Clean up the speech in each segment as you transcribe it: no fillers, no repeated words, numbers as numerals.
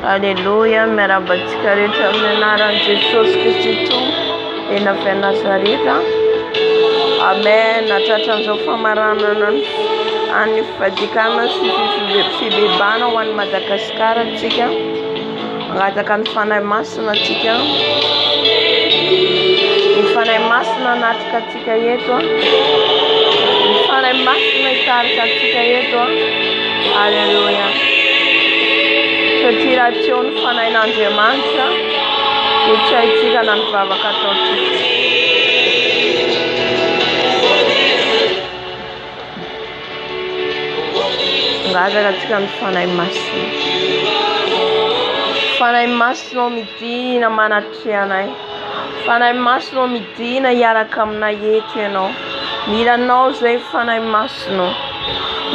Aleluia, miarabantsika rehetra amin'ny anaran'i Jesosy Kristy tompoko eny avy Nazareta. Amen. Natratran'izao famaranana any fivadikana sy fibebana ho an'ny Madagasikara antsika. Angataka ny fanahy masina antsika. Ny fanahy masina natrika antsika eto. Ny fanahy masina hitarika antsika eto. Aleluia. Satria raha tsy eo ny fanahin'Andriamanitra dia tsy haintsika na ny vavaka ataontsika. Ngataka antsika ny fanahy masina. Fanahy masina midina manatrea anay. Fanahy masina midina hiaraka aminay eto ianao. Milanao izay fanahy masina.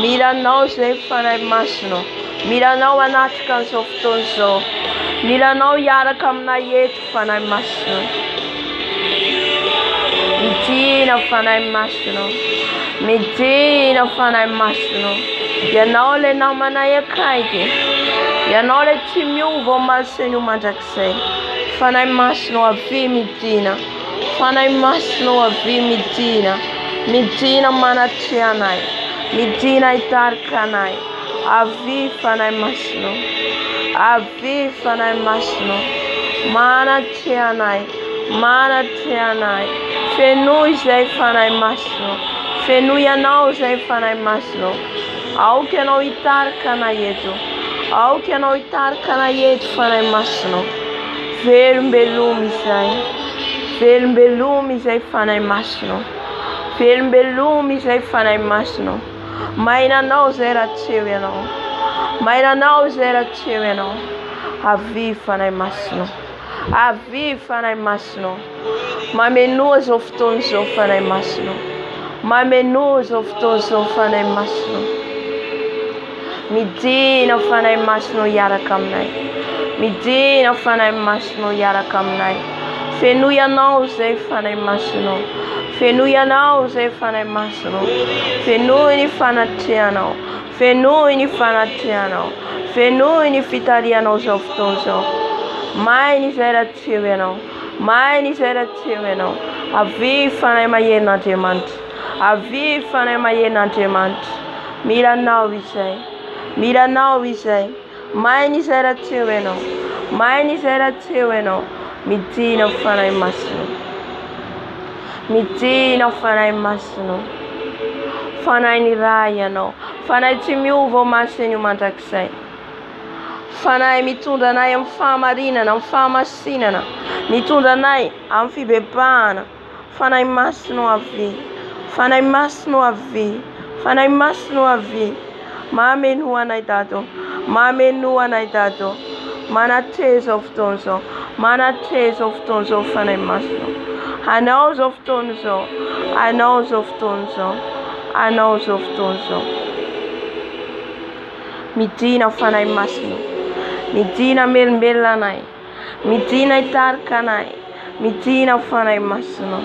Milanao izay fanahy masina. Milanao anatrika an'izao fotoana izao. Milanao hiaraka aminay eto fanahy masina. Midina fanahy masina. Midina fanahy masina. Ianao ilay namanay akaiky. Ianao ilay tsy miova ao masin'io mandrakizay. Fanahy masina ho avy midina. Fanahy masina ho avy midina. Midina manatrea anay. Midina hitarika anay. Avy fanahy masina. Avy fanahy masina. Manatrea anay. Manatrea anay. Fenoy izay fanahy masina. Fenoy ianao izay fanahy masina. Aoka ianao hitarika anay eto. Aoka ianao hitarika anay eto fanahy masina. Velombeloma izay. Velombeloma izay fanahy masina. Velombeloma izay fanahy masina. Mainanao izay raha tsy eo ianao. Mainanao izay raha tsy eo ianao. Avy fanahy masina. Avy fanahy masina. Mamenoa izao fotoana izao fanahy masina. Mamenoa izao fotoana izao fanahy masina. Midina fanahy masina hiaraka aminay. Midina fanahy masina hiaraka aminay. Fenoy ianao izay fanahy masina. Fenoy ianao izay fanahy masina. Fenoy ny fanatreanao. Fenoy ny fanatreanao. Fenoy ny fitarianao izao fotoana izao. Mainy izay raha tsy eo ianao. Mainy izay raha tsy eo ianao. Avy fanahy maherin'Andriamanitra. Avy fanahy maherin'Andriamanitra. Milanao izay. Milanao izay. Mainy izay raha tsy eo ianao. Mainy izay raha tsy eo ianao. Midina fanahy masina. Midina fanahy masina. Fanahy ny raha ianao. Fanahy tsy miova ao masin'io mandrakizay. Fanahy mitondra anay amin'ny fahamarinana, amin'ny fahamasinana. Mitondra anay amin'ny fibebahana. Fanahy masina ho avy. Fanahy masina ho avy. Fanahy masina ho avy. Mameno anay Dado. Mameno anay Dado. Manatrea izao fotoana izao. Manatrea izao fotoana izao fanahy masina. Anao izao fotoana izao. Anao izao fotoana izao. Anao izao fotoana izao. Midina fanahy masina. Midina melombelona anay. Midina hitarika anay. Midina fanahy masina.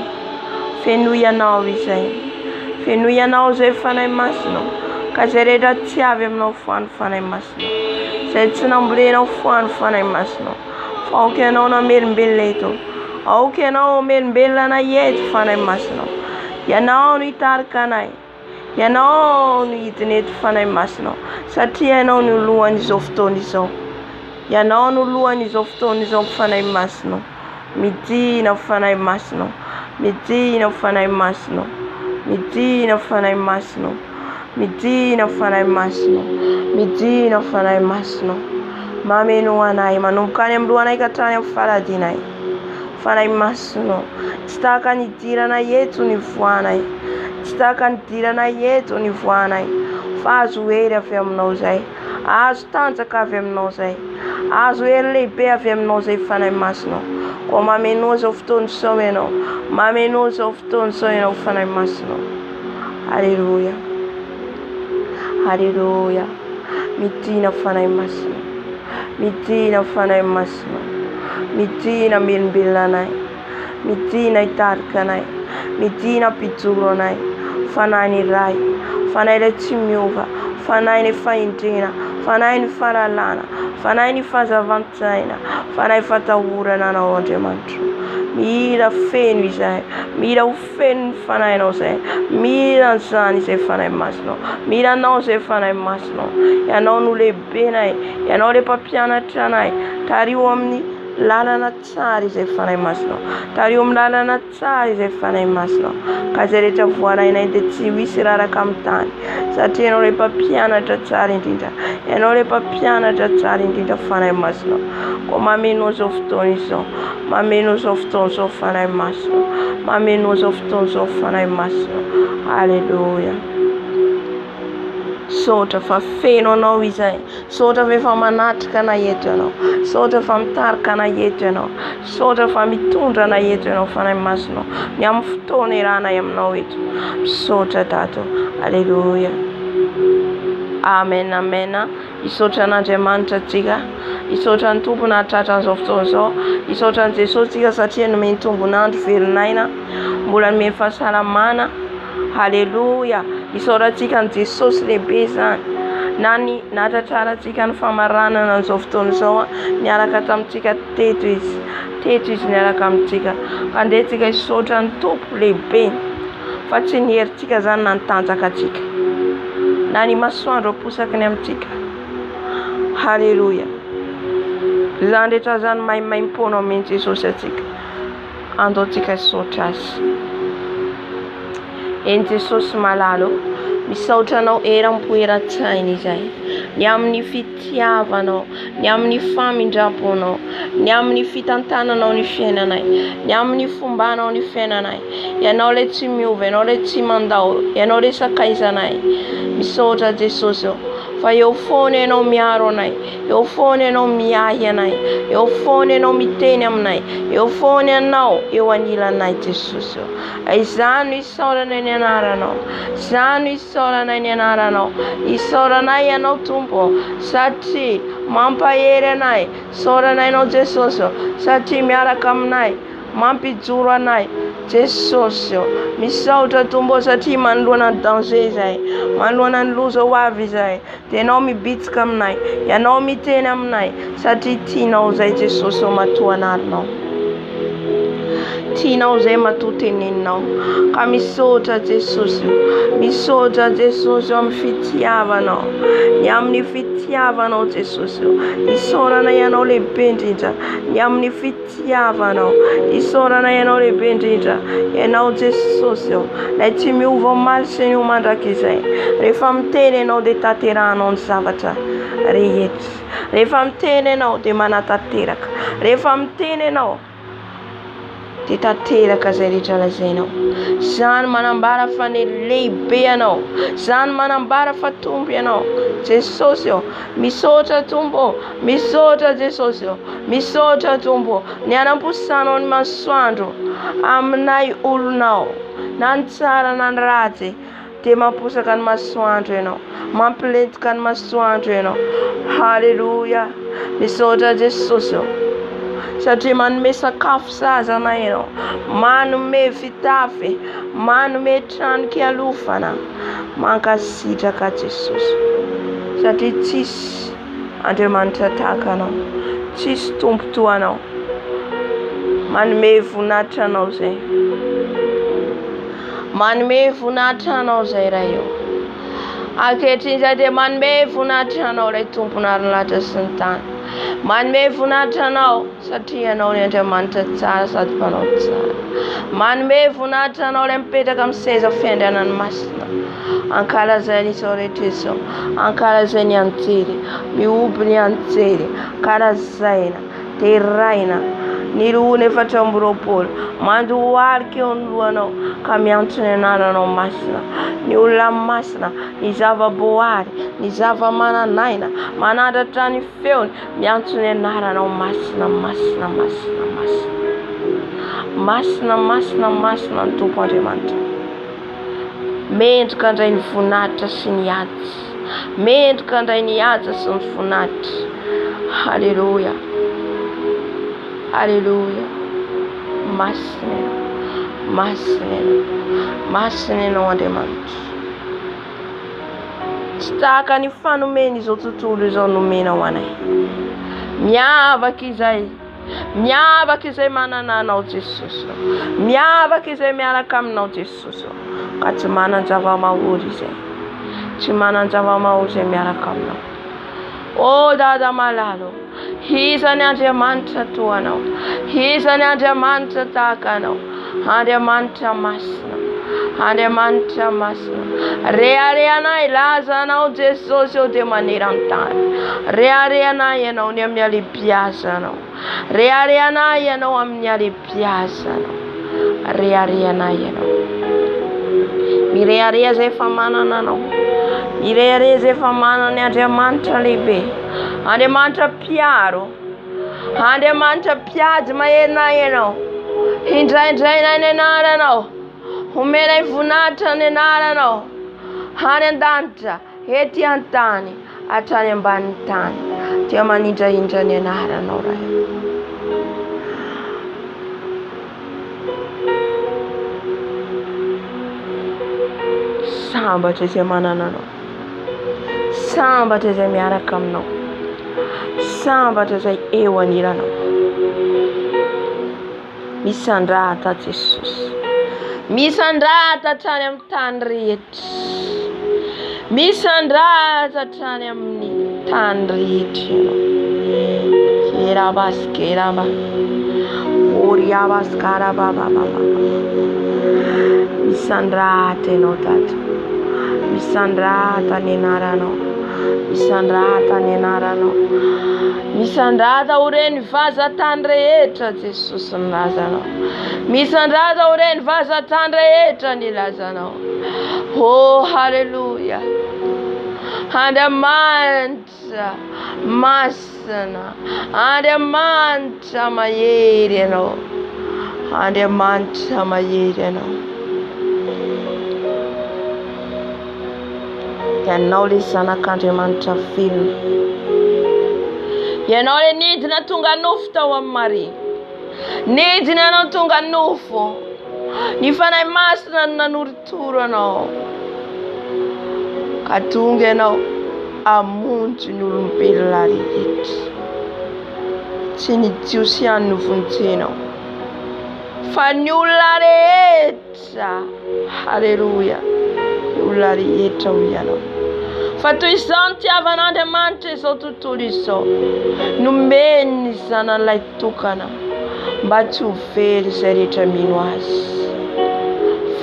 Fenoy ianao izay. Fenoy ianao izay fanahy masina. Ka izay rehetra tsy avy aminao foany fanahy masina. Izay tsy nambolenao foany fanahy masina. Fa aoka ianao namelombelona eto. Aoka ianao melombelona anay eto fanahy masina. Ianao no hitarika anay. Ianao no hidina eto fanahy masina. Satria ianao no lohan'izao fotoana izao. Ianao no lohan'izao fotoana izao fanahy masina. Midina fanahy masina. Midina fanahy masina. Midina fanahy masina. Midina fanahy masina. Midina fanahy masina. Mameno anay. Manomboka any amin'ny lohanay ka hatrany amin'ny faladinay. Fanahy masina. Tsy tahaka ny idiranay eto ny voanay. Tsy tahaka ny idiranay eto ny voanay. Fa azo hery avy aminao izay. Azo tanjaka avy aminao izay. Azo hery lehibe avy aminao izay fanahy masina. Koa mameno izao fotoana izao ianao. Mameno izao fotoana izao ianao fanahy masina. Aleluia. Aleluia. Midina fanahy masina. Midina fanahy masina. Midina melombelona anay. Midina hitarika anay. Midina mpijoro anay. Fanahy ny ray. Fanahy ilay tsy miova. Fanahy ny fahindrina. Fanahy ny fahalalana. fanahy ny fahazavantsaina, fanahy fatahorana anao Andriamanitra. Mila feno izay, mila ho feno ny fanahinao izay, mila an'izany izay fanahy masinao, mila anao izay fanahy masinao. Ianao no lehibenay, ianao le mpampianatra anay, tario amin'ny lalana tsara izay fanahy masinao, tario amin'ny lalana tsara izay fanahy masinao. Ka izay rehetra voarainay dia tsy misy raraka amin'ny tany, satria ianao le mpampianatra tsara indrindra, ianao le mpampianatra tsara indrindra fanahy masinao. Koa mameno izao fotoana izao, mameno izao fotoana izao fanahy masinao, mameno izao fotoana izao fanahy masinao. Alleluia. Sotra fa feno anao izay, sotra fa efa manatrika na eto ianao, sotra fa mitarika na eto ianao, sotra fa mitondra na eto ianao fanahy masinao. Ny amin'ny fotoana iranay aminao eto, sotra Dato. Alleluia. Amen, amen. Isotra an'Andriamanitra antsika, isotra ny Tompony hahatratra an'izao fotoana izao, isotra an' Jesosy tsika satria nomeny tombonandro velon'aina, mbola nomeny fahasalamana. Halleluia. Isaorantsika an' Jesosy lehibe zany, na ny nahatratrarantsika ny famaranana an'izao fotoana izao, niaraka tamintsika teto izy niaraka amintsika. Ka ndeha tsika isotra ny Tompo lehibe, fa tsy ny herintsika zany na ny tanjaka atsika, na ny masoandro aposakany amintsika. Halleluia. Zany rehetra zany maimaimpona omeny Jesosy atsika, andaontsika isotra azy. En Jesosy malalo, misaotra anao eram-poeran-tsaina izay, ny amin'ny fitiavanao, ny amin'ny famindraponao, ny amin'ny fitantananao ny fiainanay, ny amin'ny fombanao ny fiainanay. Ianao le tsy miova, ianao le tsy mandao, ianao le sakaizanay. Misaotra Jesosy fa eo foana ianao miaro anay, eo foana ianao miahy anay, eo foana ianao miteny aminay, eo foana ianao eo anilanay Jesosy. Izany isaoranay ny anaranao, izany isaoranay ny anaranao, isaoranay ianao Tompo satria mampahery anay, isaoranay ianao Jesosy satria miaraka aminay, mampijoro anay Jesosy. Misaotra Tompo satria manoloana ny danger izay, manoloana ny loza ho avy izay, dia ianao mibitsika aminay, ianao miteny aminay satria tianao izay Jesosy matoa anarinao, tianao izay matoa teneninao. Ka misaotra Jesosy, misaotra Jesosy amin'ny fitiavanao, ny amin'ny fitiavanao Jesosy. Isaoranay ianao lehibe indrindra, ny amin'ny fitiavanao, isaoranay ianao lehibe indrindra, ianao Jesosy ilay tsy miova omaly sy ny omandraka izay. Rehefa miteny ianao dia tanterahanao ny zavatra rehetra, rehefa miteny ianao dia manatanteraka, rehefa miteny ianao dia tanteraka izay rehetra lazainao. Zany manambara fa ny lehibe ianao, zany manambara fa Tompo ianao Jesosy. Misaotra Tompo, misaotra Jesosy, misaotra Tompo. Ny anam-posanao ny masoandro aminay olonao, na ny tsara na ny ratsy, dia mamposaka ny masoandro ianao, mampilentika ny masoandro ianao. Halleluia. Misaotra Jesosy satria manome sakafo sazanay ianao, manome fitafy, manome trano kialofana. Mankasitraka Jesosy satria tsisy Andriamanitra tahaka anao, tsisy Tompo toa anao. Manome voninahitra anao zay, manome voninahitra anao zay raha eo. Ankehitriny zay dia manome voninahitra anao ilay Tompon'ary lahatra sy ny tany, manome voninahitra anao satria ianao ny Andriamanitra tsara sady mpanao tsara. Manome voninahitra anao ilay mipetraka amin'ny seza fiandrianany masina. Ankalazainy izao rehetra izao, ankalazainy anjery, mioby ny anjery, karazaina, teraina, ny rohony 420 mandohalika eo ny lohanao, ka miantso ny anaranao masina. Ny olona masina, ny zava-boary, ny zava-mananaina, manandratra ny feony, miantso ny anaranao masina, masina, masina, masina, masina, masina, masina ny Tompo Andriamanitra. Mendrika indray ny voninahitra sy ny ady, mendrika indray ny ady sy ny voninahitra. Halleluia, halleluia. Masina ianao, masina ianao, masina ianao Andriamanitra. Tsy tahaka ny fanomeny izao tontolo izao nomenao anay. miavaka izay manana anao Jesosy, miavaka izay miaraka aminao Jesosy, ka tsy manan-java-mahory izay, tsy manan-java-mahory izay miaraka aminao. O Dada malalo, iza ny Andriamanitra toa anao, iza ny Andriamanitra tahaka anao, Andriamanitra masina, Andriamanitra masina. Reharehanay laza anao Jesosy eo dia maneran-tany, reharehanay ianao ny amin'ny alebiazanao, reharehanay ianao amin'ny alebiazanao, reharehanay ianao. Mirehareha izay efa manana anao, mirehareha izay efa manana ny Andriamanitra lehibe, Andriamanitra mpiaro, Andriamanitra mpiady maherinay ianao, indraindrainay ny anaranao, omenay voninahitra ny anaranao, any an-danitra, ety an-tany, hatrany ambanin'ny tany, dia manindrahindra ny anaranao Ray. Sambatra izay manana anao, sambatra izay miaraka aminao, sambatra izay eo aniranao. Misandrata Jesosy, misandrata hatrany amin'ny tany rehetra, misandrata hatrany amin'ny tany rehetra ianao. Kerabaskera, oriabaskarabababa, misandrata ianao Dada, misandrata ny anaranao, misandrata ny anaranao, misandrata ho reny vazan-tany rehetra Jesosy nilazanao, misandrata ho reny vazan-tany rehetra nilazanao. Oh halleluja, Andriamanitra masina, Andriamanitra mahery ianao, Andriamanitra mahery ianao. Ianao le zanak'Andriamanitra velona, ianao le nidina tonga nofo tao amin'ny Maria, nidina ianao tonga nofo, ny fanahy masina no nanoritoro anao, ka tonga ianao hamonjy ny olombelona rehetra, tsy ny jiosy ihany no vonjenao fa ny olona rehetra. Halleluja, ny olona rehetra ho ianao. Fa toy izao ny tiavan'Andriamanitra izao tontolo izao, nomeny ny zanan'ilay tokana mba tsy ho very izay rehetra mino azy,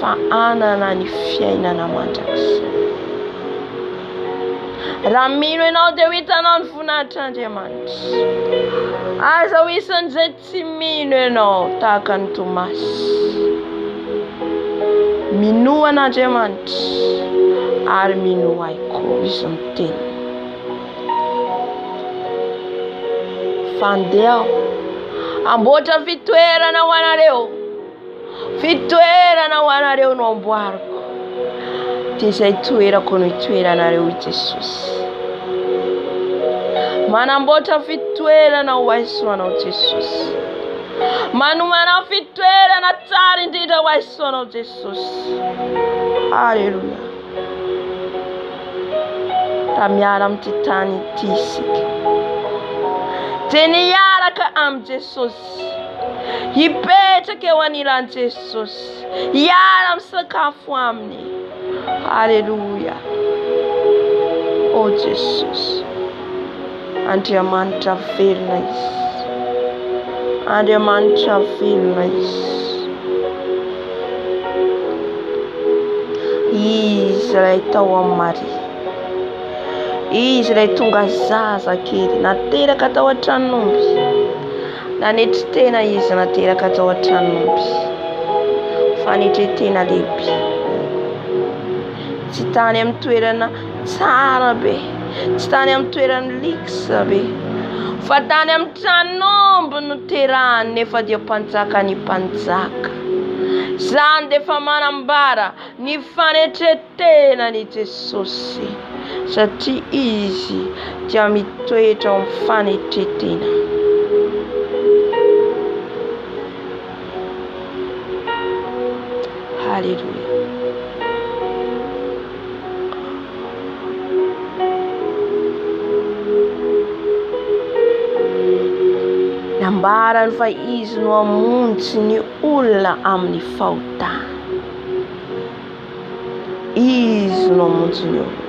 fa anana ny fiainana mandrakizay. Raha mino ianao dia ho hitanao ny voninahitran'Andriamanitra. Aza ho isan'izay tsy mino ianao tahaka ny Tomasy, minoa an'Andriamanitra ary minoa ahy koa izy miteny. Fandeha amboatra fitoerana ho anareo, fitoerana ho anareo no amboariko, dia izay toerako no hitoeranareo i Jesosy. Manamboatra fitoerana ho aisoanao Jesosy, manomana fitoerana tsara indrindra ho aisoanao Jesosy. Halleluja. Raha miara amin'ity tany ity isika, dia niaraka amin'ny Jesosy, hipetraka eo anilan'i Jesosy, hiara misakafo aminy. Halleluja. O Jesosy, Andriamanitra velona izy, Andriamanitra velona izy. Izy ilay tao amin'ny Maria, izy ilay tonga zaza kely nateraka tao an-tranon'omby, nanetry tena izy nateraka tao an-tranon'omby, fanetretena lehibe, tsy tany amin'ny toerana tsara be, tsy tany amin'ny toerana liksa be, fa tany amin'ny tranon'omby no terahany, nefa dia mpanjaka ny mpanjaka. Zany dia efa manambara ny fanetretenany Jesosy, satria izy dia mitoetra ao amin'ny fanetretena. Halleluja. nambarany fa izy no hamonjy ny olona amin'ny fahotana. Izy no hamonjy ny olona.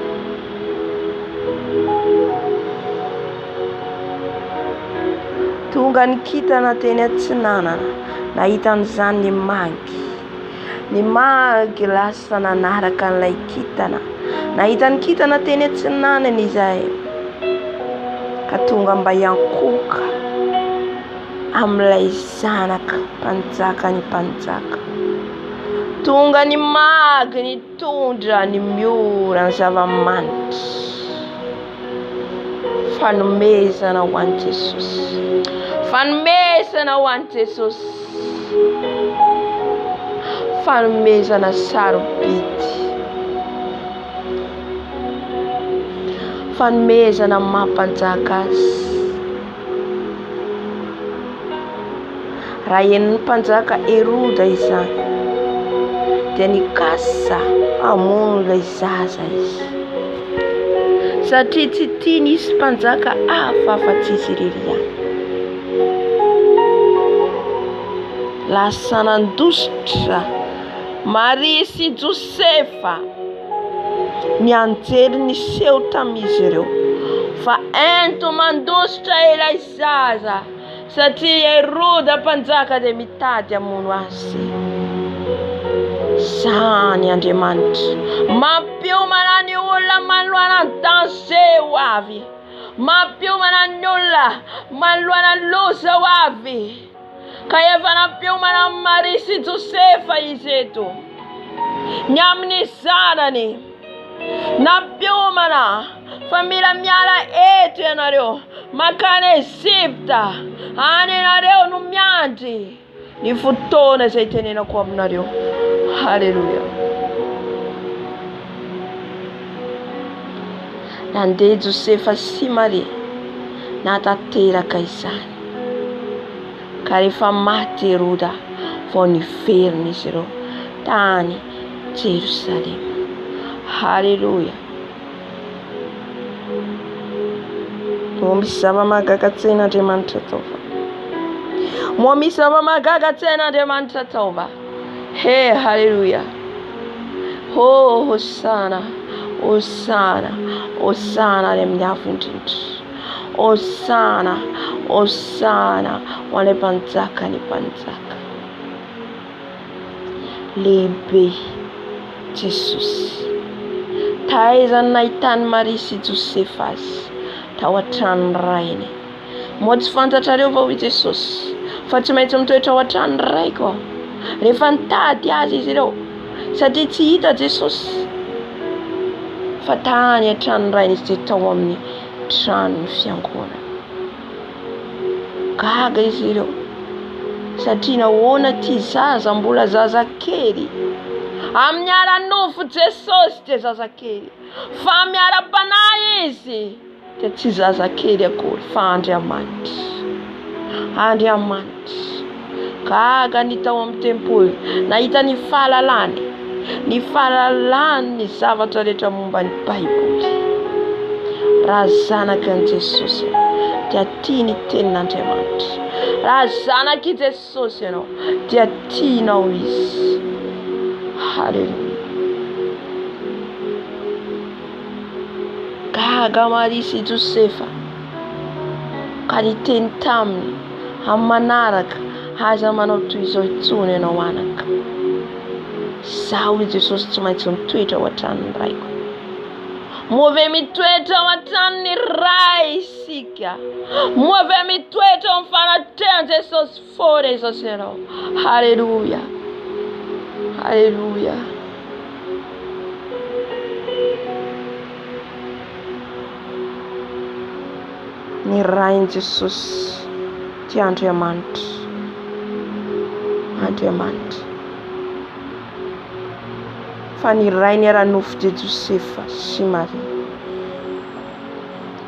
Tonga ny kitana teny Atsinanana, nahitan'izany ny magy lasa nanaraka an'ilay kitana. Nahita ny kitana teny Atsinanana izahay, ka tonga mba hiankoka amin'ilay zanaka mpanjakany mpanjaka. Tonga ny magy nitondra ny miora ny zava-manitra, fanomezana ho an'i Jesosy. Fanomezana ho an'i Jesosy. Fanomezana sarobidy. Fanomezana mampanjaka azy. Raha henon'ny mpanjaka Heroda izany, dia nikasa hamono ilay zaza izy, satria tsy tiany hisy mpanjaka hafa afa-tsy izy irery ihany. Lasa nandositra Maria sy Josefa ny anjely niseho tamin'izy ireo fa ento mandositra ilay zaza, satria Heroda mpanjaka dia mitady hamono azy. Zany Andriamanitra mampiomana ny olona manoloana ny danger ho avy, mampiomana ny olona manoloana ny loza ho avy. Ka efa nampiomana Maria sy Josefa izy eto, ny amin'ny zanany nampiomana fa mila miala eto ianareo, makany Ezipta, any ianareo no miandry ny fotoana izay tenenako aminareo. Haleluya. Nandeha Josefa sy Maria natateraka izany, ka rehefa maty Heroda vao niverina izy ireo tany Jerusalema. Haleluya. Moa misy zava-mahagaga tsain'Andriamanitra tao va? Moa misy zava-mahagaga tsain'Andriamanitra tao va? He, haleluya. Oh, Hosana, Hosana, Hosana any amin'ny avo indrindra. Hosana, Hosana ho an'ilay mpanjaka ny mpanjaka. Lehibe Jesosy. Tahaizany nahitany Maria sy Josefa azy tao an-trano rainy. Moa tsy fantatrareo va hoy Jesosy fa tsy maintsy mitoetra ao an-trano ray koa rehefa nitady azy izy ireo, satria tsy hita Jesosy fa tany an-trano rainy izy dia tao amin'ny trano ny fiangonana. Gaga izy ireo satria nahoana ty zaza mbola zaza kely, amin'ny ara-nofo Jesosy dia zaza kely, fa miara-panahy izy dia tsy zaza kely akory fa Andriamanitra. Andriamanitra. Gaga ny tao amin'ny tempoly nahita ny fahalalany, ny zavatra rehetra momba ny Baiboly. Raha zanaka an Jesosy dia tia ny tenin'Andriamanitra. Raha zanaka i Jesosy ianao dia tianao izy. Haleluya. Gaga Maria sy Josefa ka niteny taminy amin'ny manaraka, aza manao toy izao intsony ianao anaka. Zaho i Jesosy tsy maintsy mitoetra ao an-tranony raiko. Moa ve mitoetra ao an-tranony ray isika, moa ve mitoetra ao amin'ny fanatrehan Jesosy fôra Jesosy ianao. Haleluya. Haleluya. Ny rain Jesosy ty Andriamanitra. Andriamanitra. Fa ny ray ny ara-nofo de Josefa sy Maria,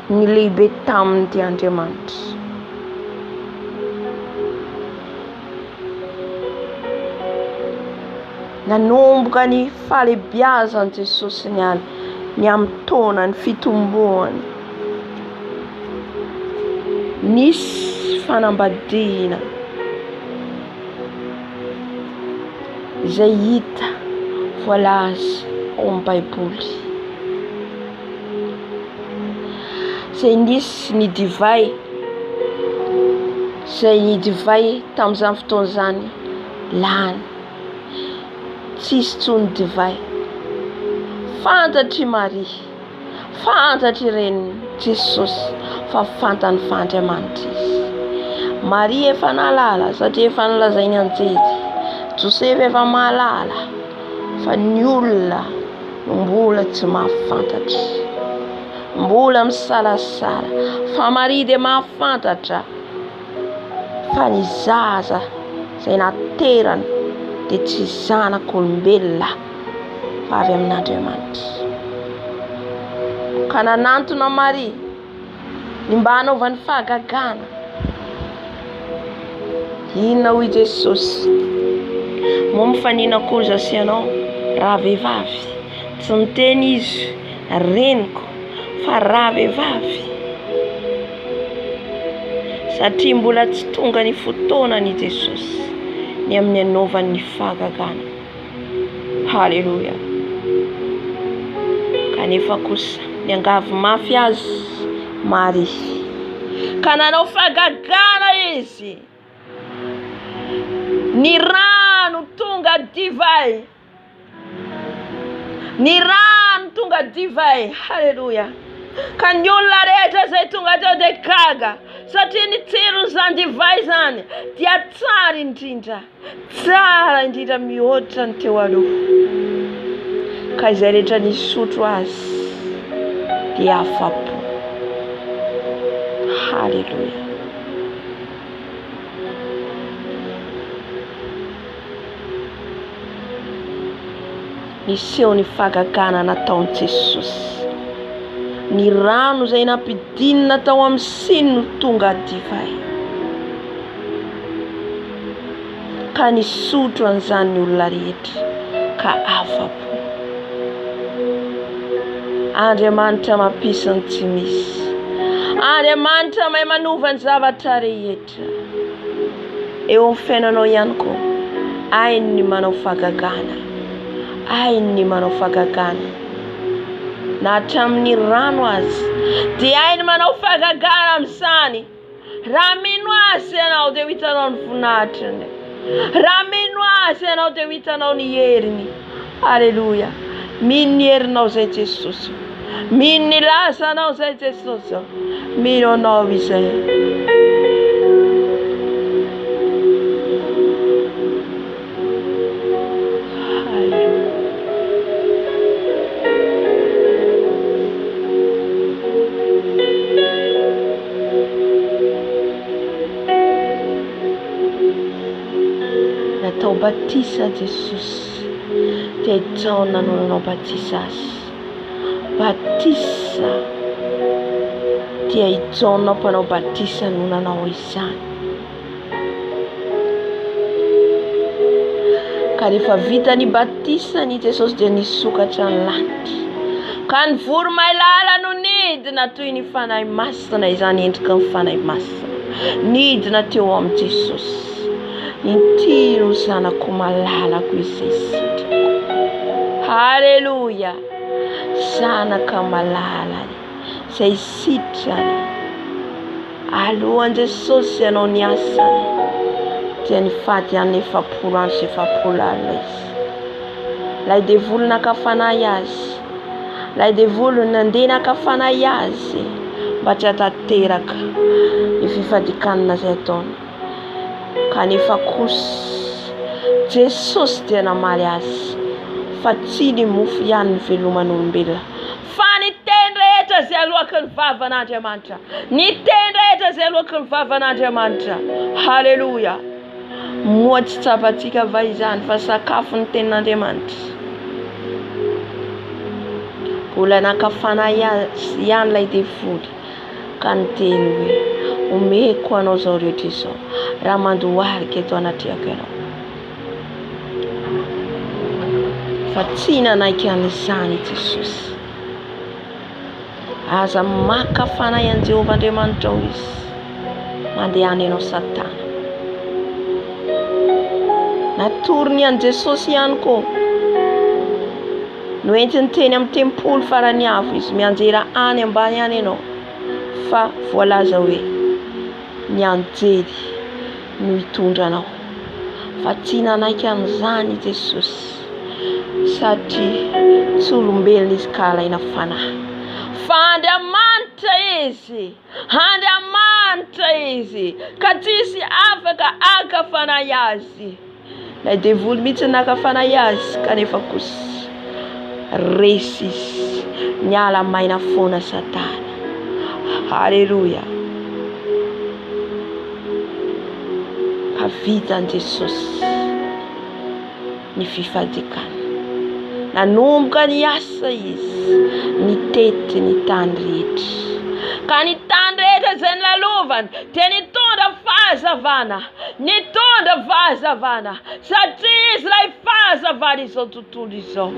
ny lehibe taminy ty Andriamanitra. Nanomboka ny fahalebiazany Jesosy ny amin'ny taona ny fitomboany. nisy fanambadiana izay hita voalaza ao amin'ny Baiboly, izay nisy ny divay tamin'izany fotoana izany lany, tsisy tsony divay. Fantatry Maria, fantatry reniny Jesosy fa fantany fa Andriamanitra izy. Maria efa nalala satria efa nolazainy anjely. Joseph efa mahalala fa ny olona mbola tsy mahafantatra, mbola misalasala. Fa Maria dia mahafantatra fa ny zaza izay naterany dia tsy zanak'olombelona fa avy amin'Andriamanitra. Ka nanantona Maria ny mba hanaovany fahagagana. Inona hoy Jesosy? Moa mifanina koza sy ianao raha vehivavy, tsy miteny izy reniko fa raha vehivavy, satria mbola tsy tonga ny fotoanany Jesosy ny amin'ny hanaovany ny fahagagana. Haleluya. Kanefa kosa niangavy mafy azy Maria, ka nanao fahagagana izy. Ny rano tonga divay, ny rano tonga divay. Haleluya. Ka ny olona rehetra izay tonga teo dia gaga, satria ny tsiron'izany divay izany dia tsara indrindra, mihoatra ny teo aloha. Ka izay rehetra nisotro azy dia afa-po. Haleluya. Niseho ny fahagagana nataon'i Jesosy. Ny rano izay nampidinina tao amin'ny siny no tonga divay. Ka nisotro an'izany ny olona rehetra ka afa-po. Andriamanitra mampisy tsy misy. Andriamanitra mahay manova ny zavatra rehetra. Eo amin'ny fiainanao ihany koa, hainy ny manao fahagagana, hainy ny manao fahagagana. Na hatramin'ny rano azy dia hainy manao fahagagana amin'izany. Raha mino azy ianao dia hitanao ny voninahitriny. Raha mino azy ianao dia hitanao ny heriny. Haleluya. Mino ny herinao izay Jesosy, mino ny lazanao izay Jesosy, mino anao izay. Natao batisa Jesosy, dia hijaona no nanao batisa azy. Batisa dia hijaona mpanao batisa no nanao izany. Ka rehefa vita ny batisa ny Jesosy dia nisokatra ny lanitra. Ka ny voromailala no nidina toy ny fanahy masina, izany endrika ny fanahy masina, nidina teo amin'ny Jesosy. Ity no zanako malalako izay sitrako. Haleluya. Zanaka malala izay sitrany. Alohan'i Jesosy ianao ny asany dia nifady any efapolo andro sy efapolo alina izy. Ilay devoly nakafanahy azy, ilay devoly nandeha nakafanahy azy mba tsy hatateraka ny fifadikanana izay ataony. Kanefa kosa Jesosy dia namaly azy fa tsy ny mofo ihany ny veloman'olombelona, fa ny teny rehetra izay alohaky ny vavan'Andriamanitra, ny teny rehetra izay alohaky ny vavan'Andriamanitra. Haleluya. Moa tsy tsapantsika va izany fa sakafo ny tenin'Andriamanitra. Mbola nakafanahy azy ihany ilay devoly, ka niteny hoe omeko anao izao rehetra izao raha mandohalika eto anatrehako ianao. Fa tsy nanaiky an'izany Jesosy. Aza makafanahy an'i Jehovah Andriamanitra ho izy. mandehany ianao Satana. Natorony an Jesosy ihany koa. Noentiny teny amin'ny tempolo farany avo izy mianjera any ambany any ianao. Fa voalaza hoe ny anjely no hitondra anao. Fa tsy nanaiky an'izany Jesosy satria tsy olombelona izy ka alaina fanahy. Fa Andriamanitra izy, Andriamanitra izy, ka tsisy afaka akafanahy azy. Ilay devoly mihitsy nakafanahy azy kanefa kosa resy izy, niala maina foana Satana. Haleluya. Havitan'i Jesosy ny fifadikana. Nanomboka ny asa izy nitety ny tany rehetra. Ka ny tany rehetra izay nolalovanany dia nitondra fahazavana, nitondra fahazavana. Satria izy ilay fahazavana izao tontolo izao.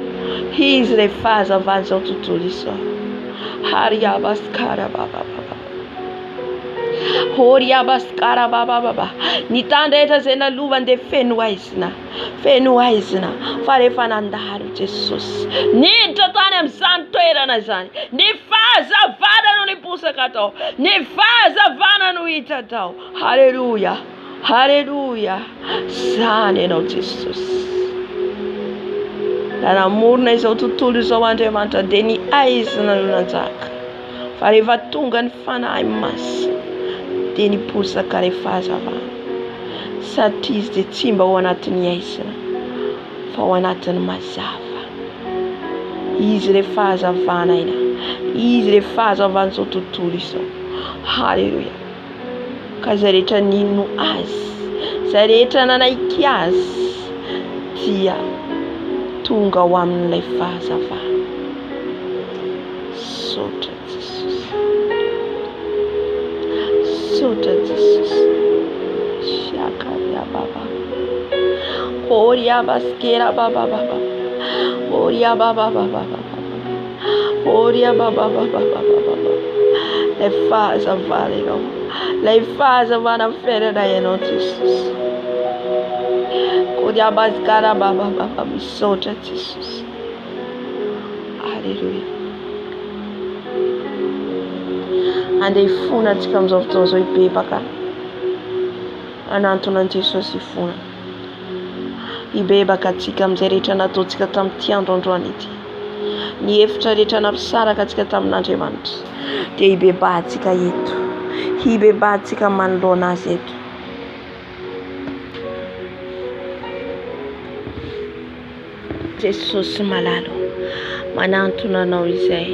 Izy ilay fahazavana izao tontolo izao. Hariabaskara baba. Horiabaskara baba. Ny tany rehetra izay nalovany dia feno aizina. Fa rehefa nandalo Jesosy niditra tany amin'izany toerana izany. Ny fahazavana no niposaka tao. Ny fahazavana no hita tao. Haleluya. Zany ianao Jesosy. Da namorona izao tontolo izao Andriamanitra dia ny aizina no nanjaka. Fa rehefa tonga ny fanahy masina dia niposaka ilay fahazavana. Satria izy dia tsy mba ao anatin'ny aizina fa ao anatin'ny mazava. Izy ilay fahazavana ina. Izy ilay fahazavana izao tontolo izao. Haleluya. Ka izay rehetra nino azy, izay rehetra nanaiky azy dia tonga ao amin'ilay fahazavana. Sotra Jesosy. Shakaria baba. Oria baskera baba. Oria baba. Lay fahazavana ianao. Lay fahazavana ferana ianao Jesosy. Oria baskara baba. Misotra Jesosy. Haleluya. Andeha hifona antsika amin'izao fotoana izao hibebaka. Anantona an'i Jesosy hifona. Hibebaka antsika amin'izay rehetra nataontsika tamin'ity androandroany ity. Ny hevitra rehetra nampisaraka antsika tamin'Andriamanitra dia hibebahantsika eto. Hibebahantsika manoloana azy eto. Jesosy malalo manantona anao izay.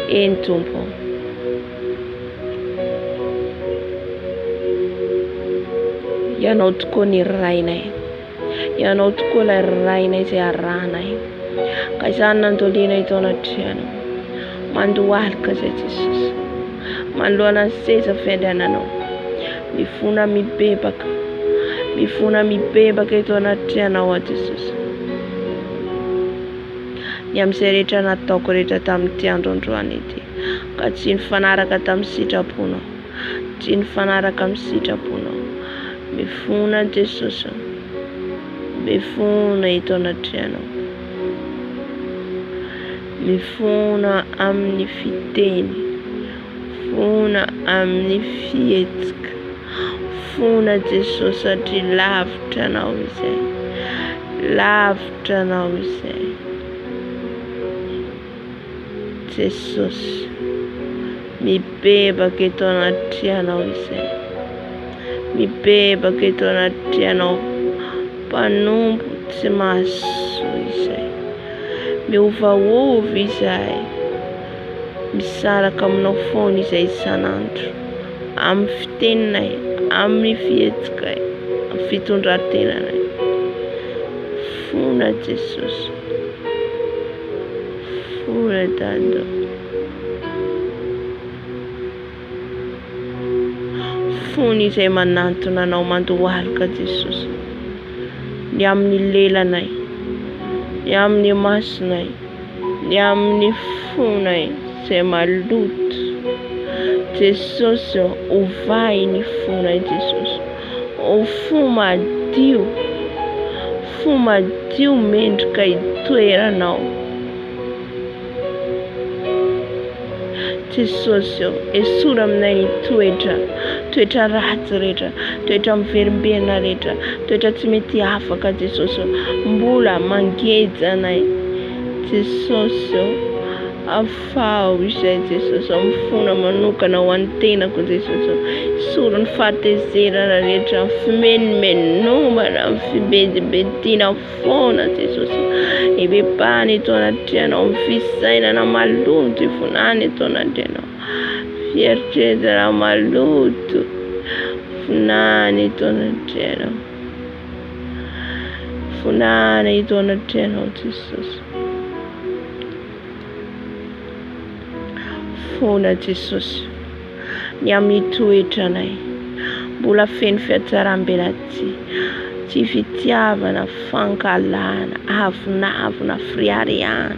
Eny Tompo. Ianao tokoa ny rainay. Ianao tokoa ilay rainay izay arahanay. Ka izany nandoliana eto anatrehana. Mandohalika izay Jesosy. Manoloana ny seza fiandriananao. Mifona mibebaka eto anatrehanao a Jesosy. Ny amin'izay rehetra nataoko rehetra tamin'ity androandroany ity. Ka tsy nifanaraka tamin'ny sitraponao. Tsy nifanaraka amin'ny sitraponao. Mifona Jesosy. Mifona eto anatrehanao. Mifona amin'ny fiteny. Fona amin'ny fihetsika. Fona Jesosy satria lavitra anao izay. Lavitra anao izay. Jesosy. Mibebaka eto anatrehanao izay. Mibebaka eto anatrehanao. Mpanompo tsy mahasoa izay. Miovaova izay. Misaraka aminao foana izay isan'andro. Amin'ny fiteninay, amin'ny fihetsikay, amin'ny fitondran-tenanay. Fona Jesosy. Fona Dada. Fona izay manantona anao mandohalika Jesosy. Ny amin'ny lelanay, ny amin'ny masonay, ny amin'ny fonay izay maloto. Jesosy ovay ny fona Jesosy. O fo madio mendrika itoeranao Jesosy. Esorina aminay ny toetra ratsy rehetra, toetra miverimberina rehetra, toetra tsy mety afaka Jesosy. Mbola mangeja anay Jesosy. Afao izay Jesosy, mifona manokana ho an'ny tenako Jesosy. Esorina ny fahatezerana rehetra, ny fimenomenomana, ny fibedibediana foana Jesosy. Ibebany eto anatrianao, ny fisainana maloto ifonany eto anatrianao, fieritreretana maloto fonany eto anatrianao, fonany eto anatrianao Jesosy. Fona Jesosy, ny amin'ny toetranay mbola feno fiatsaram-belatsy, tsy fitiavana, fankalana, avinavina, firiariana,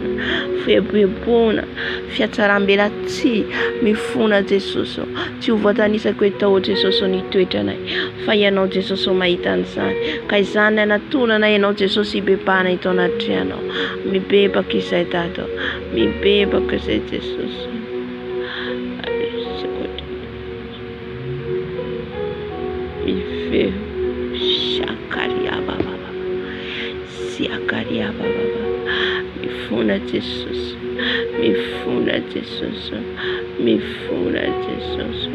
fiheboheboana, fiatsaram-belatsy mifona Jesosy. Tsy ho voatanisako etao Jesosy ny toetranay, fa ianao Jesosy mahita an'izany, ka izany anatonana ianao Jesosy ibebana eto anatrianao. Mibebaka izay Dada, mibebaka izay Jesosy. Mifuna Jesosy, mifuna Jesosy, mifuna Jesosy.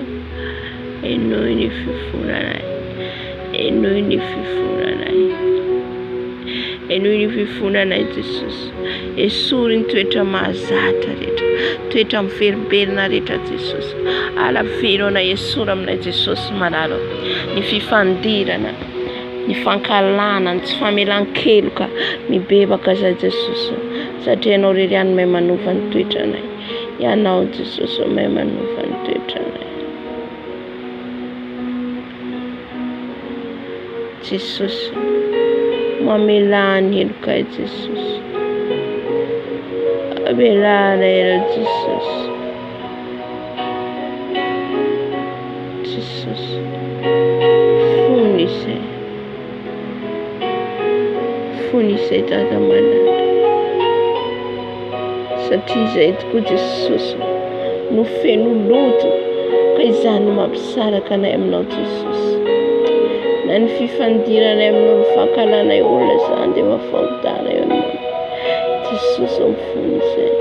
Enoi ny fifonanay, enoi ny fifonanay, enoi ny fifonanay Jesosy. Esory ny toetra mahazatra rehetra, toetra miverimberina rehetra Jesosy. Alavero anay, esory aminay Jesosy manalo. Ny fifandirana, ny fankalana, ny tsy famelan-keloka mibebaka zay Jesosy. Satria ianao rery ihany mahay manova ny toetranay. Ianao Jesosy mahay manova ny toetranay. Jesosy, mamelany heloka Jesosy. Amelana elo Jesosy. Jesosy, funise. Funise Dada malala. Satria izay tokoa Jesosy no feno loto, ka izany mampisaraka anay aminao Jesosy. Na ny fifandiranay aminao, ny fankalanay olona izany dia mafahotana eo aminao Jesosy. Mifono izay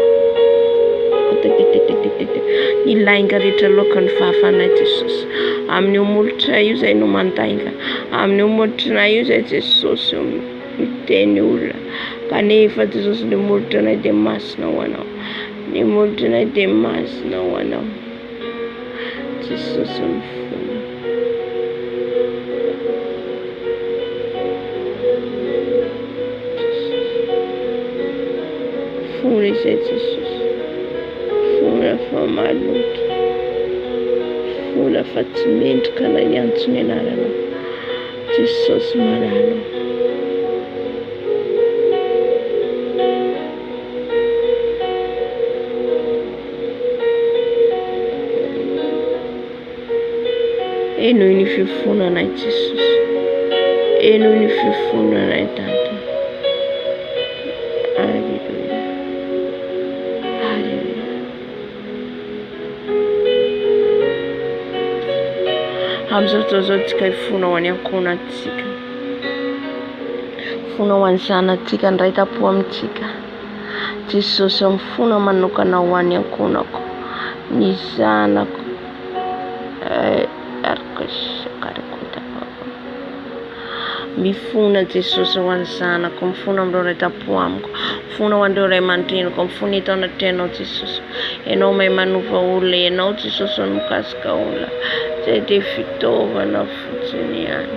ny lainga rehetra loka ny vavanay Jesosy. Amin'io molotra io izay no mandainga, amin'io molotranay io izay Jesosy miteny olona. Kanefa Jesosy ny molotranay dia masina ho anao, ny molotranay dia masina ho anao Jesosy. Mifono fona izay Jesosy. Fona fa maloto, fona fa tsy mendrika na ny antsony anaranao Jesosy malalo. Enoi ny fifonanay Jesosy, enoi ny fifonanay Dada. Alleluia, alleluia. Amin'izao zao tsika hifona ho any ankohonantsika, fona ho any zanatsika, ny raitapo amintsika Jesosy. Mifona manokana ho any ankohonako, ny zanako mifona Jesosy ho any zanako, mifona amin'ireo raitapo amiko, mifona ho an'ireo ray aman-dreniko, mifona eto anatrianao Jesosy. Ianao mahay manova olona, ianao Jesosy no mikasika olona, izay dia fitaovana fotsiny ihany.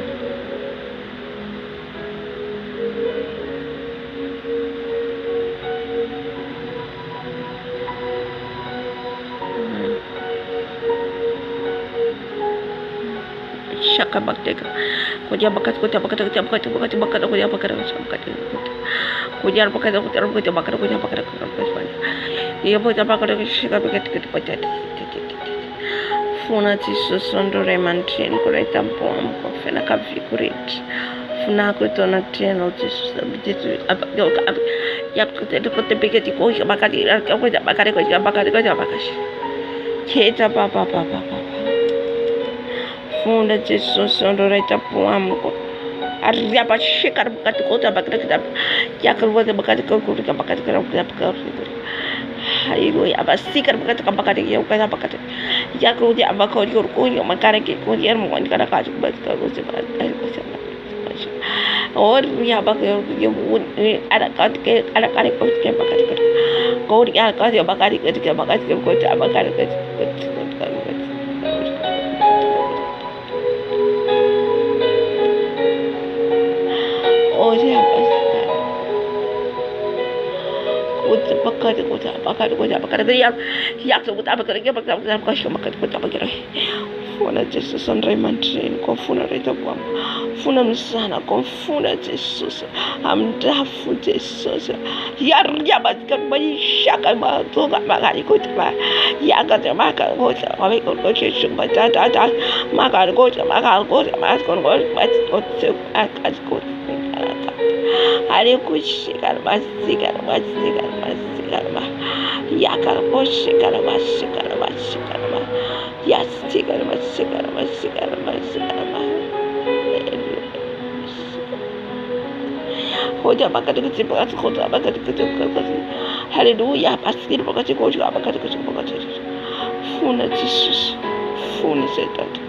Shaka bakteka kuja bakat kuja bakat kuja bakat bakat bakat kuja bakat bakat kuja bakat kuja bakat kuja bakat iya kuja bakat shaka bakat bakat Fona Jesosy andro ray aman-dreniko ray tampoamiko fianakaviako rehetra. Fonako eto anaty Jesosy Fona Jesosy andro ray tampoamiko arriaba shekar bakati kota bakati yakar wata bakati kota bakati haleluya abasikar bakati yakar bakati yakar dia bakati kurkunya makare ke kunyer mo ni kana kaji bakati or ya bakati ada kare ke bakati ko dia kati bakati kota bakati Fona Jesosy andray aman-dreniko fona ray tampoamiko fona amin'ny zanako fona Jesosy amin-drafo Jesosy yariabazika maishaka matonga makarikota yakata makarikota makarikota makarikota makarikota makarikota alikushikana masikana yakana poshikana masikana yasikana hoja bakati kutipa kota bakati haleluya pasir bakati koja bakati funa Jesosy funa setata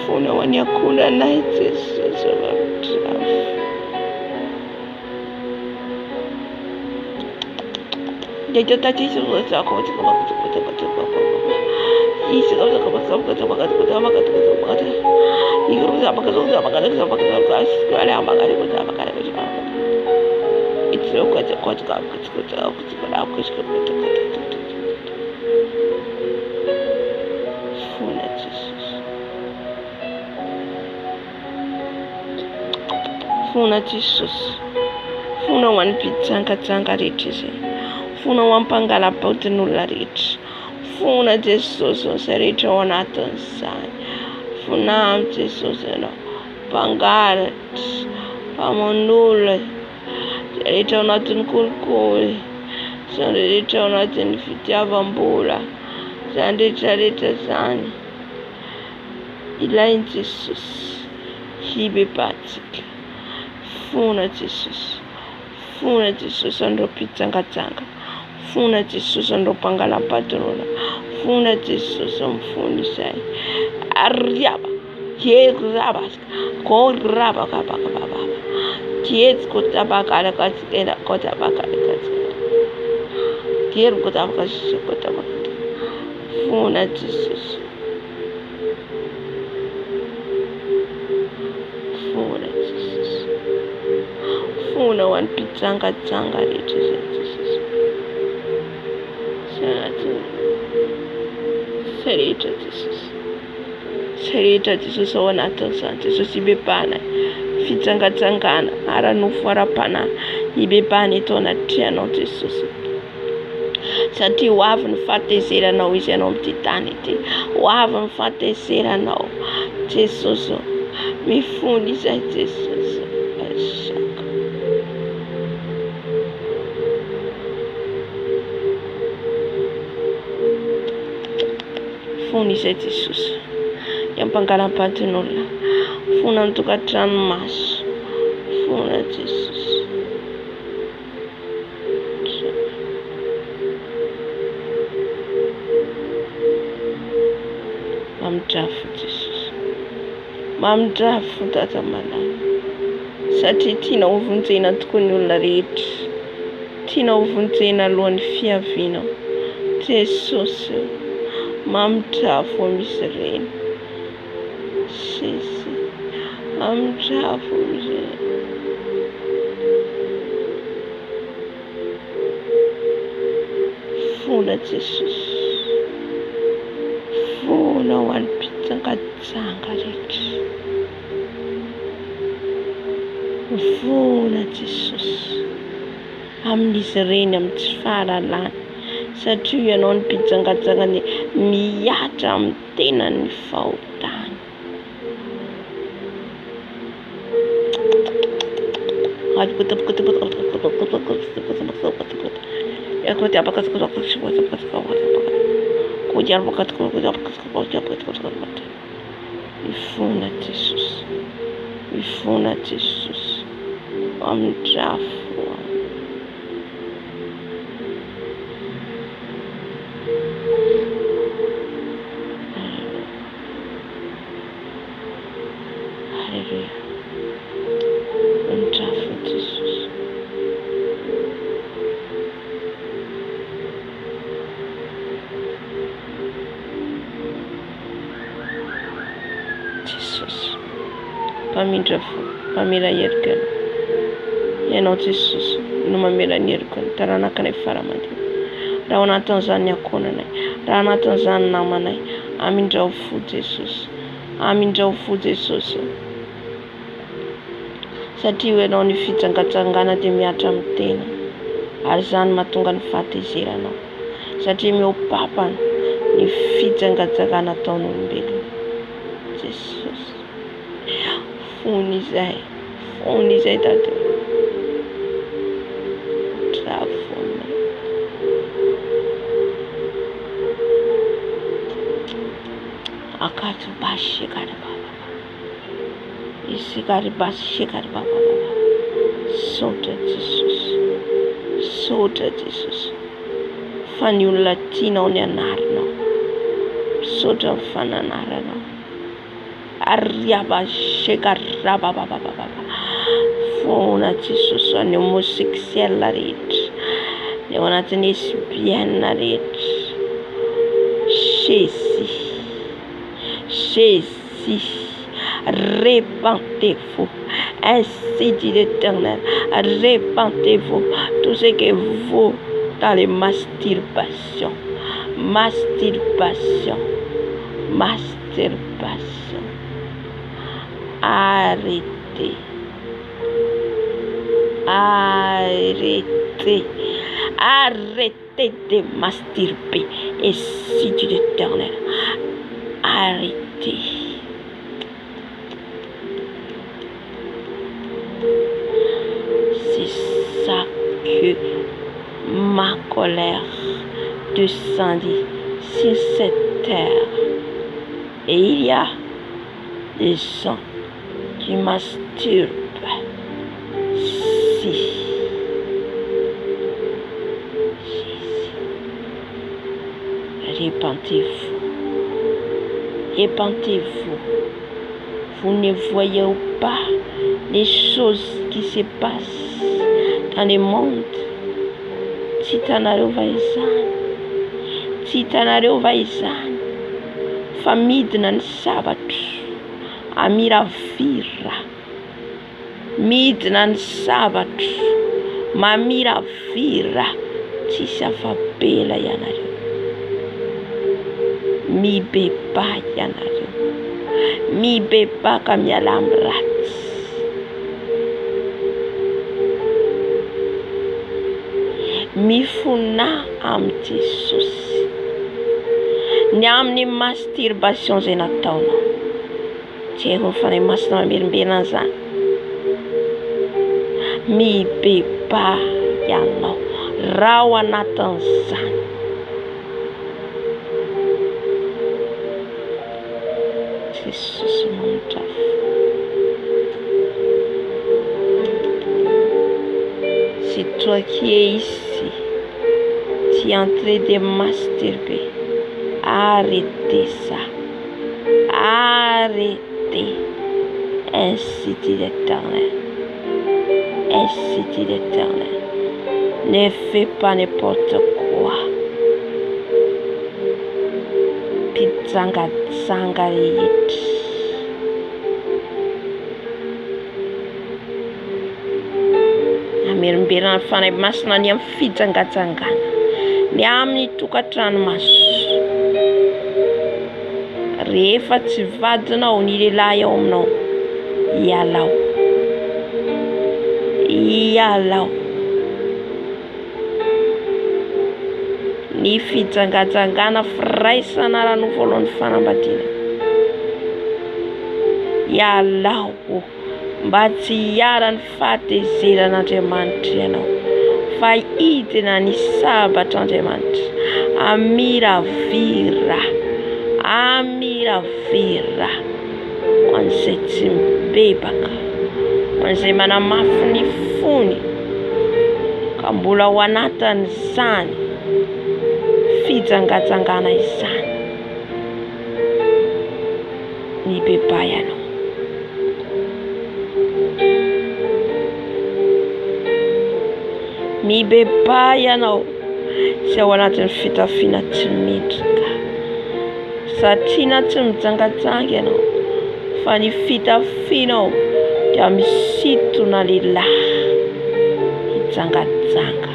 funa wanyakula na Jesosy Yo tadi sudah aku Funa Jesosy funa wanipitsanga rehetra fona wampangala-paotin'olona rehetra fona Jesosy izay rehetra ao anatin'izany fona Jesosy ianao mpangalatra mpamonola izay rehetra ao anatin'ny kolikoly izany rehetra ao anatin'ny fitiavam-bola izany rehetrarehetra zany ilainy Jesosy hibebatsika fona Jesosy andro mpitsangajanga fona Jesosy andro mpangalam-pahaton'olona fona Jesosy mifony izay arriaba kegiraba koraba kabakababa kietsi kotabakala katsikena kotabakala katsikena kieru kotabakashe kotabakala fona Jesosy funa wanipitsanga rehetra izay Jesosy sy rehetra Jesosy ao anatin'izany Jesosy hibebahana fitsangajangana ara-nofo ara-panahy hibebahana eto anaty anao Jesosy satria ho avy ny fahatezeranao izy ianao amin'ity tany ity ho avy ny fahatezeranao Jesosy mifony izay Jesosy fona izay Jesosy ampangalam-pahaton'olona fona amin'ny tokantranomaso fona Jesosy mamidrafo Jesosy mamidrafo tata malala satria tiana hovonjena tokoa ny olona rehetra tiana hovonjena alohan'ny fiavianao Jesosy mamidrafo misy ireny Jesosy mamidrafo misy ireny fona Jesosy fona ho an'ny mpitsangajanga rehetra fona Jesosy amin'izy ireny amin'ny tsy fahalalana satria ianao ny mpitsangajanga ny Mihatra amin'ny tenany fahotany. Mifona Jesosy, mifona Jesosy amin'ny drafo. Halleluja, amin'ny drafo Jesosy. Jesosy, mpamindra fo, mpamela herika ianao Jesosy no mamela ny herikany taranaka anay faramandio. Raha ao anatin'izany ankohonanay, raha anatin'izany namanay, amindrao fo Jesosy, amindrao fo Jesosy. Satria ianao ny fitsangatsangana dia miatra amin'ny tena, ary izany mahatonga ny fahatezeranao. Satria miopapa ny fitsangatsangana ataon'olombelona. Jesosy, fony izay Dada, drafona. Akato basy shekary baba, isikary basy shekary baba. Sotra Jesosy, sotra Jesosy. Fa ny olona tianao ny anarinao, sotra amin'ny fananaranao. Arriaba shekaraba baba. Fona Jesosy ho an'ny homosexuel rehetra, ny ao anatin'ny lesbienne rehetra. Jésus, répentez-vous, ainsi dit l'Éternel, répentez-vous, tout ce que vous dans les masturbations, arrêtez de masturber, ainsi dit l'Éternel, arrêtez. C'est ça que ma colère descendit sur cette terre. Et il y a des gens qui masturbent. Si Jésus, répentez-vous. Vous ne voyez pas les choses qui se passent dans le monde. Titanareo va izany, fa midina ny sabatro, amiravira, midina ny sabatro, mamiravira, tsisy afabela ianareo, mibeba ianareo, mibebaka miala amin'ny ratsy. Mifona amin'ny Jesosy, ny amin'ny masturbation izay nataonao. Jeho ny fanahy masina mamerimberina an'izany. Mibeba ianao raha ao anatin'izany. Jesosy mandrafo. C'est toi qui es ici, tu es en train de masturber. Arrêtez ça. Arrêtez. Ainsi dit l'Éternel. Ainsi dit l'Éternel. Ne fais pas n'importe quoi. Pizanga rehetra. Amerimberana fanahy masina ny amin'ny fitsangatsangana, ny amin'ny tokantrano maso. Rehefa tsy vadinao ny lehilahy ao aminao, ialao. Ny ny fijangajangana firaisana rano voalohan'ny fanambadiana. Ialao mba tsy hiara-ny fahatezeran'Andriamanitra ianao, fa hidina ny sabatr'Andriamanitra. Amiravira ho an'izay tsy mibebaka, ho an'izay manamafy ny fony ka mbola ao anatin'izany fijangajangana izany. Mibebay ianao. Mibebay ianao sy ao anatin'ny fitafiana tsy mendrika, satria na tsy mijangajanga ianao fa ny fitafianao dia misintona lehilahy hijangajanga.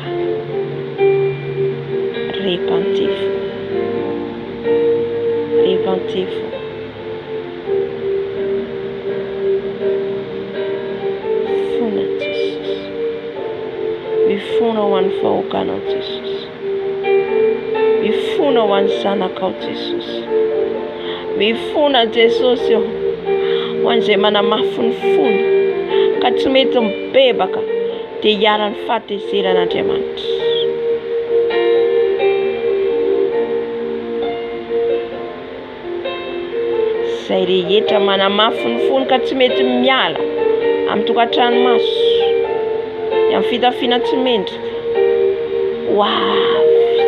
Repentez-vous. Fona Jesosy, mifona ho an'ny vahoakanao Jesosy, mifona ho an'ny zanakao Jesosy, mifona Jesosy ho an'izay manamafy ny fony ka tsy mety mibebaka dia hiara-ny fahatezeran'Andriamanitra. Izay rehetra manamafy ny fony ka tsy mety miala amin'ny tokantrano maso amin'ny fitafiana tsy mendrika, ho avy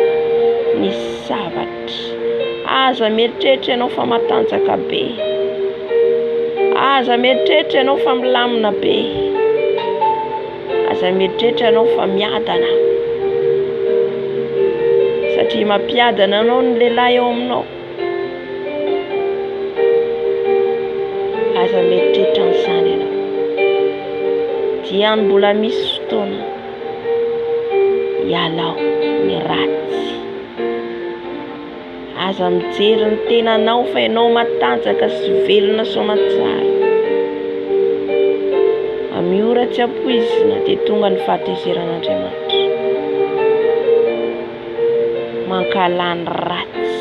ny zavatra. Aza mieritreritra ianao fa matanjaka be, aza mieritreritra ianao fa milamina be, aza mieritreritra ianao fa miadana, satria mampiadana anao ny lehilahy eo aminao. Aza mieritreritra an'izany ianao, dia ny mbola misy fotoana ialao ny ratsy. Aza mijery ny tenanao fa ianao matanjaka sy velona soamantsara. Amiora tsy ampoizina dia tonga ny fahatezeran'Andriamanitra. Mankalany ratsy,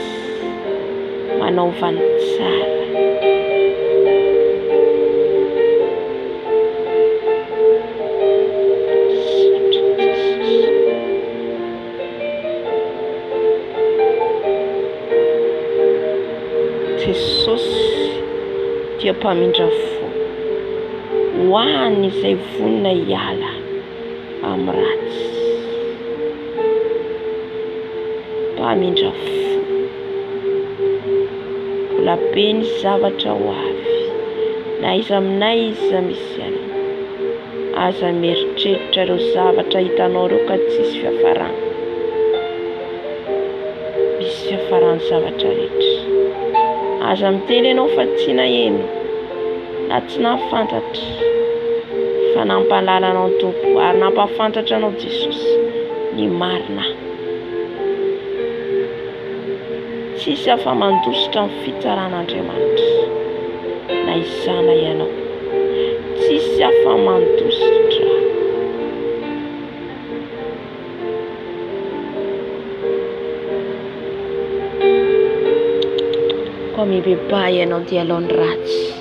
manaovany tsara. Jesosy dia mpamindra fo, ho any izay vonona hiala amin'ny ratsy. Mpamindra fo, mbola be ny zavatra ho avy, na iza aminay iza misy ianao. Aza mieritreritra ireo zavatra hitanao ireo ka tsisy fiafarana. Misy fiafarany zavatra rehetra. Aza miteny ianao fa tsy naheno na tsy nahafantatra, fa nampahalala anao ny Tompo ary nampahafantatra anao Jesosy ny marina. Tsisy afa-mandositra amin'ny fitsaran'Andriamanitra na izana ianao, tsisy afa-mandositra. Koa mibebay ianao dia alao ny ratsy,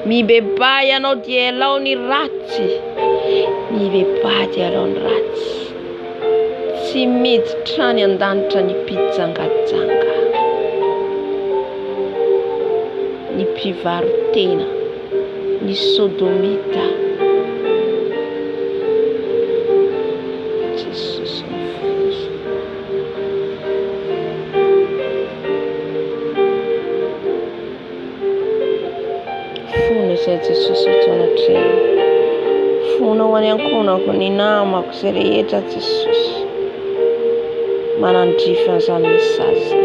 mibebay ianao dia alao ny ratsy, mibebay dia alao ny ratsy. Tsy miditra ny an-danitra ny mpijangajanga, ny mpivarotena, ny sodomita. Jesosy mifosa. Fona izay Jesosy hitaona-trena, fona ho any ankonako ny namako izay rehetra Jesosy manandrify an'izany mesazy.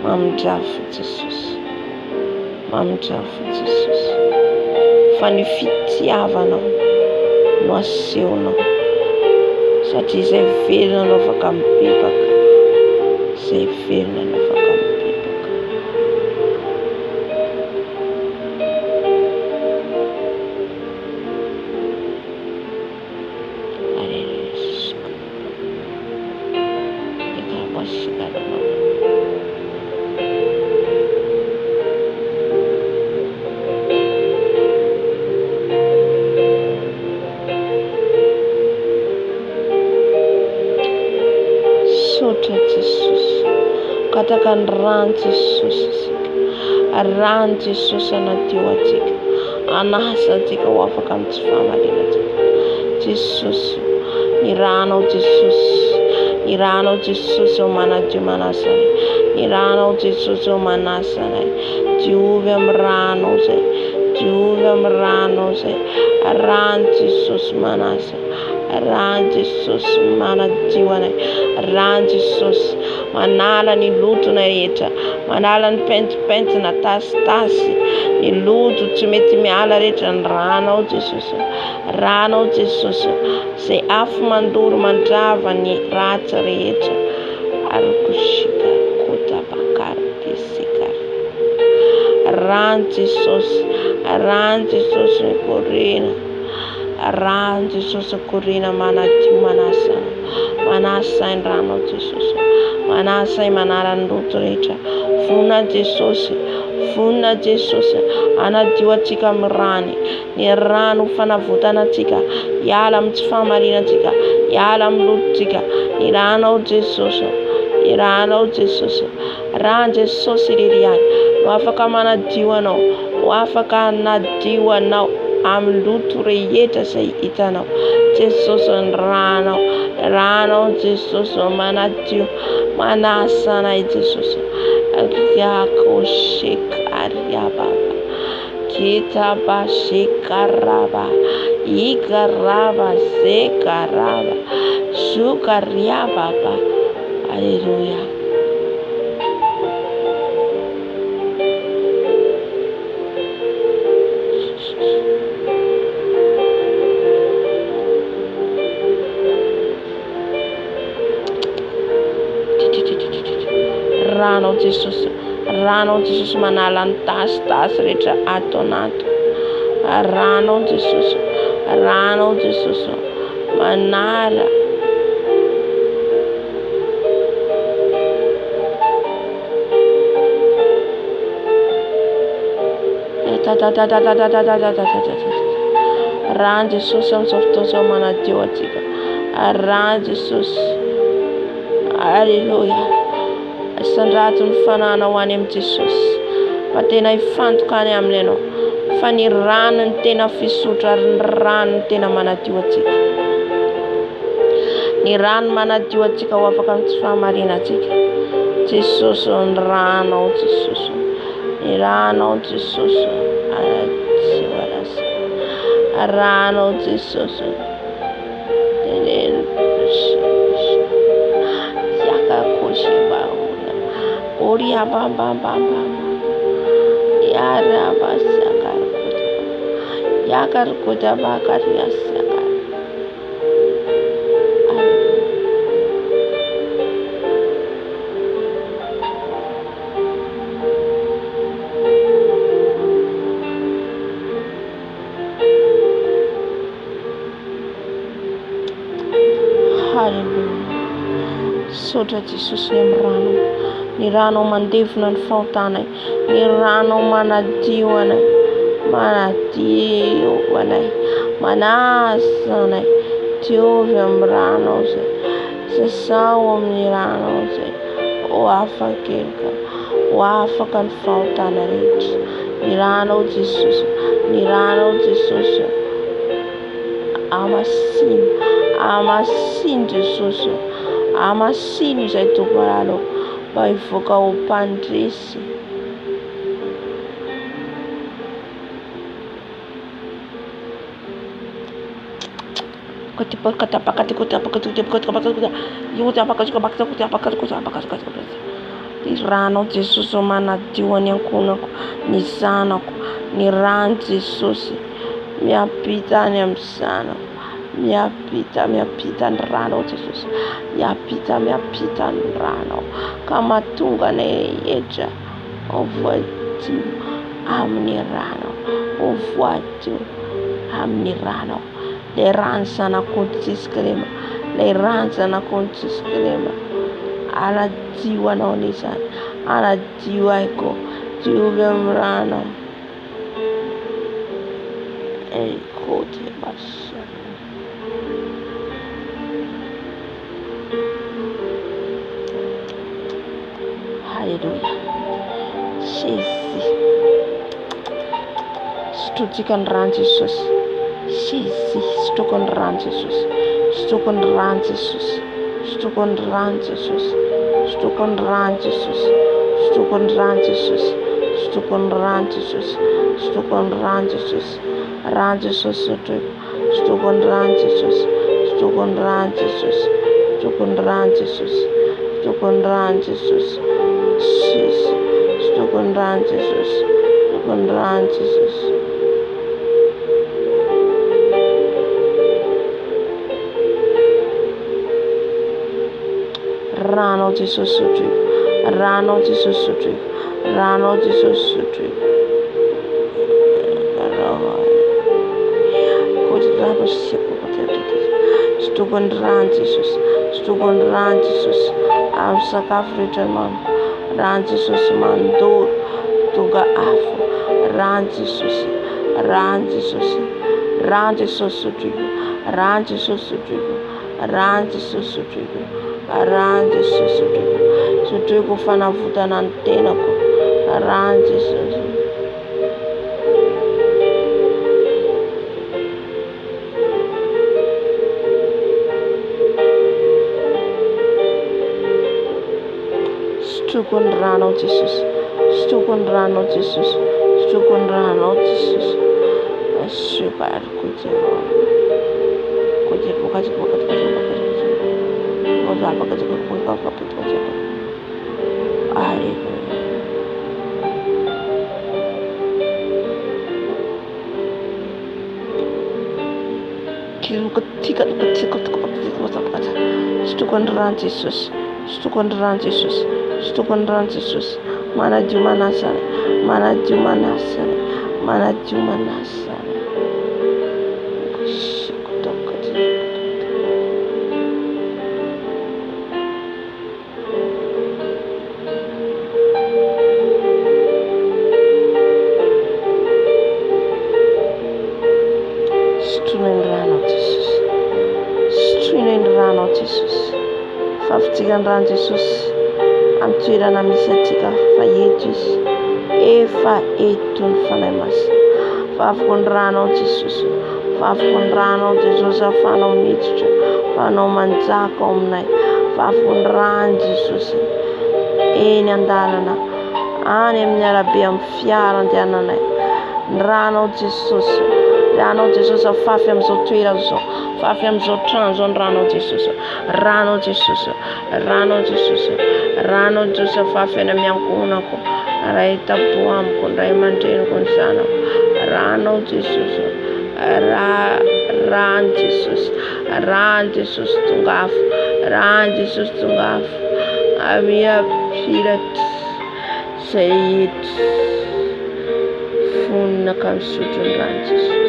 Mamindrafy Jesosy, mamindrafy Jesosy, fa ny fitiavanao no asehonao, satria izay velona no afaka mibebaka, izay velona no afaka mibebaka. Aleluia. Sotra Jesosy, katakan rano Jesosy, rano Jesosy anadio atsika, anasa atsika ho afaka amin'ny tsy fahamarinantsika. Jesosy, ny ranao Jesosy, ny ranao Jesosy ao manadio manasa anay, ny ranao Jesosy ao manasa anay, diovy amin'ny ranao zay, diovy amin'ny ranao zay, rano Jesosy manasa, rano Jesosy manadio anay, rano Jesosy manala ny lotona rehetra, manala ny pentipentina tasitasy, ny loto tsy mety miala rehetra ny ranao Jesosy, ranao Jesosy zay afo mandoro mandrava ny ratsy rehetra. Arikoshika kota bakary desikary, rano Jesosy, rano Jesosy mikorina, rano Jesosy korina manadio manasa ny ranao Jesosy, manasa manala ny loto rehetra. Vonina Jesosy, vonina Jesosy anadio atsika amin'ny rano, ny rano fanavotana atsika, hiala amin'ny tsy fahamarinantsika, hiala amin'ny lototsika, ny ranao Jesosy, ny ranao Jesosy, rano Jesosy ririany ho afaka manadio anao, ho afaka anadio anao amin'ny loto rehetra izay hitanao. Jesosy ny ranao, ranao Jesosy manadio manasa anay Jesosy. Yako shekaria baba, kita ba shekaraba, ikaraba zekaraba, shukaria baba. Hallelujah. Ranao Jesosy manala ny tasitasy rehetra ato anato, ranao Jesosy, ranao Jesosy manala rano Jesosy amin'izao fotoana izao manadio atsika, rano Jesosy. Hallelujah. Sandrato ny fanana ho any amin'ny Jesosy, fa tena hifantokany aminy ianao, fa ny rano ny tena fisotra ary ny rano ny tena manadio atsika, ny rano manadio atsika ho afaka amin'ny tsy fahamarinantsika. Jesosy ny ranao Jesosy, ny ranao Jesosy anadio anasa, ranao Jesosy Oria bamba bamba yara basakar yakar kuda bakar yasakar. Hallelujah. Sotra Jesosy amin'ny rano, ny rano mandevona ny fahotanay, ny rano manadio anay, manadio anay, manasa anay, diovy amin'ny rano zay, sasao amin'ny rano zay, ho afaka ho afaka ny fahotana rehetra. Ny rano Jesosy, ny rano Jesosy amasiny Jesosy, amasiny izay toparalo mba hivoaka ho mpandresy. Ny rano Jesosy manadio ny ankonako, ny zanako, ny rano Jesosy miampita any amin'ny zanako, miampita ny rano Jesosy, miampita ny rano ka mahatonga ny rehetra ho voadio amin'ny rano, ho voadio amin'ny rano. Le rano zanak'ondry Jesy Krema, le rano zanak'ondry Jesy Krema, anajiwa naonisha, anajiwa iko jiuve mrana kote basha. Hallelujah. Shezi studikan ran Jesus. Shezi stukon ran Jesus. Stukon ran Jesus. Stukon ran Jesus. Stukon ran Jesus. Stukon ran Jesus. Stukon ran Jesus. Stukon ran Jesus. Ran Jesus stuk. Stukon ran Jesus. Stukon ran Jesus. Stukon ran Jesus. Stukon ran Jesus. Stukon ran Jesus. Stukon ran Jesus. Rano Jesus stuk. Rano Jesus stuk. Rano Jesus stuk. Stukon ran Jesus. Stukon ran Jesus. Am sakafritan man. Ran Jesus man do tuga afu. Ran Jesus. Ran Jesus. Ran Jesus stuk. Ran Jesus stuk. Ran Jesus stuk. Ran Jesus stuk. Stuk fana vuta na antena ko. Ran Jesus. Stukon rano Jesus. Stukon rano Jesus. Stukon rano Jesus. Super kujero. Kujero kujero. Stukon ran Jesus. Stukon ran Jesus. Stukon ran Jesus. Mana juma nasare. Mana juma nasare. Mana juma nasare. Jesus. Fafitikan ran Jesus. Am toerana misy antsika fahetus. Efa etony fanahy masina. Fafakon ranao Jesus. Fafakon ranao Jesus afanao miditra. Fanao manjaka ao aminay. Fafakon ran Jesus. Eny andalana. Any amin'ny arabe amin'ny fiara andehananay. Ranao Jesus. Ranao Jesus afafy amin'izao toerana zao. Fafy amin'izao trano zao ny ranao Jesus. Ranao Jesus. Ranao Jesus. Ranao Jesus afafy any amin'ny ankonako. Ray tabo amiko, ray mandreniko ny zanako. Ranao Jesus. Ran Jesus. Ran Jesus tongafo. Ran Jesus tongafo. Amia pirat. Zay fonina ka misotro ny ran Jesus.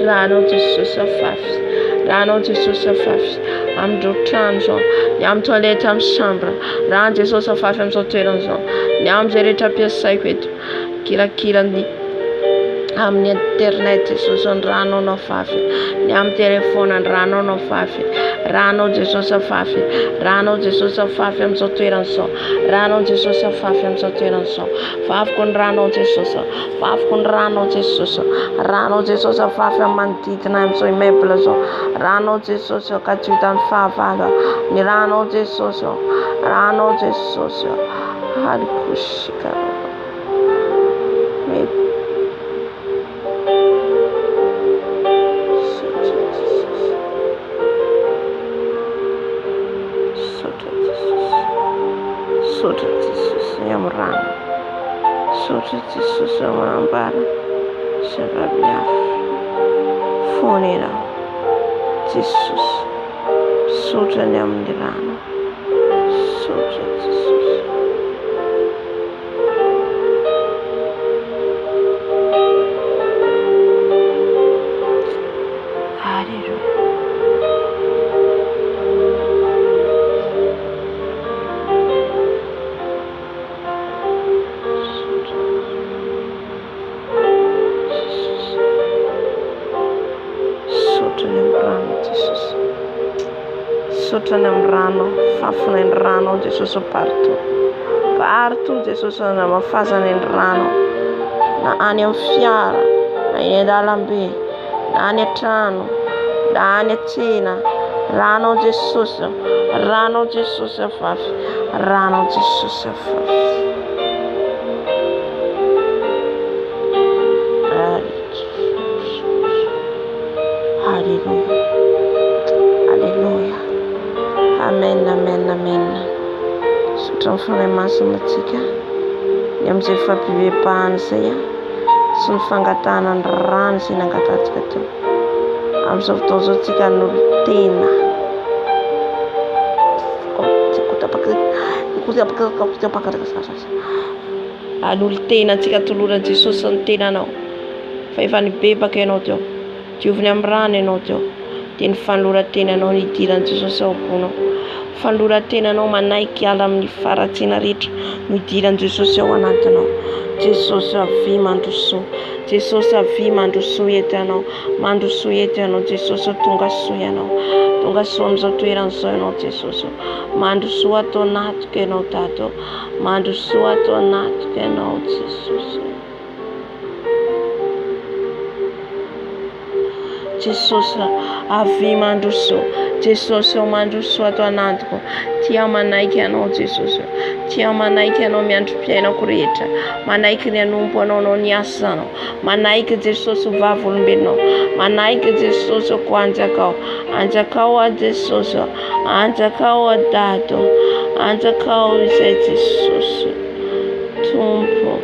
Ranao Jesus afafy. Ranao Jesus afafy. Amindreo trano zao. Ny amin'ny toilette amin'ny chambre. Ran Jesus afafy amin'izao toerana zao. Ny amin'izay rehetra ampiasaiko eto. Kirakirany amin'ny internet Jesus ny ranao afafy. Ny amin'ny telefona ny ranao afafy. Ranao Jesus afafy. Ranao Jesus afafy amin'izao toerana zao. Ranao Jesus afafy amin'izao toerana zao. Fafako ny ranao Jesus. Fafako ny ranao Jesus. Ranao Jesus afafy amin'ny manodidina amin'izao immeuble zao. Ranao Jesus ka tsy hitan'ny fahavalo. Ny ranao Jesus. Ranao Jesus. Halikushika. Sotra Jesus yang rano. Sotra Jesus yang rambar. Sebabnya fonera Jesus. Sotra yang dirano. Sotra Jesus. misaotra ny amin'ny rano, fafana ny rano Jesosy partout Jesosy na mafazana ny rano, na any amin'ny fiara, na eny an-dalambe, na any an-trano, na any an-tsena, rano Jesosy afafy, rano Jesosy afafy. Alléluia. Alléluia. Amen, amen, amen. Sotra mifanahy masina antsika ny amin'izay fampibebahana izay sy ny fangatahana ny rano izay nangatantsika teo. Amin'izao fotoana izao tsika nolotena. Anolotena antsika toloran Jesosy ny tenanao. Fa efa nibebaka ianao teo. Dioviny amin'ny rano ianao teo. Dia ny fanoloran-tenanao nidiran'i Jesosy ao am-ponao. Fanoloran-tenanao manaiky ala amin'ny faratsiana rehetra nidiran'i Jesosy ao anatinao. Jesosy avy mandrosoa. Jesosy avy mandrosoa eto ianao. Mandrosoa eto ianao Jesosy tonga soa ianao. Tonga soa amin'izao toerana izao ianao Jesosy. Mandrosoa ato anatiko ianao Tato. Mandrosoa ato anatiko ianao Jesosy. Jesosy avy mandrosoa. Jesosy ao mandrosoa ato anatiko. Tia manaiky ianao Jesosy. Tia manaiky ianao miandrom-piainako rehetra. Manaiky ny hanompo anao ny asanao. Manaiky Jesosy vavolombelonao. Manaiky Jesosy ko anjakao. Anjakao a Jesosy. Anjakao a Tato. Anjakao izay Jesosy. Tompo.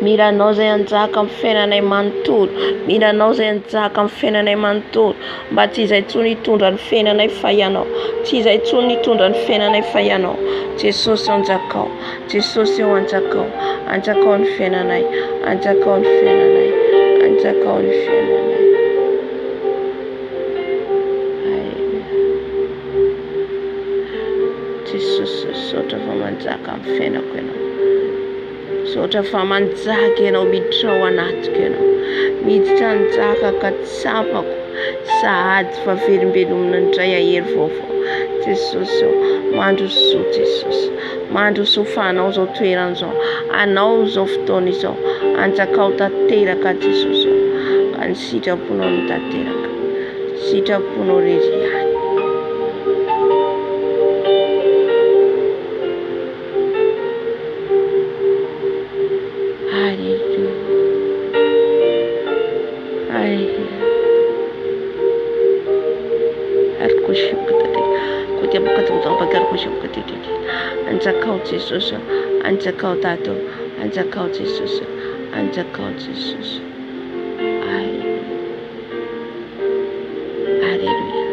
Miranao izay anjaka amin'ny fiainanay manontolo. Miranao izay anjaka amin'ny fiainanay manontolo. Mba tsy izay tsony hitondra ny fiainanay fa ianao. Tsy izay tsony hitondra ny fiainanay fa ianao. Jesosy anjakao. Jesosy eo anjakao. Anjakao ny fiainanay. Anjakao ny fiainanay. Anjakao ny fiainanay. Jesosy sotra fa manjaka amin'ny fiainako ianao. Sotra fa manjaka ianao miditra ao anatiko ianao. Miditra anjaka ka tsapako. Sahady fa velombelomina indray ahery vaovao. Jesosy mandrosoa Jesosy. Mandrosoa fa anao zao toerana zao. Anao zao fotoana izao. Anjakao tanteraka Jesosy. Ka ny sitraponao no tanteraka. Sitraponao rery. Anjakao Jesosy. Anjakao Tato. Anjakao Jesosy. Anjakao Jesosy. Alléluia.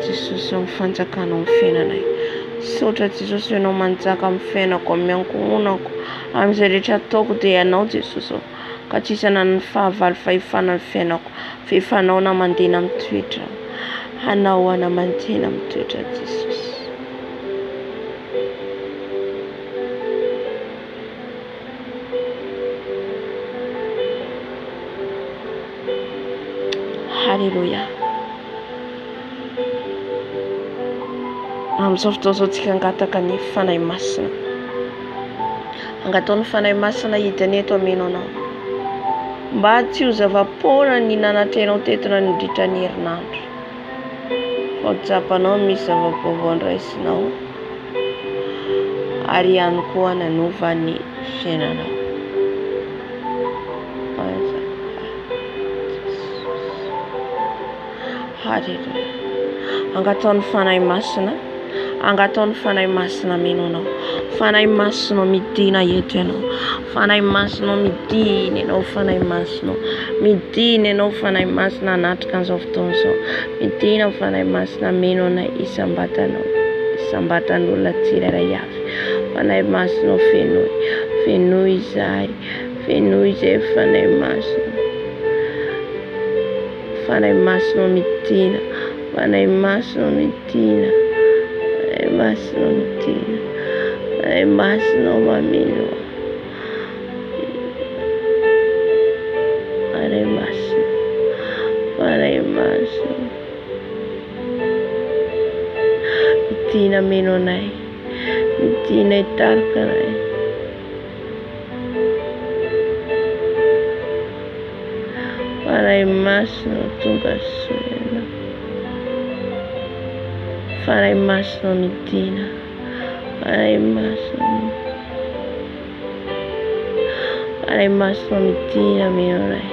Jesosy amin'ny fanjakanao amin'ny fiainanay. Sotra Jesosy ianao manjaka amin'ny fiainako, amin'ny ankohonako, amin'izay rehetra ataoko dia ianao Jesosy. Ka tsy hisy anana ny fahavalo fahefana ny fiainako. Fefanao na mandena amin'ny toetra. Anao ana mandena amin'ny toetra Jesosy. Alléluia. Amin'izao fotoana izao tsika angataka ny fanahy masina. Angatao ny fanahy masina hidiny eto ameno anao. Mba tsy ho zava-poana ny nanatrehanao tetina ny indritra ny herinandro. Fa japanao misy zava-baovao andraisinao. Ary ihany koa nanova ny fiainanao. Haleluya. Angatao ny fanahy masina. Angatao ny fanahy masina meno anao. Fanahy masina midina eto ianao. Fanahy masina midina ianao. Fanahy masina midina ianao. Fanahy masina anatrika an'izao fotoana izao. Midina fanahy masina meno anay isambatanao. Isambatan'olona tsirairay avy. Fanahy masina fenoy. fenoy izahay izay fanahy masina. Fanahy masina midina, fanahy masina midina, fanahy masina midina, fanahy masina mameno. Fanahy masina, fanahy masina midina meno anay, midina hitarika anay. Fanahy masina tonga soena, fanahy masina midina, fanahy masina midina meno anay.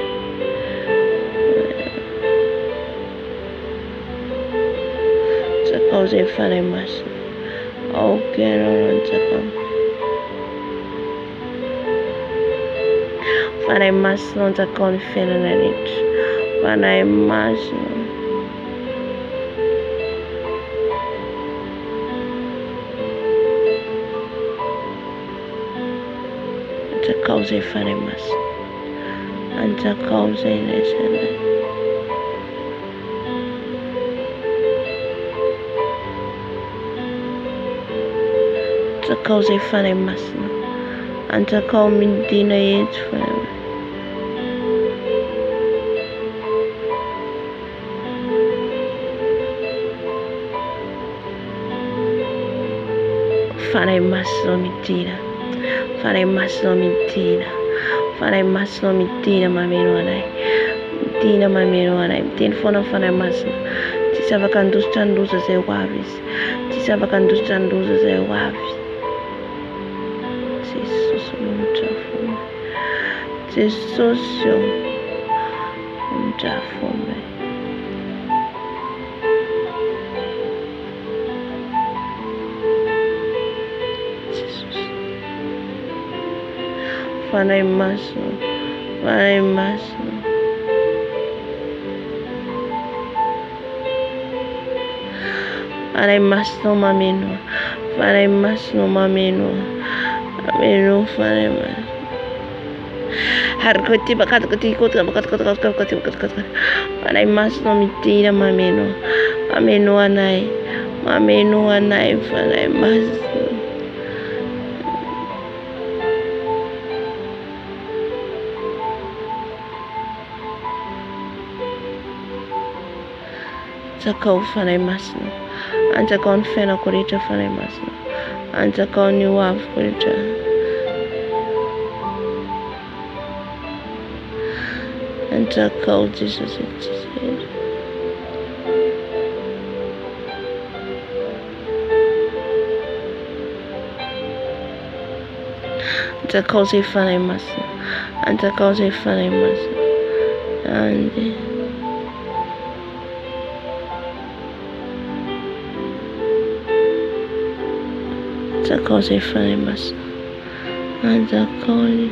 Tsakao zay fanahy masina, aoka ianao no tsakao. Fanahy masina tsakao ny fiainana rehetra. Fanahy masina, tsakao zay fanahy masina, antsakao zay naizanay. Tsakao zay fanahy masina, antsakao midina eto fanahy. Fanahy masina midina, fanahy masina midina, fanahy masina midina mameno anay, midina mameno anay. Miteny foana fanahy masina, tsisy afaka handositra ny loza zay ho avy izy, tsisy afaka handositra ny loza zay ho avy. Jesosy mitrafona, Jesosy mitrafona. Fanahy masina, fanahy masina, fanahy masina mameno, fanahy masina mameno, mameno fanahy masina. Harikoti bakati fanahy masina midina mameno, mameno anay, mameno anay fanahy masina. Antsakao fanahy masina, antsakao ny fiainako rehetra fanahy masina, antsakao ny ho aviko rehetra. Antsakao Jesosy, antsakao zay fanahy masina, antsakao zay fanahy masina. Ande antsakao zay fanahy masina, antsakao ny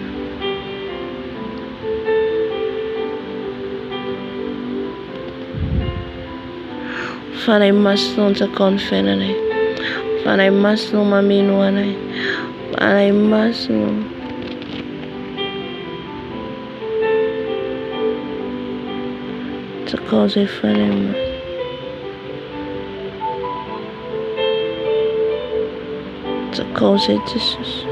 fanahy masina, antsakao ny fiainanay, fanahy masina mameno anay, fanahy masina. Antsakao zay fanahy masina, antsakao zay Jesosy.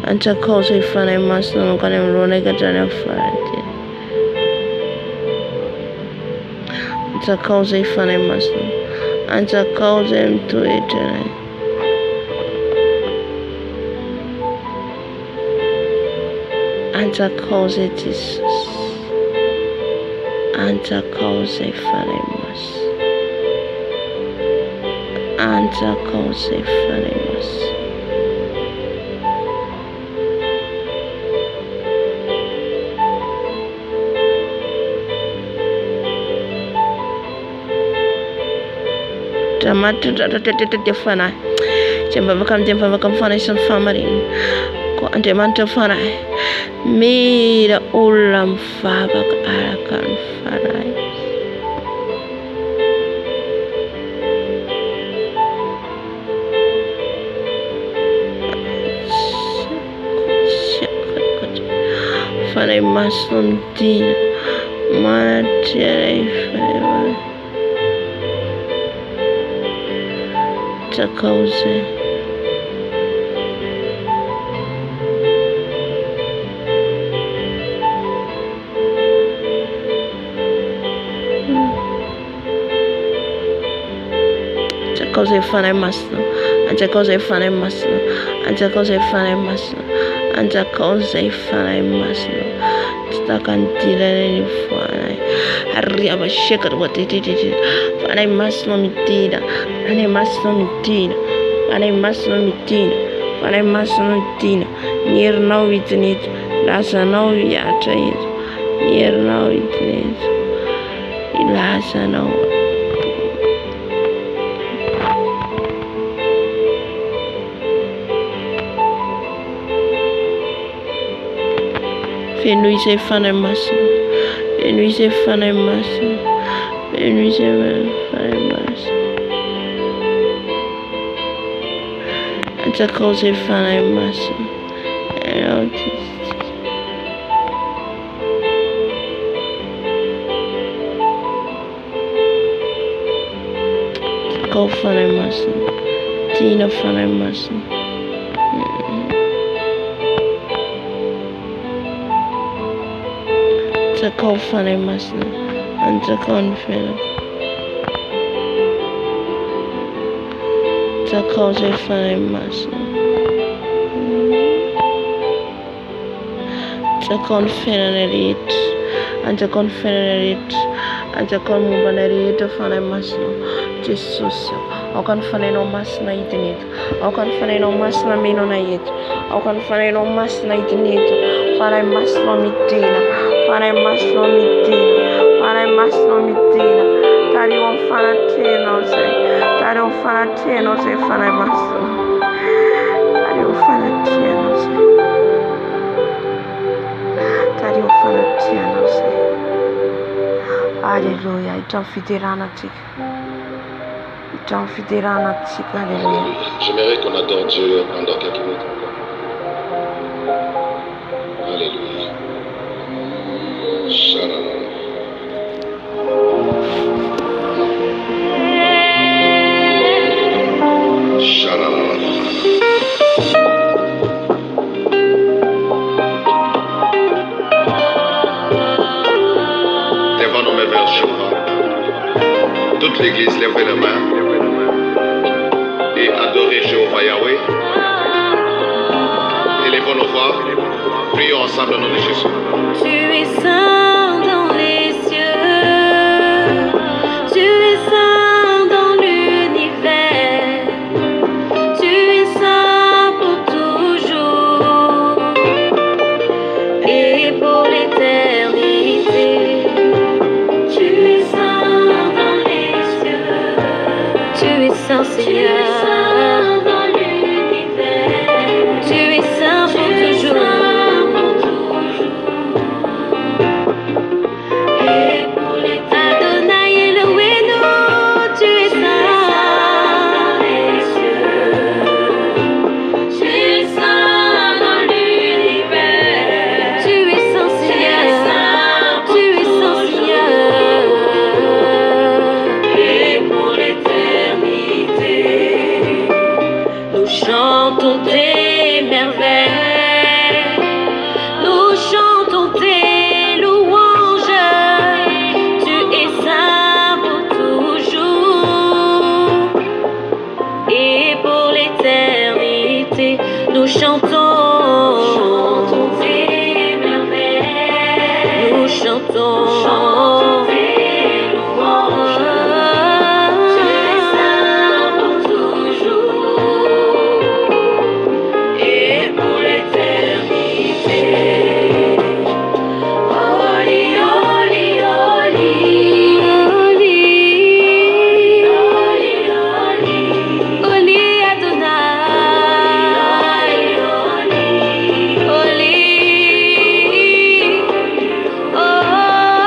Antsakao zay fanahy masina mankany amin'oloana hatrany amin'ny farany. Antsakao zay fanahy masina, antsakao zay mitoetra anay. Antsakao zay Jesosy, antsakao zay fanahy masina, antsakao zay fanahy masina. Andriamanitra fanahy, izay mivavaka amin'ny mivavaka amin'ny fanahy isan'ny fahamarinana. Ko Andriamanitra fanahy, mila olona mivavaka araka ny fanahy. Fana Masno Medina, Manatele Fana Takose. Cose fare masno, anche cose fare masno, anche cose fare masno, anche cose fare masno. Sta cantile di fuori, arriva shake what it is. Fare masno mitina, fare masno mitina, fare masno mitina, fare masno mitina. Near now it needs, lasa now we are trying. Near now it needs, lasa now. Fais-nous ces fans masses. Fais-nous ces fans masses. Fais-nous ces fans masses. Attaquons ces fans masses. Attaquons fans masses. Tina fans masses. Attaquons fans masses. Attaquons fans. Attaquons ces fans masses. Attaquons fans. Attaquons fans. Attaquons mubanarito fans masses. Jesus. Akan fans no mas na itinit. Akan fans no mas na mino na it. Akan fans no mas na itinit. Fans mas no mitina. Fare masno mitina, fare masno mitina. Tari un fanatino sei, tari un fanatino sei fare masno. Tari un fanatino sei, tari un fanatino sei. Alléluia, il t'en fidèle tic. Il t'en fidèle tic, alléluia. J'aimerais qu'on adore Dieu pendant quelques minutes. Alléluia. Devant nos mains vers Jéhovah, toute l'église lève les mains et adorez Jéhovah Yahweh. Élevons nos voix, prions ensemble au nom de Jésus. Tu es saint dans les cieux, tu es saint dans l'univers, tu es saint pour toujours et pour l'éternité. Tu es saint dans les cieux, tu es saint Seigneur. Chantons tes merveilles, nous chantons tes louanges, tu es saint pour toujours et pour l'éternité. Nous chantons tes merveilles, nous chantons tes louanges. Oh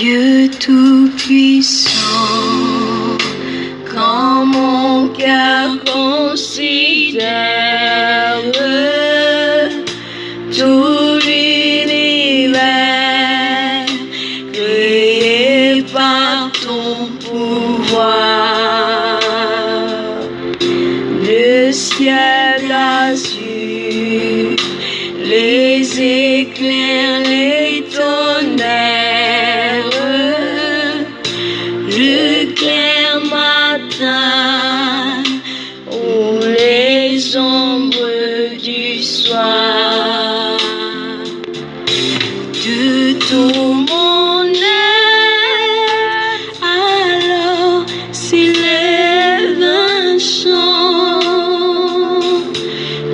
Dieu Tout-Puissant, quand mon cœur considère tout l'univers créé par ton pouvoir, le ciel d'azur, les éclairs, les tonnerres, le clair matin ou les ombres du soir. De tout mon être, alors s'élève un chant.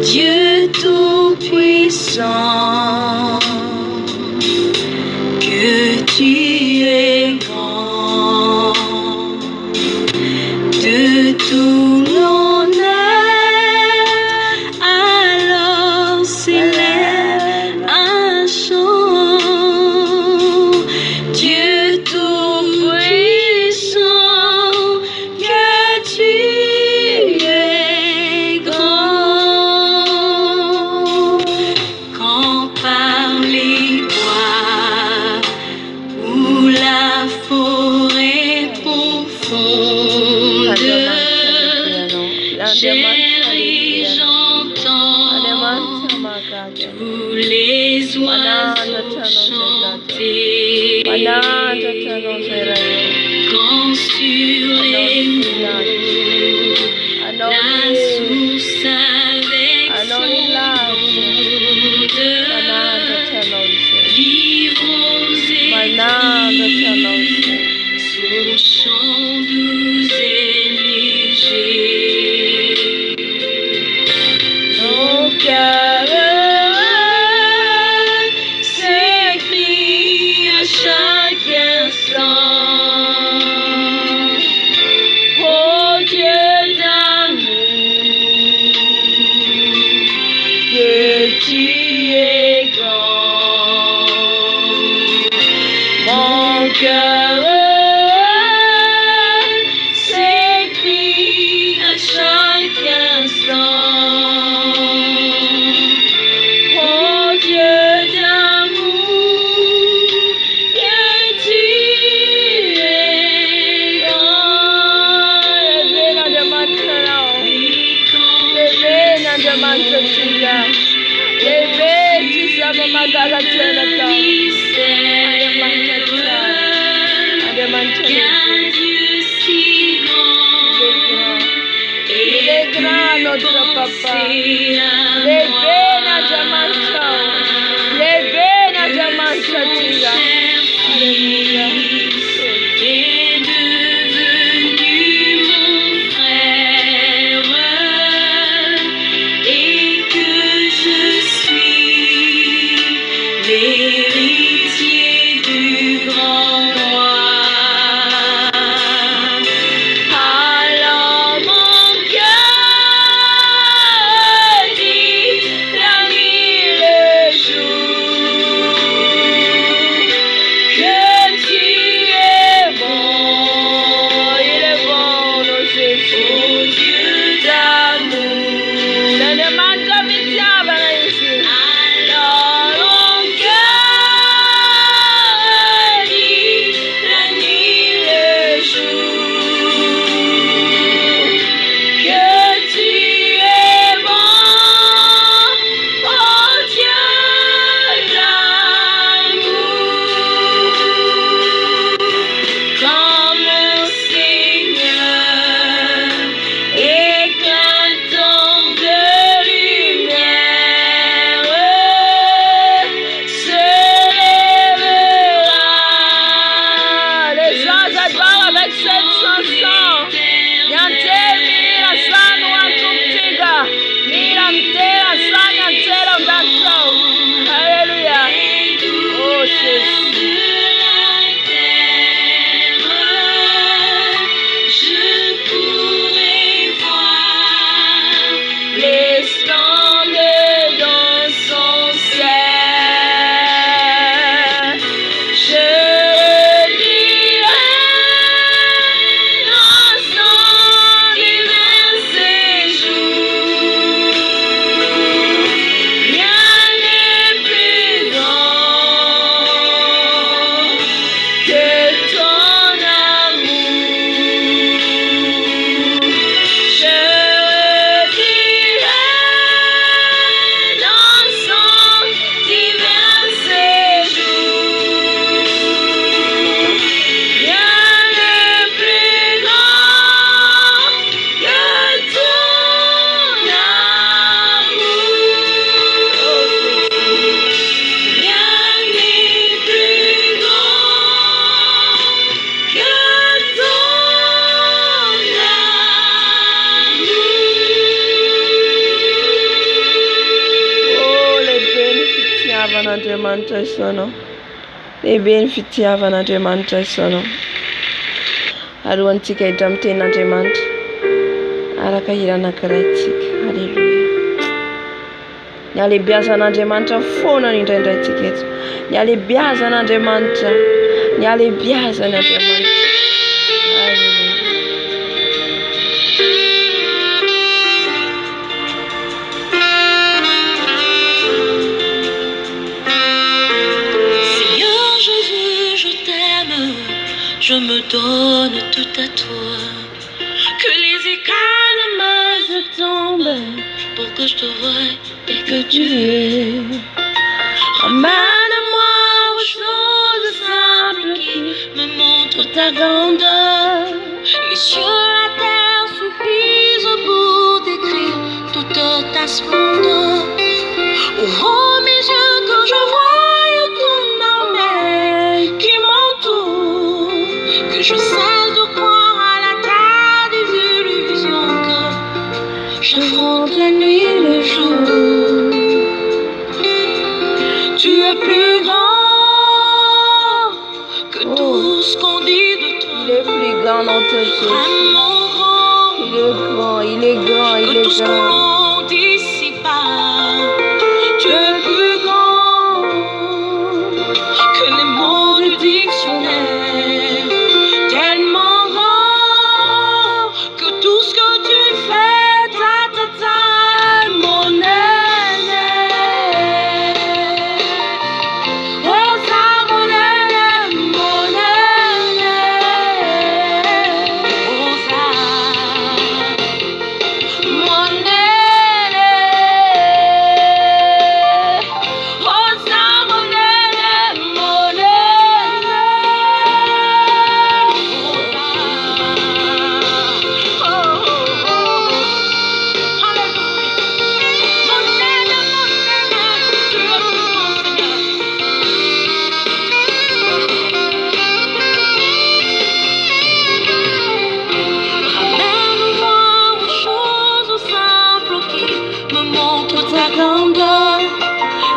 Dieu Tout-Puissant, que tu es grand. De tout mon être, alors s'élève un chant. Dieu Tout-Puissant, que tu es grand. Quand par les bois ou la forêt profonde, j'erre, j'entends tous les oiseaux chanter. Quand sur les monts, la source avec son onde, livrons et son chant doux et léger. Mon cœur s'écrie à chaque instant. Oh, Lehibe ny fitiavan'Andriamanitra isaonao. Aroantsika hidra amin'ny tenin'Andriamanitra. Araka hira anankiray-tsika. Alleluia. Ny alehibiazan'Andriamanitra foana ny indraindraintsika eto. Ny alehibiazan'Andriamanitra. Ny alehibiazan'Andriamanitra. Je me donne tout à toi. Que les écailles de ma yeux tombent pour que je te voie et que tu viennes. Amène-moi aux choses simples qui me montrent ta grandeur. Les cieux, la terre suffisent pour décrire toute ta splendeur. Ouvre mes yeux que je voie ton armée qui m'entoure. Que je cesse de croire à la terre des illusions, que j'affronte la nuit et le jour. Tu es plus grand que tout ce qu'on dit de toi. Il est plus grand, notre Jésus. Vraiment grand. Il est grand, il est grand, il Que est tout ce grand. qu'on dit ici-bas. Tu es plus grand que les mots du dictionnaire. Tellement grand que tout ce que tu fais, mon aîné. Oh, ça, mon aîné, mon aîné. Oh, ça, mon aîné. Oh, ça, mon aîné, mon aîné.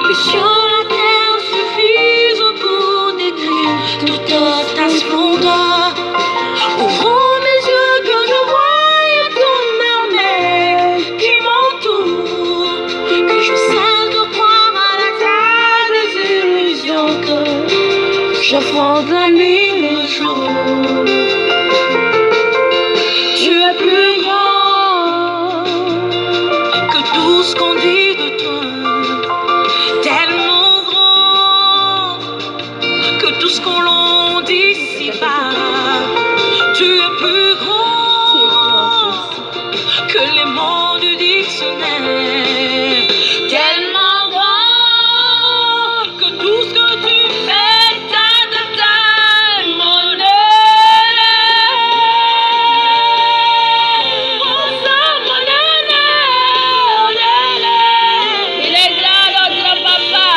Les cieux, la terre suffisent pour décrire toute ta splendeur. Ouvre mes yeux que je voie ton armée qui m'entoure. Que je cesse de croire à la terre des illusions, que j'affronte la nuit et le jour. Tu es plus grand que tout ce qu'on dit de toi. Tellement grand que tout ce qu'on l'on dit ici-bas. Tu es plus grand que les mots du dictionnaire. Tellement grand que tout ce que tu fais, mon aîné. Oh, ça, mon aîné, mon aîné. Il est grand, notre papa.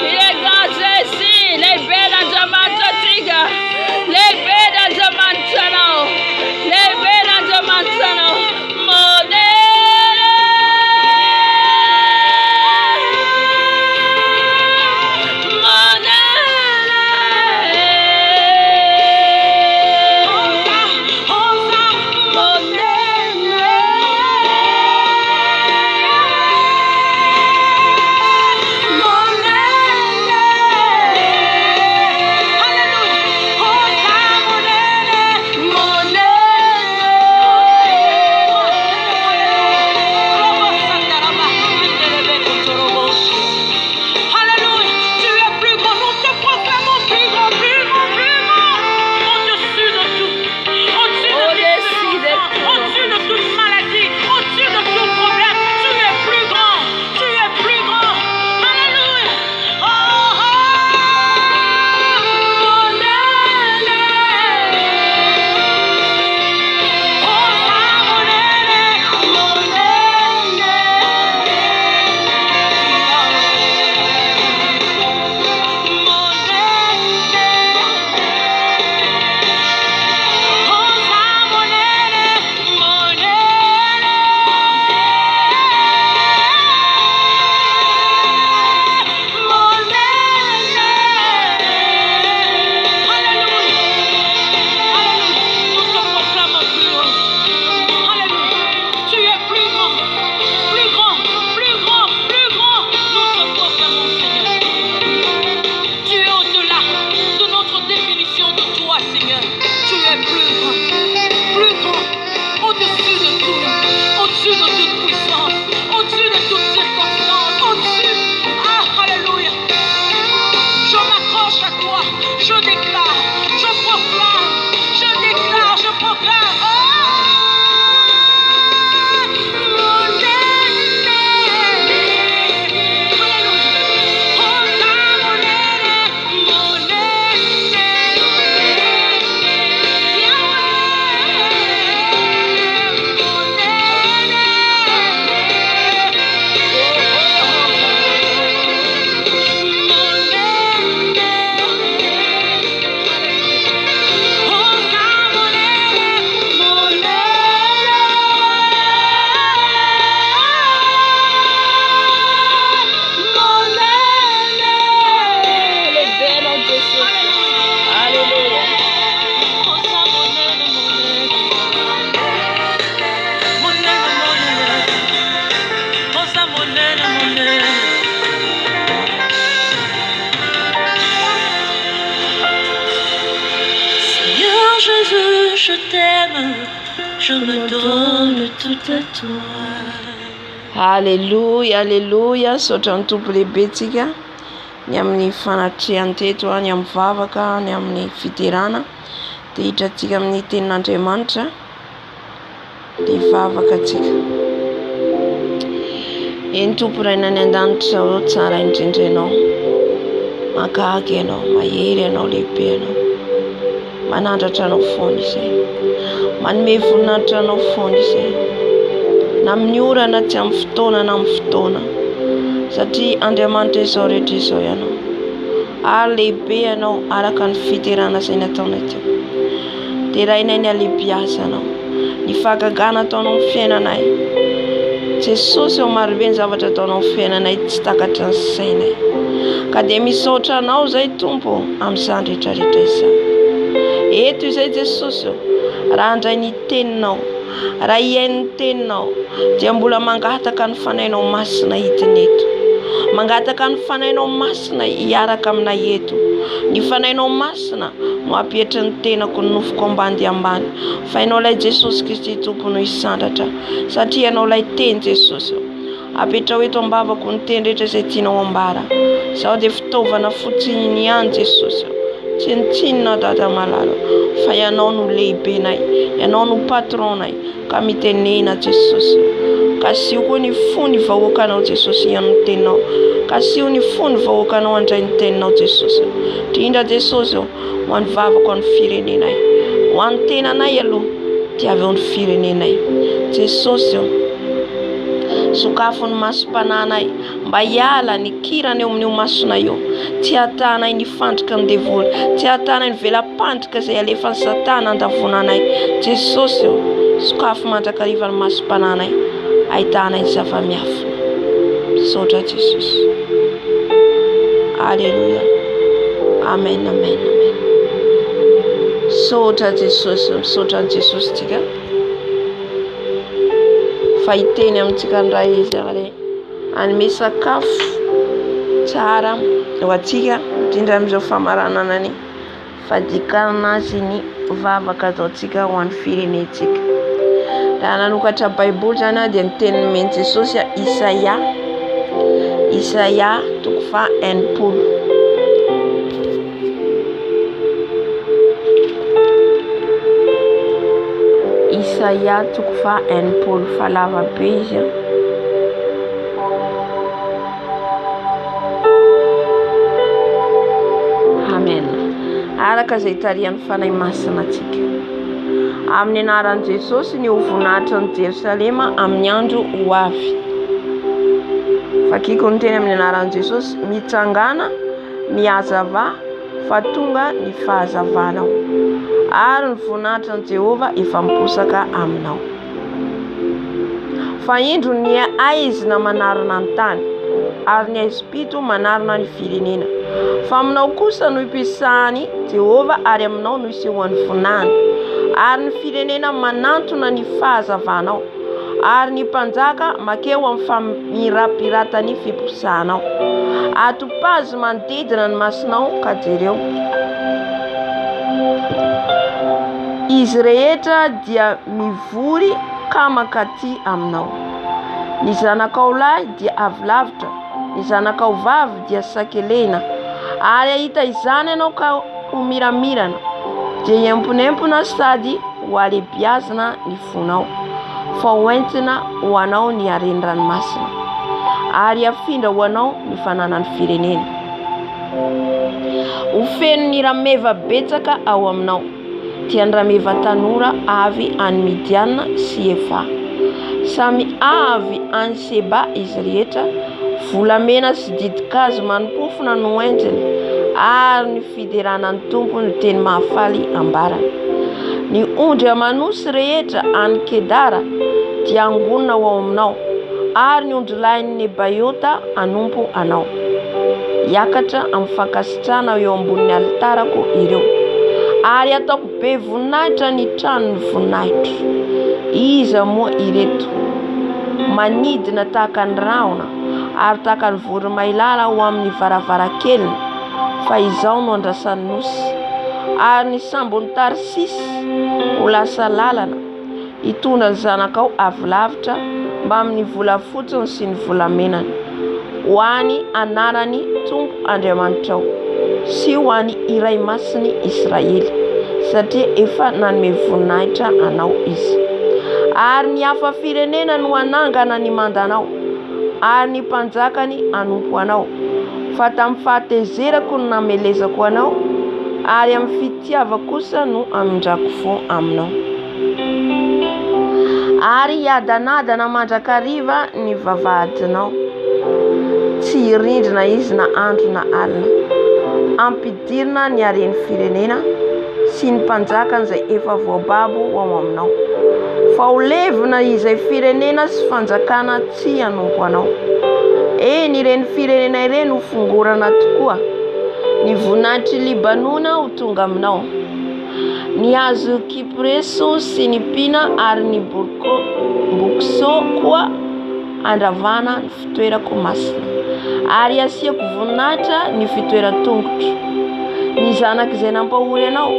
Il est grand, Jésus. Les belles Andriamantra. Les belles Andriamantra. Les belles Andriamantra. Mon aîné. je t'aime, je me donne tout à toi. Alléluia, alléluia. Saotra ny tompo lehibentsika ny amin'ny fanatrehany teto ny amin'ny vavaka ny amin'ny fiterana dia hitantsika amin'ny tenin'Andriamanitra dia vavaka tsika. Eny tompo raina ny an-danitra zao tsara indrindra ianao, mahagaga ianao, mahery ianao, lehibe ianao, manandratra anao foana izay, manome voninahitra anao foana izay, na amin'ny orana tsy amin'ny fotoana na amin'ny fotoana, satria Andriamanitra izao rehetra izao ianao, ary lehibe ianao araka ny fiterana izay nataonay teo. Dia rainay ny alehibiazanao, ny fahagagana ataonao amin'ny fiainanay. Jesosy eo marobe ny zavatra ataonao amin'ny fiainanay tsy takatra ny sainay, ka dia misaotra anao izay Tompo amin'izany rehetrarehetra izany. Eto izay Jesosy eo, raha handray ny teninao, raha hiain'ny teninao dia mbola mangataka ny fanainao masina hidiny eto, mangataka ny fanainao masina hiaraka aminay eto, ny fanainao masina no hampihatra ny tenako ny nofoko ambany dia ambany, fa ianao ilay Jesosy Kristy Tompo no hisandratra, satria ianao ilay teny Jesosy eo. Apetrao eto ambavako ny teny rehetra izay tianao ambara, zaho dia fitaovana fotsiny ihany Jesosy eo, tsy nitsinona dada malala, fa ianao no lehibenay, ianao no patronay, ka mitenena Jesosy. Ka sio koa ny fony vahoakanao Jesosy ihany ny teninao, ka sio ny fony vahoakanao handray ny teninao Jesosy. Indrindra Jesosy eo, ho an'ny vavako ny firenenay, ho an'ny tenanay aloha dia avy eo ny firenenay. Jesosy eo, sokafo ny masom-pananay mba hiala ny kirany eo amin'io masonay eo, tsy hatahnay ny fandrika ny devoly, tsy hatahnay ny velam-pandrika izay alefan'ny Satana andavonanay. Jesosy eo, sokafo mandrakariva ny masom-pananay, ahitahnay ny zava-miafina. Misaotra Jesosy. Alléluia. Amen, amen, amen. Misaotra Jesosy, misaotra ny Jesosy tika. Fa hiteny amintsika ny raha izy ary hanome sakafo tsara ho antsika, indrindra amin'izao famaranana ny fadikana azy ny vavaka ataontsika ho an'ny firenentsika. Raha nanokatra Baiboly zany dia ny teny nomeny Jesosy Isaia 40. Isaia 40 fa lava be izy. Amen. Araka izay tarihan'ny fanahy masina antsika. Amin'ny anaran'i Jesosy ny ho voninahitra ny Jerosalema amin'ny andro ho avy. Fakiko ny teny amin'ny anaran'i Jesosy, mitsangana, mihazava, fa tonga ny fahazavanao, ary ny voninahitra ny Jehova efa miposaka aminao. Fa indro ny aizina manarina ny tany, ary ny aizim-pito manarina ny firenena. Fa aminao kosa no hipisahany Jehova, ary aminao no hisehoany vonany, ary ny firenena manantona ny fahazavanao, ary ny mpanjaka makeo amin'ny famirapiratany fiposahanao. Atopazy manodidina ny masinao, ka jereo. Izy rehetra dia mivory ka mankaty aminao. Ny zanakao lahy dia avy lavitra, ny zanakao vavy dia sakelena, ary ahita izany ianao ka ho miramirana, dia hiemponempona sady ho alehibiazana ny fonao, fa hoentina ho anao ny haren'ny ranomasina, ary afindra ho anao ny fananany firenena. Ho feno ny rameva betsaka ao aminao, dia ny rameva tanora avy any Midiana sy Efa, samy avy any Seba izy rehetra, volamena sy didikazo manimpofona no enjiny, ary ny fideranany Tompo ny teny mahafaly ambarany. Ny ondry amanosy rehetra any Kedara dia angonina ao aminao, ary ny ondry lahin'ny Nebaiota anompo anao. Hiakatra amin'ny fankasitrana eo ambonin'ny alitarako ireo, ary ataoko be voninahitra ny tranony voninahitra. Iza moa ireto? Manidina tahaka ny rahona, ary tahaka ny voromailala ho amin'ny varavarankeliny, fa izao no andrasan'ny nosy, ary ny sambony Tarsisy ho lasa lalana hitondra ny zanakao avy lavitra mba amin'ny volafotsiny sy ny volamenany ho any anarany Tompo Andriamanitrao sy ho any iray masiny Israely satria efa nanome voninahitra anao izy. Ary ny hafa firenena no anangana ny mandanao ary ny mpanjakany anompo anao fa tamin'ny fahatezerako no namelezako anao ary amin'ny fitiava kosa no amindrako fo aminao. Ary iadanadana mandrakariva ny vavahadinao tsy hirindrina izy na andro na alina ampidirina ny hareny firenena sy ny mpanjakany izay efa voababo ao aminao fa ho levina izay firenena sy fanjakana tsy hanompo anao. Eny ireny firenena ireny ho fongorana tokoa, ny voninahitry Libanona ho tonga aminao, ny hazo kipreso sy ny pina ary ny bokso koa andravana ny fitoerako masina ary asiako voninahitra ny fitoeran-tongotro. Ny zanaka izay nampahory anao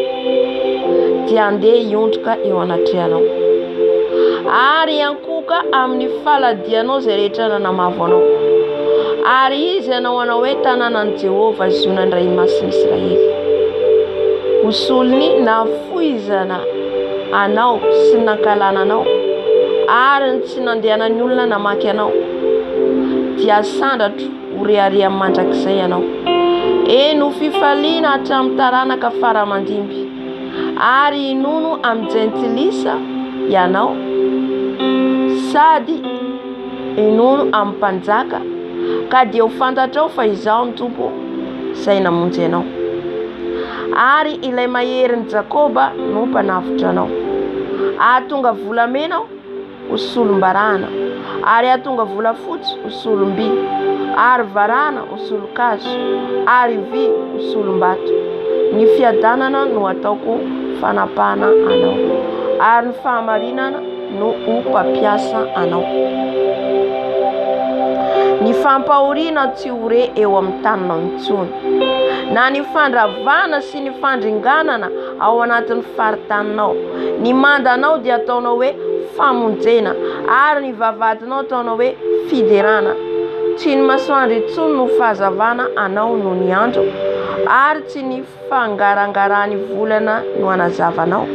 dia andeha hiondroka eo anatrehanao ary hankoka amin'ny faladianao izay rehetra nanamavo anao ary izy hanao anao hoe tanànan'i Jehovah zonany iray masiny Israely. Hosolony nafoizana anao sy nankalana anao ary ny tsy nandehanany olona namaky anao dia sandratro ho rehareha mandrakizay anao. Eny ho fifaliana hatramin'ny taranaka faramandimby ary inono amin'ny jentilisa ianao sady inono amin'ny mpanjaka ka dia ho fantatrao fa izaho ny Tompo izay namonjy anao. Ary ilay maherin'i Jakoba no mpanafitra anao. Ahatonga volamena ho solombarahana ary ahatonga volafotsy ho solomby ary varana ho solokazo ary vy ho solombato. Ny fiadanana no ataoko fanapahana anao ary ny fahamarinana no ho mpampiasa anao. Ny fampahoriana tsy hore eo amin'ny taninao intsony na ny fandravana sy ny fandringanana ao anatin'ny faritaninao. Ny mandanao dia ataonao hoe famonjena ary ny vavahadinao ataonao hoe fiderana. Tsy ny masoandro intsony no fahazavana anao no ny andro ary tsy ny fangarangarany volana no anazavanao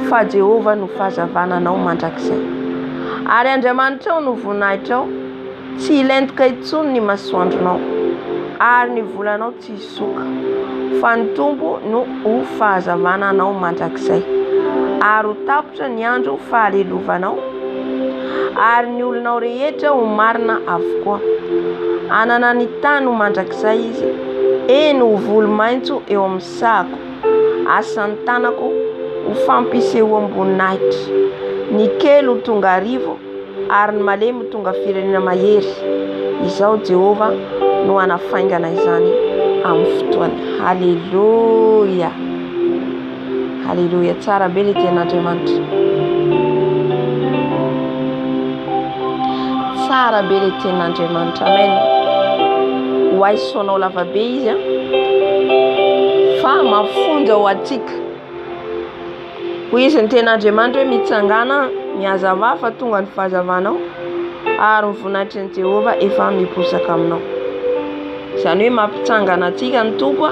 fa Jehovah no fahazavana anao mandrakizay. Ary Andriamanitrao no voninahitra tsy hilentika intsony ny masoandronao ary ny volanao tsy hisoka fa ny Tompo no ho fahazavana anao mandrakizay ary ho tapotra ny andro fahalelovanao ary ny olonao rehetra ho marina avokoa. Anana ny tany ho mandrakizay izy, eny ho volo maitso eo amin'ny sahako, asan'ny tanako ho fampiseho amboninahitra. Ny kely ho tonga harivo ary ny malemy ho tonga firenena mahery. Izao Jehovah no anafaingana izany amin'ny fotoany. Haleluya, haleluya. Tsara be ilay tenin'Andriamanitra, tsara be ilay tenin'Andriamanitra. Amen. Ho aisoanao lavabe izy fa mafonja ho atsika. Ho izy ny tenin'Andriamanitra hoe mitsangana mihazava fa tonga ny fahazavanao ary ny voninahitry ny Jehovah efa miposaka aminao. Izany hoe mampitsangana atsika ny Tompo,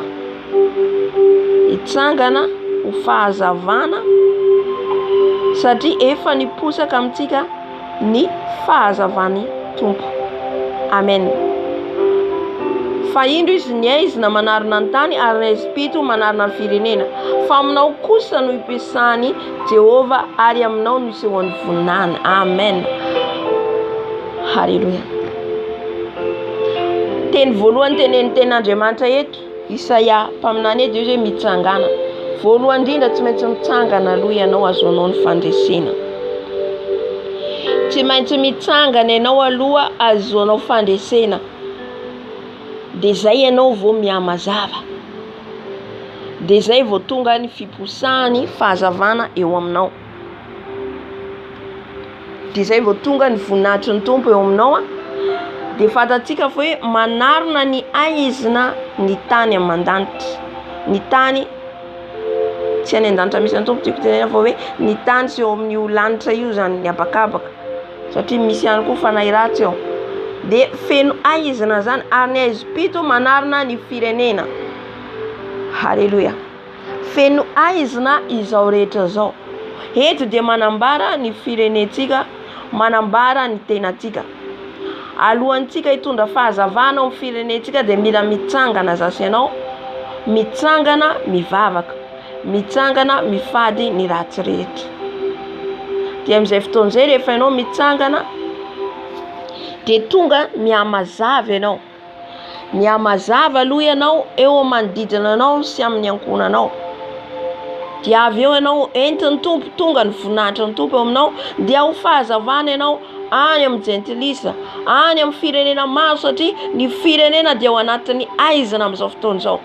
hitsangana ho fahazavana satria efa niposaka amintsika ny fahazavany Tompo. Amen. Fa indro izy ny aizy na manarina ny tany ary ny Espiritu manarina ny firenena fa aminao kosa no hipisahany Jehovah ary aminao no hisehoany voninahiny. Amen. Haleluya. Teny voalohany tenen'ny tenin'Andriamanitra eto Isaia mpaminany eto hoe mitsangana. Voalohany indrindra tsy maintsy mitsangana aloha ianao azoanao ny fandresena. Tsy maintsy mitsangana ianao aloha azoanao fandresena. Dia izay ianao vao mihamazava. Dia izay vao tonga ny fiposahany fahazavana eo aminao. Dia izay vao tonga ny voninahitry ny Tompo eo aminao. Dia fantatsika fa hoe manarona ny aizina ny tany aman-danitra ny tany tsy any an-danitra misy ny tompo tiako tenena fa hoe ny tany sy eo amin'io lanitra io zany ny abakabaka satria misy ihany koa fanahy ratsy eo de feno aizina zany ary ny Ezipito manarina ny firenena. Halleluja. Feno aizina izao rehetra zao. Eto de manambara ny firenetsika, manambara ny tenatsika. Alohantsika hitondra fahazavana amin'ny firenetsika de mila mitsangana zasy ianao, mitsangana mivavaka, mitsangana mifady ny ratsy rehetra. De amin'izay fotoan'izay rehefa ianao mitsangana de tonga mihamazava ianao. Mihamazava aloha ianao eo amin'ny manodidina anao sy amin'ny ankonanao. De avy eo ianao entin'ny tompo, tonga ny voninahitry ny tompo eo aminao, de ao fahazavana ianao any amin'ny jentilisa, any amin'ny firenena maro satria ny firenena dia ao anatin'ny aizina amin'izao fotoana izao.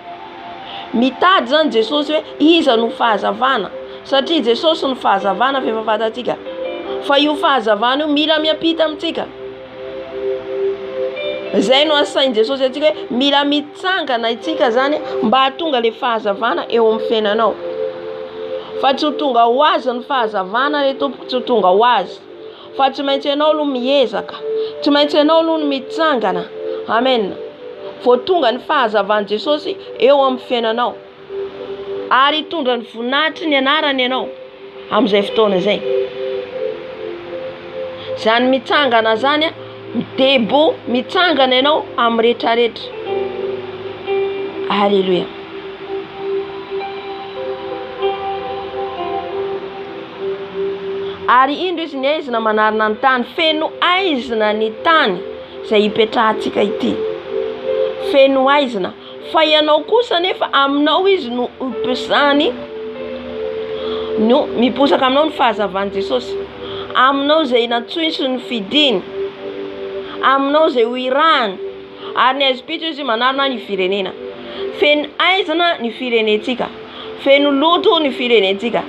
Mitady zany Jesosy hoe iza no fahazavana satria Jesosy no fahazavana efa fantatsika. Fa io fahazavana io mila miampita amintsika. Zay no asain Jesosy atsika hoe mila mitsangana itsika zany mba hahatonga le fahazavana eo amin'ny fiainanao. Fa tsy ho tonga ho azy ny fahazavana le tompoko, tsy ho tonga ho azy. Fa tsy maintsy ianao aloha miezaka, tsy maintsy ianao aloha mitsangana. Amen. Vao tonga ny fahazavan'i Jesosy eo amin'ny fiainanao. Ary hitondra ny voninahitry ny anarany ianao amin'izay fotoana zay. Zany mitsangana zany midebo, mitsangana ianao amin'ny rehetrarehetra. Halleluja. Ary indro izy ny aizina manarina ny tany, feno aizina ny tany izay hipetrahantsika ity. Feno aizina. Fa ianao kosa nefa aminao izy no hiposany, no miposaka aminao ny fahazavan'i Jesosy. Aminao izay natsoiny sy ny fidiny. Aminao izay ho irahany. Ary ny Ezipito izy manarina ny firenena. Feno aizina ny firenetsika. Feno loto ny firenetsika.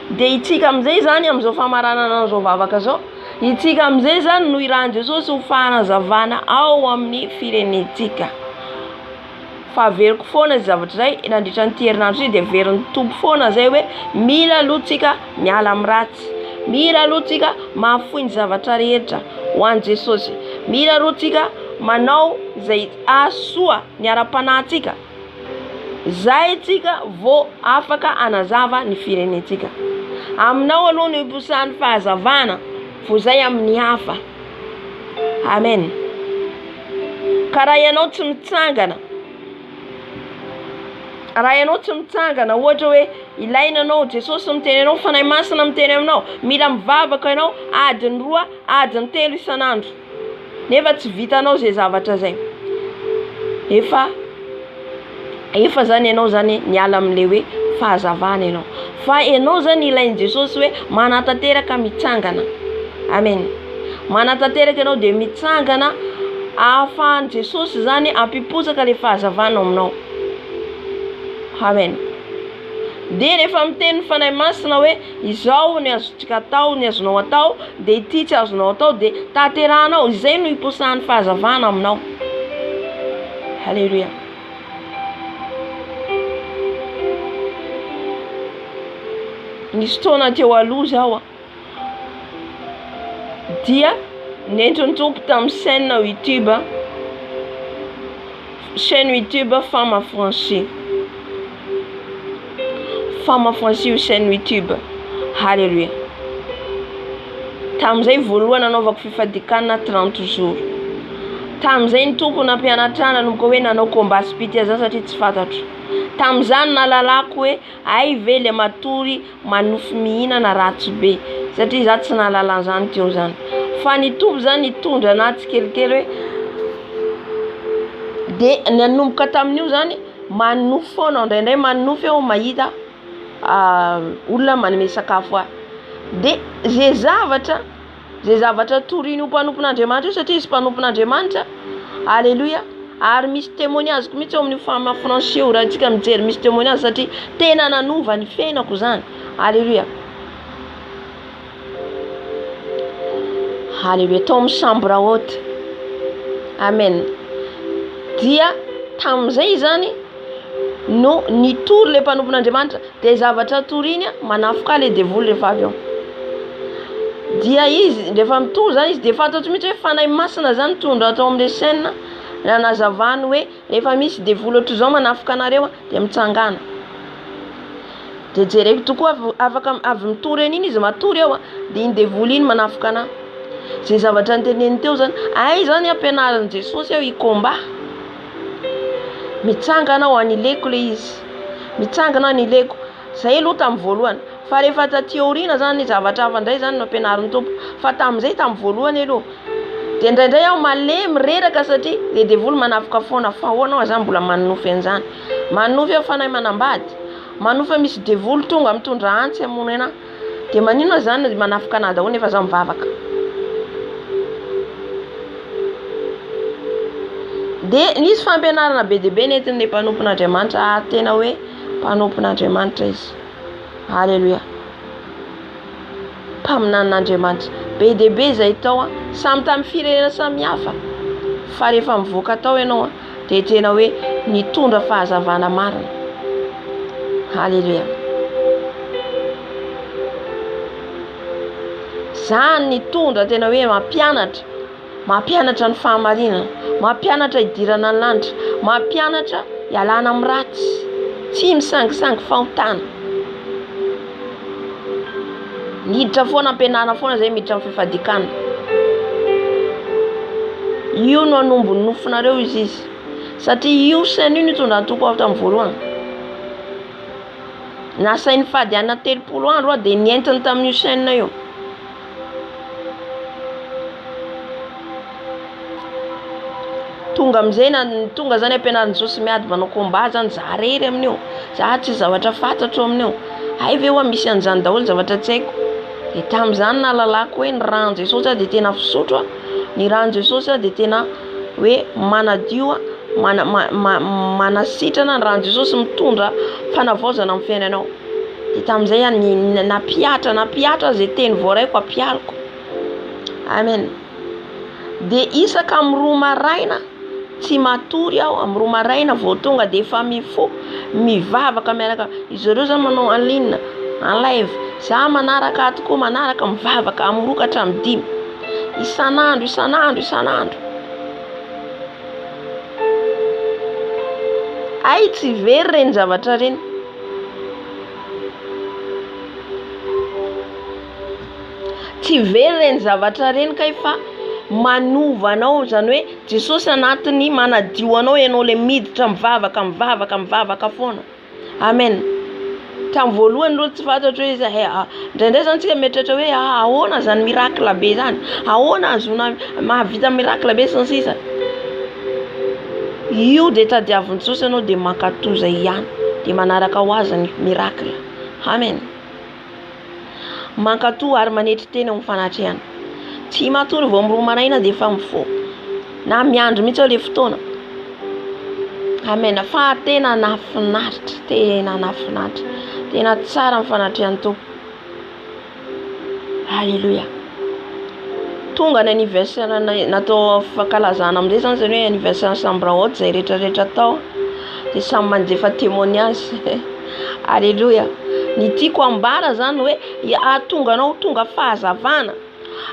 De itsika amin'izay zany amin'izao famaranana an'izao vavaka zao, itsika amin'izay zany no irahan'i Jesosy ho fanazavana ao amin'ny firenetsika. Fa veriko foana izy zavatra zay nandritra ny herinandro izy de verin'ny tompo foana zay hoe mila alohantsika miala amin'ny ratsy. Mila alohantsika mahafoy ny zavatra rehetra ho an'i Jesosy. Mila alohantsika manao izay ahasoa ny ara-panahintsika. Zay tsika vao afaka anazava ny firenetsika. Aminao aloha no hiposahan'ny fahazavana, vao zay amin'ny hafa. Amen. Ka raha ianao tsy mitsangana, raha ianao tsy mitsangana, ohatra hoe ilaina anao, Jesosy miteny anao, fanahy masina miteny aminao, mila mivavaka ianao adiny 2, adiny 3 isan'andro. Nefa tsy vitanao zay zavatra zay. Efa zany ianao zany niala amin'le hoe fahazavana ianao. Fa ianao zany ilain'i Jesosy hoe manatanteraka mitsangana. Amen. Manatanteraka ianao de mitsangana ahafahan'i Jesosy zany ampiposaka le fahazavana aminao. Amen. De rehefa miteny fanahy masina hoe izao ny azontsika atao, ny azonao atao, de ity tsy azonao atao, de tanterahanao, izay no hiposahan'ny fahazavana aminao. Halleluja. Nisy fotoana teo aloha zao dia nentiny tompo tamin'ny chaîne YouTube Femme Affranchie. Femme Affranchie io chaîne YouTube. Halleluja. Tamin'izay voalohany nanaovako fifadikana 30 jours. Tamin'izay ny tompo nampianatrana nomiko hoe nanao combat spirituel zany satria tsy fantatro. Tamin'izany nalalako hoe ay ve le matory manofy mihinana ratsy be satria za tsy nalala zany teo zany. Fa ny tompo zany nitondra anaty kelikely hoe de nanomboka tamin'io zany manofy foana indraindray manofy eo mahita olona manome sakafo ahy. De zay zavatra torino mpanompon'Andriamanitra satria izy mpanompon'Andriamanitra. Alléluia. Ary misy témoignage mihitsy eo amin'ny Femme Affranchie raha antsika mijery, misy témoignage satria tena nanova ny fiainako zany. Alléluia. Alléluia. Tao amin'ny chambre haute. Amen. Dia tamin'izay zany no nitory le mpanompon'Andriamanitra de zavatra toriny manafoka le devoly rehefa avy eo dia izy rehefa mitory zany izy de fantatro mihitsy hoe fanahy masina zany tondra atao amin'le chaîne raha nazavany hoe rehefa misy devoly ohatry zao manafoka anareo de mitsangana de jereko tokoa afaka avy mitory an'iny izy matory eo de iny devoly iny manafoka ana zay zavatra niteneny teo zany ay zany ampianarin' Jesosy eo ikomba mitsangana ho anileko le izy mitsangana anileko zay aloha tamin'ny voalohany fa rehefa taty aoriana zany zavatra hafa ndray zany no ampianarin'ny tompo fa tamin'izay tamin'ny voalohany aloha de indraindray aho malemy reraka satria le devoly manafoka foana fa ahoana aho zany mbola manofy an'izany manofy aho fanahy manambady manofy misy devoly tonga mitondra antsy amony ana de manino zany manafoka ana daholo nefa zaho mivavaka de nisy fampianarana be dia be nentin'le mpanompon'Andriamanitra tena hoe mpanompon'Andriamanitra izy halleluja mpaminan'Andriamanitra be dia be zay tao samy tamin'ny firenena samihafa fa rehefa mivoaka tao ianao de tena hoe nitondra fahazavana marina halleluja zany nitondra tena hoe mampianatra ny fahamarinana mampianatra idirana ny lanitra mampianatra ialana amin'ny ratsy tsy misangisangy fahotana miditra foana ampianarana foana zay miditra amin'ny fifadikana io no anombony nofonareo izy satria io sainy io nitondra ny toko avy tamin'ny voalohany nasainy fady ana 30 andro de nientiny tamin'io saina io tonga amizay tonga zany ampianarin'ny Jesosy miady manao komba zany za rery amin'io za tsy zavatra fantatro amin'io ay ve hoa misy an'izany daholo zavatra tsy haiko de tamin'izany nahalalako hoe ny ran'i Jesosy de tena fisotro ny ran'i Jesosy de tena hoe manadio manasitrana ny ran'i Jesosy mitondra fanavaozana amin'ny fiainanao de tamin'izay napiatra zay teny voaraiko apiariko amen de isaka amin'ny roa maraina tsy matory aho amin'ny roa maraina vao tonga de efa mifo mivavaka miaraka izy ireo zany manao en ligne en live za manaraka tokoa manaraka mivavaka amin'ny 2 ka hatramin'ny 5 isanandro ay tsy very reny zavatra reny tsy very reny zavatra reny ka efa manovanao zany hoe Jesosy anatiny manadio anao ianao le miditra mivavaka foana amen tamin'ny voalohany aloha tsy fantatro hoe izy ndraindray zany tsika mieritratra hoe ahoana zany miracle be zany ahoana azona mahavita miracle be sy ny sisa io de tadiavin'ny Jesosy anao de mankatoza ihany de manaraka ho azy ny miracle amen mankato ary manetry teny amin'ny fanatrehana tsy matory vao amin'ny roa maraina de efa mifo na miandro mihitsy le fotoana amen fa tena nafinaritra tena tsara ny fanatrehany tompo halleluja tonga ny anniversaire natao fankalazana amin'izay zany zany hoe anniversaire chambre haute zay rehetrarehetra tao de samy manjefa témoignage halleluja ny tiako ambara zany hoe ahatonganao tonga fahazavana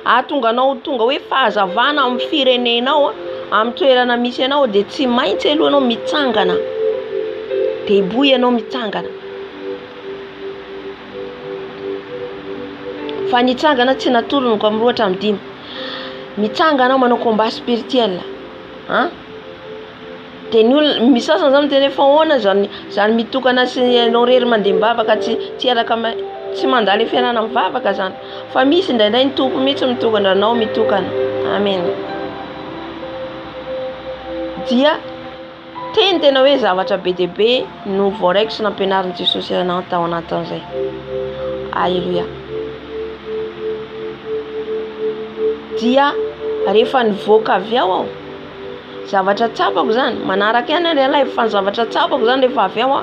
ahatonganao tonga hoe fahazavana amin'ny firenenao amin'ny toerana misy anao de tsy maintsy aloha anao mitsangana de boy ianao mitsangana fa nitsangana tsy natoronoko amin'ny 2 hatramin'ny 5 mitsangana manao combat spirituel de ny olona misasana zany tena efa ahoana zany mitokana sy ianao rery mandeha mivavaka tsy araka tsy mandala fiainana mivavaka zany fa misy indraindray ny tompo mihitsy mitokana anao mitokana amen dia teny tena hoe zavatra be dia be no voaraiko sy nampianarin'i Jesosy anao tao anatin'izay halleluja dia rehefa nivoaka avy ao zavatra tsapako zany manaraka ihany ny live fa zavatra tsapako zany rehefa avy ao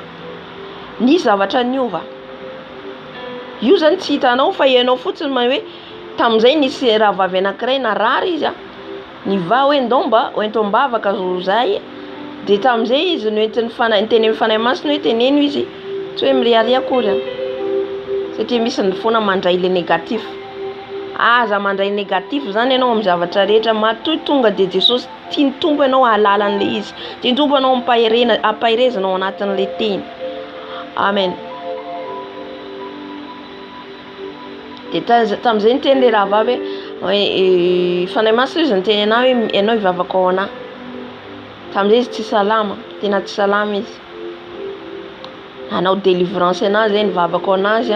ny zavatra niova io zany tsy hitanao fa ianao fotsiny hoe tamin'izay nisy raha vavy anankiray narary izy niva hoe ndomba oentombavaka zahay De tamin'izay izy noentiny teny fanahy masina hoe teneno izy tsy hoe miriary akory satria misy ny foana mandray le négatif. Aza mandray négatif zany ianao amin'ny zavatra rehetra matoy tonga de Jesosy tiany tompo ianao ahalala an'le izy, tiany tompo ianao ampahirezanao anatin'le teny. Amen. De tamin'izay niteny le rahavavy hoe fanahy masina izy niteny anahy hoe ianao hivavaka ao anahy. Tamin'izay izy tsy salama, tena tsy salama izy. Anao délivrance anazy zay nivavaka ao anazy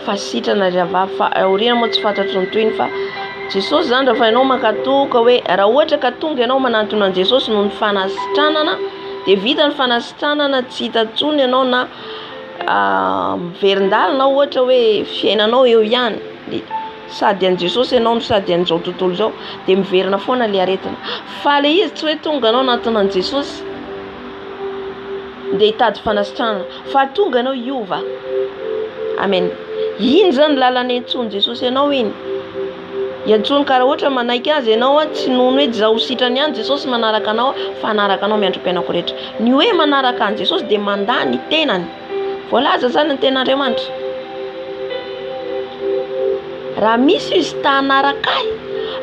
fa sitrana rahavavy fa aoriana moa tsy fantatro ny toiny fa Jesosy zany raha fa ianao makatoka hoe raha ohatra ka tonga ianao manantona an Jesosy noho ny fanasitranana de vita ny fanasitranana, tsy hita tsony ianao na miverin-dalina ohatra hoe fiainanao eo ihany, sady an Jesosy ianao no sady an'izao tontolo izao de miverina foana le aretina. Fa le izy tsy hoe tonga ianao anatona an Jesosy de hitady fanasitranana fa tonga ianao hiova. Amen. Iny zany lalana iantsony Jesosy ianao iny. Iantsony karaha ohatra manaiky azy ianao tsy nono hoe zaho sitrany ihany Jesosy manaraka anao fa anaraka anao miandrom-piainako rehetra. Ny hoe manaraka an Jesosy de mandà ny tenany. Voalaza zany ny ten'Andriamanitra. Raha misy izy ta hanaraka ahy,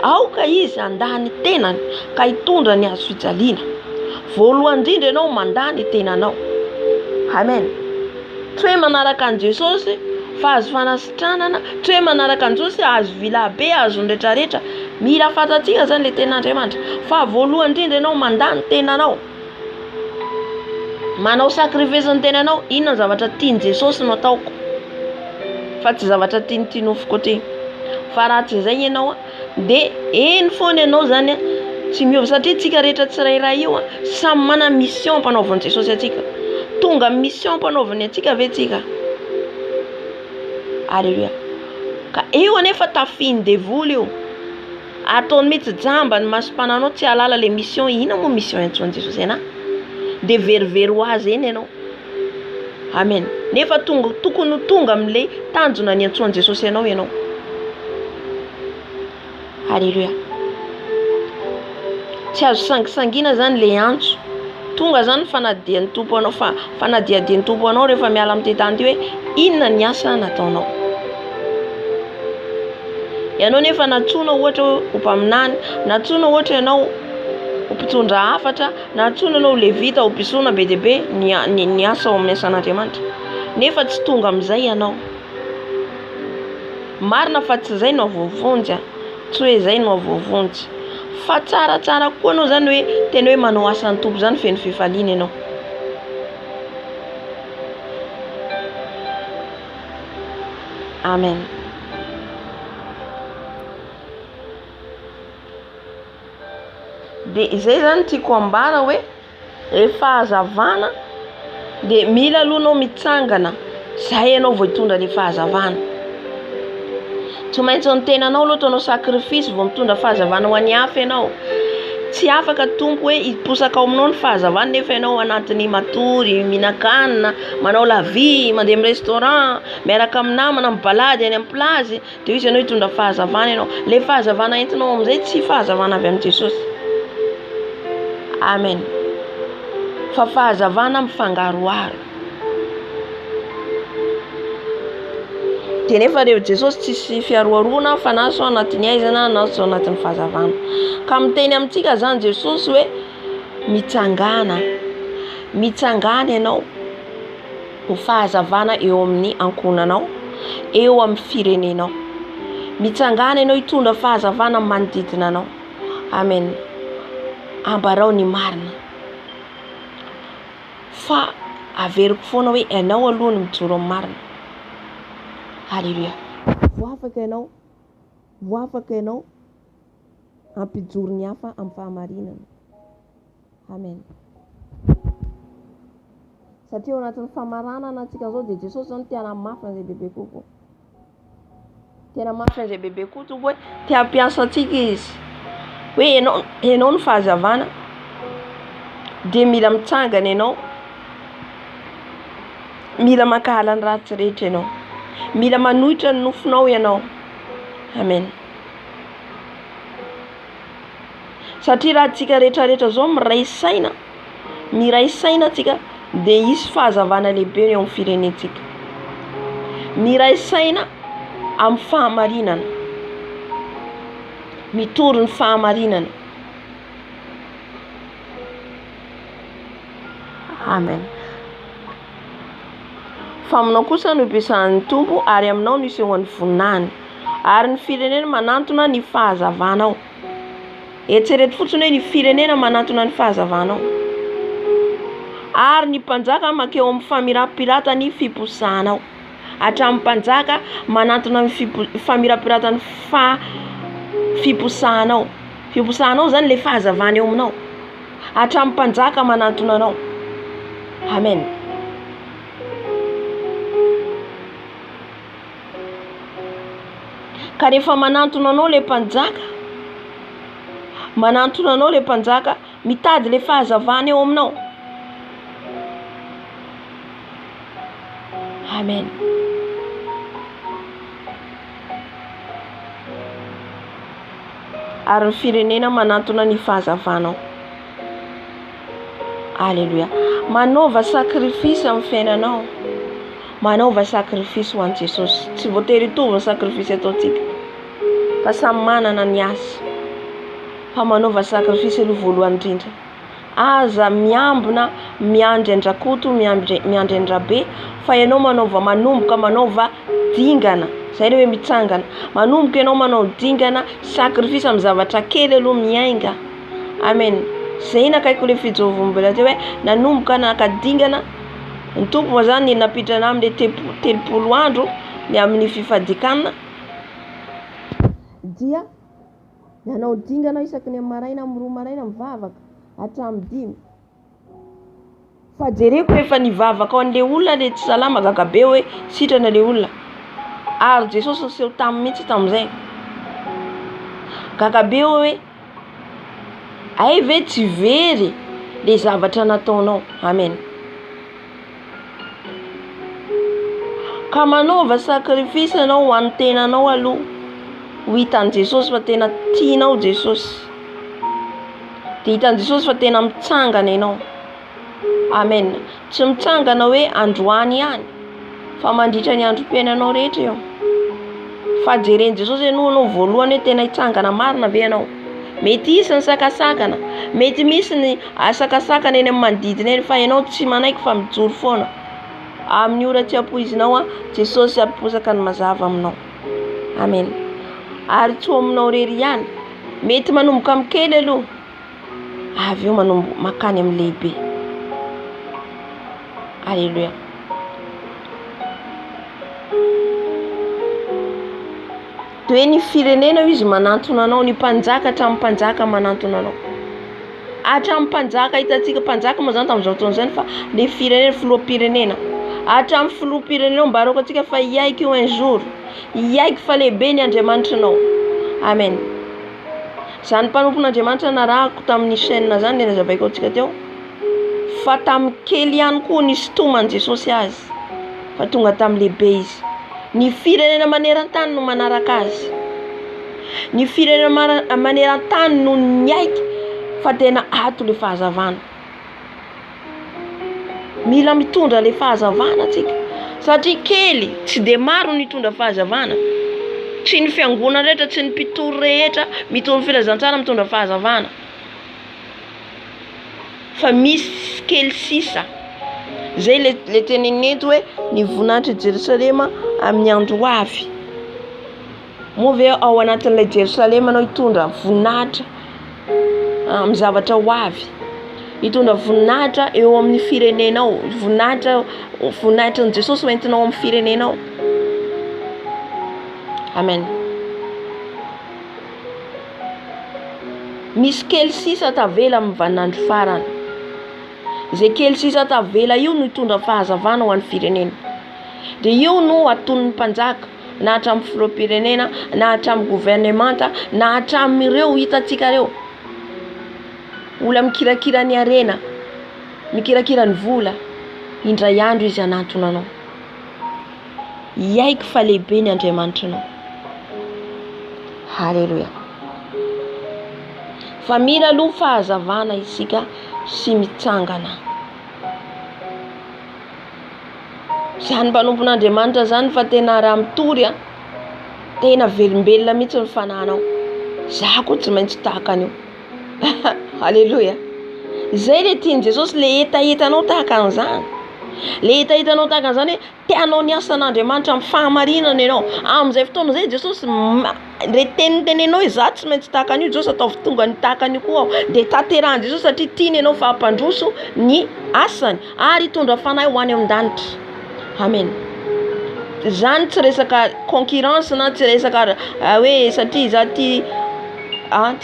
aoka izy handà ny tenany ka hitondra ny azo fijaliana. Voalohany indrindra ianao mandà ny tenanao. Amen. Tsy hoe manaraka an Jesosy fa azo fanasitranana, tsy hoe manaraka an Jesosy azo vilabe, azo rehetrarehetra. Mila fantatsika zany le ten'Andriamanitra. Fa voalohany indrindra ianao mandà ny tenanao. Manao sacrifice ny tenanao, inona zavatra tiany Jesosy no ataoko. Fa tsy zavatra tiany nofoko ty. Fa raha tsy izay ianao de eny foana ianao zany tsy miova satria tsika rehetra tsirairay io samy mana mission mpanaovany Jesosy atsika. Tonga mission mpanaovany atsika ve tsika? Alléluia. Ka eo anefa tafiny devoly io. Ataony mitsy jamba ny masompananao tsy halala le mission. Ina moa mission antsoan Jesosy ana? De verivery ho azy eny ianao. Amen. Nefa tokony tonga amin'le tanjona ny antsoan Jesosy ianao ianao. Alléluia. Tsy azo sangisangina zany le antso. Tonga zany fanadian'ny tompo anao fanadiadian'ny tompo anao rehefa miala amin'ny tany hoe inona ny asa nataonao. Ianao nefa natsoina ohatra ho mpaminany, natsoina ohatra ianao ho mpitondra hafatra, natsoina ianao levita ho mpisoana be deaibe ny asa ao amin'ny asan'Andriamanitra. Nefa tsy tonga amin'izay ianao. Marina fa tsy izay no voavonjy, tsy hoe izay no voavonjy. Fa tsaratsara koa anao zany hoe tena hoe manao asan'ny tompo zany feno fifaliana ianao. Amen. De izay zany tiako ambara hoe rehefa hazavana de mila aloha anao mitsangana zay ianao vao hitondra le fahazavana. Tsy maintsy ny tenanao aloha ataonao sacrifice vao mitondra fahazavana ho an'ny hafa ianao. Tsy afaka tompo hoe hiposaka ao aminao ny fahazavana nefa ianao anatiny matory, mihinan-kanina, manao la vie, mandeha amin'ny restaurant, miaraka amin'ny namana, mibalady any amin'ny plazy, de izy ianao hitondra fahazavana ianao. Le fahazavana entinao amin'izay tsy fahazavana avy amin'ny Jesosy. Amen. Fa fahazavana mifangaroaro. De nefa rehefa Jesosy tsisy fiaroarona fa na so anatin'ny aizana na so anatin'ny fahazavana. Ka miteny amintsika zany Jesosy hoe mitsangana ianao ho fahazavana eo amin'ny ankonanao, eo amin'ny firenenao. Mitsangana ianao hitondra fahazavana manodidina anao. Amen. Ambarao ny marina. Fa averiko foana hoe ianao aloha no mijoro amin'ny marina. Alléluia. Voafaka ianao ampijoro ny hafa amin'ny fahamarinana. Amen. Satria ao anatin'ny famaranana antsika zao de Jesosy zany tena mafy an'izay bebe kokoa. Tena mafy an'izay bebe kokoa hoe te hampiasa antsika izy. Hoe ianao ny fahazavana de mila mitsangana ianao. Mila makahala ny ratsy rehetra ianao. Mila manohitra ny nofinao ianao. Amen. satria raha tsika rehetrarehetra zao miray saina tsika dia hisy fahazavana lehibe eo amin'ny firenentsika. Miray saina amin'ny fahamarinana, mitory ny fahamarinana. Amen. Fa aminao kosa no ipesahan'ny Tompo ary aminao no isehoan'ny voninahiny, ary ny firenena manantona ny fahazavanao. Eritrereto fotsiny hoe ny firenena manantona ny fahazavanao. Ary ny mpanjaka makeo amin'ny famirapiratany fiposahanao. Hatramin'ny mpanjaka manantona ny famirapiratany fiposahanao. Fiposahanao zany le fahazavana eo aminao. Hatramin'ny mpanjaka manantona anao. Amen. Ka rehefa manantona anao le mpanjaka, mitady le fahazavana eo aminao. Amen. Ary ny firenena manantona ny fahazavanao. Alléluia. Manaova sakrifisy amin'ny fiainanao. Manaova sakrifisy ho an'i Jesosy. Tsy voatery hitovy ny sakrifisy ataontsika, fa samy manana ny azy. Fa manaova sakrifisy aloha voalohany indrindra. Aza miambina, miandry andrakoto, miandry andrabe, fa ianao manomboka manaova dingana. Zay hoe mitsangana. Manomboka ianao manao dingana, sakrifisy amin'ny zavatra kely aloha miainga. Amen. Zay nakaiko le fijorovam-bola teo hoe nanomboka nakadingana. Ny Tompo zany napitrana amin'ny 30 andro ny amin'ny fifadikana. Dia nanao dingana isaky ny maraina, amin'ny 2 maraina mivavaka hatramin'ny 5. Fa jereko rehefa nivavaka ao an'le olona le tsy salama gagabe hoe sitrana le olona. Ary Jesosy niseho tamin'ny mihitsy tamin'izay. Gagabe hoe ay ve tsy very le zavatra nataonao. Amen. Ka manaova sakrifisy anao ho an'ny tenanao aloha, ho hitan'i Jesosy fa tena tianao Jesosy. Dia hitan'i Jesosy fa tena mitsangana ianao. Amen. Tsy mitsangana hoe androany ihany, fa mandritra ny androm-piainanao rehetra eo. Fa jeren'i Jesosy ianao voalohany hoe tena hitsangana marina ve ianao. Mety hisy ny sakasakana, mety misy ny sakasakana eny amin'ny manodidina eny, fa ianao tsy manaiky fa mijoro foana. Amin'ny ora tsy ampoizinao Jesosy amposaka ny mazava aminao. Amen. Ary tsy aminao rery ihany. Mety manomboka amin'ny kely aloha, avy eo makany amin'ny lehibe. Alléluia. Toe ny firenena izy manantona anao, ny mpanjaka hatramin'ny mpanjaka manantona anao. Hatramin'ny mpanjaka hitantsika mpanjaka moa zany tamin'izao fotoana izany, fa le firenena filoham-pirenena. Hatramin'ny filoham-pirenena mbaroko antsika fa hiaiky un jour, hiaiky fa lehibe ny Andriamanitra anao. Amen. Zany mpanompon'Andriamanitra narahako tamin'ny chaîne zany le nazavaiko antsika teo, fa tamin'ny kely ihany koa nisy tomany Jesosy azy, fa tonga tamin'ny lehibe izy. Ny firenena maneran-tany no manaraka azy. Ny firenena maneran-tany no niaiky fa tena ato le fahazavana. Mila mitondra le fahazavana tsika, satria kely tsy de maro nitondra fahazavana. Tsy ny fiangonana rehetra, tsy ny mpitory rehetra mitondra filazantsara mitondra fahazavana, fa misy kely sisa. Zay le teneneto hoe ny voninahitry Jerusalema amin'ny andro avy. Moa ve ao anatin'ilay Jerusalema anao hitondra voninahitra amin'ny zavatra ho avy, hitondra voninahitra eo amin'ny firenenao, voninahitra ny Jesosy hoentinao amin'ny firenenao. Amen. Misy kely sisa tavela amin'ny vaninandro farany. Izay kely sisa tavela io no hitondra fahazavana ho an'ny firenena. Dia io no aton'ny mpanjaka, na hatramin'ny filoham-pirenena, na hatramin'ny gouvernemanta, na hatramin'ireo hitantsika reo. Ola mikirakira ny arena, mikirakira ny vola, indray andro izy anantona anao. Hiaiky fa lehibe ny Andriamanitra anao. Halleluja. fa mila aloha fahazavana isika sy mitsangana. Zany mpanompon'Andriamanitra zany fa tena raha mitory tena velombelona mihitsy ny fananao. Za koa tsy maintsy tahaka an'io. Halleluja. Zay le tiany Jesosy, le etaetanao tahaka an'izany. Le etaetanao tahaka an'izany hoe tianao ny asan'Andriamanitra amin'ny fahamarinana ianao. Amin'izay fotoana zay Jesosy le tenitenenao za tsy maintsy tahaka an'io, Jesosy ataovy tonga ny tahaka an'io koa aho. De tanterahan Jesosy satria tiany ianao fahampandroso ny asany ary hitondra fanahy ho any an-danitra. Amen. Zany tsy resaka concurrence na tsy resaka hoe satria za ty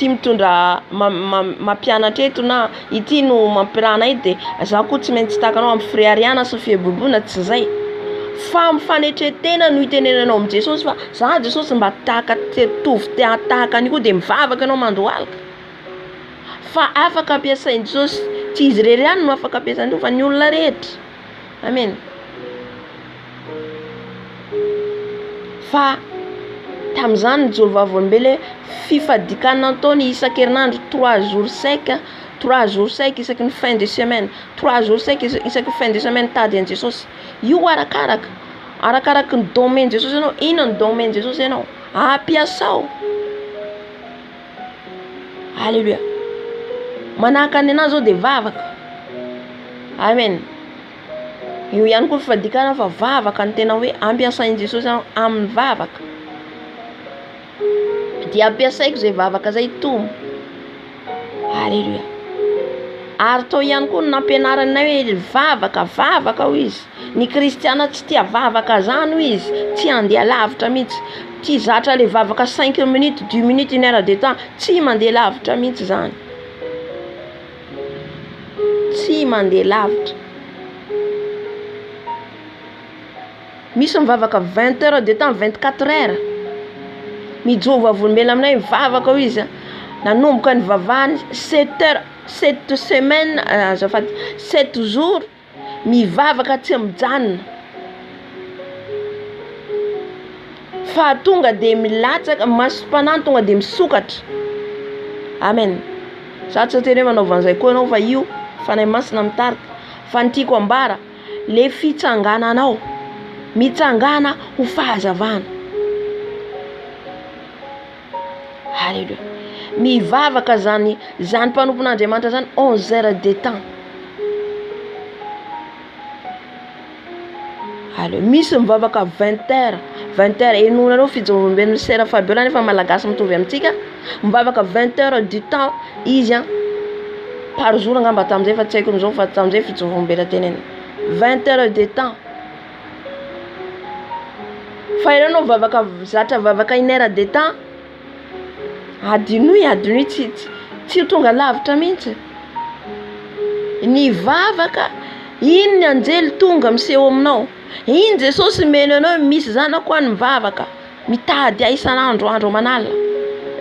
mitondra mampianatra eto na ity no mampirana ety de za koa tsy maintsy tahaka anao amin'ny firiariana sy fiebobona, tsy zay. Fa mifanetretena no itenenanao amin'ny Jesosy fa za Jesosy mba tahaka tahaka an'io koa de mivavaka anao mandohalika. Fa afaka ampiasainy Jesosy, tsy izy irery ihany no afaka ampiasainy fa ny olona rehetra. Amen. Fa tam'izany joro vavolombelona fifadikana nataony isan-kerinandro 3 jours sec, 3 jours sec isaky ny fin de semaine, 3 jours sec isaky fin de semaine tady an Jesosy. Io arakaraky ny domaine Jesosy ianao, ino ny domaine Jesosy ianao ampiasao. Alléluia. Manahaka ny anazy zao de vavaka. Amen. Io ihany koa fifadikana fa vavaka ny tena hoe ampiasainy Jesosy amin'ny vavaka. Dia ampiasaiko zay vavaka zay tombo. Alléluia. Ary tao ihany koa ny nampianaranay hoe vavaka ho izy. Ny kristiana tsy tia vavaka zany ho izy, tsy andeha lavitra mihitsy. Tsy zatra le vavaka 5 minutes, 10 minutes, 1 heure de temps, tsy mandeha lavitra mihitsy zany. Tsy mandeha lavitra. Misy mivavaka 20 heures de temps, 24 heures. Mijoro vavolombelona aminay mivavaka ho izy. Nanomboka ny vavahany 7 heures, 7 semaines, 7 jours mivavaka tsy mijanona. Fa tonga de milatsaka, masom-panany tonga de misokatra. Amen. Za tsy tena hoe manaova an'izay koa anao fa io fanahy masina mitarika. Fa ny tiako ambara le fitsangananao, mitsangana ho fahazavana. Alléluia. Mivavaka zany mpanompon'Andriamanitra zany 11 heures de temps. Alléluia. Misy mivavaka 20 heures. 20 heures enonanao fijorombelona sera Fabiola nefa malagasy mitovy amintsika. Mivavaka 20 heures du temps izy par jour ngamba tam'izay fa tsy haiko n'izao fa tam'izay fijorombelona teneny. 20 heures de temps. Fa ianao zatra vavaka 1 heure de temps. Adinoy tsy tonga lavitra mihitsy. Ny vavaka iny ny anjely tonga miseho aminao. Iny Jesosy meno anao misy zanako any mivavaka mitady isan'andro andro manala.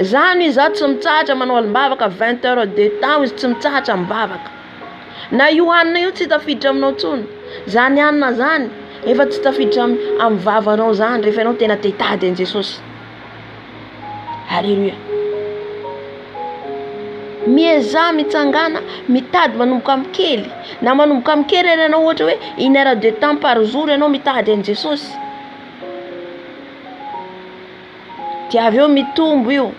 Zany za tsy mitsahatra manao alim-bavaka 20 heures de temps izy tsy mitsahatra mivavaka. Na io hanina io tsy tafiditra aminao tsony. Zany hanina zany efa tsy tafiditra amin'ny vavanao zany rehefa ianao tena te hitady an Jesosy. Alléluia. Mieza mitsangana mitady manomboka amin'ny kely. Na manomboka amin'ny kely ianao ohatra hoe 1 heure de temps par jour ianao mitady an Jesosy. Dia avy eo mitombo io.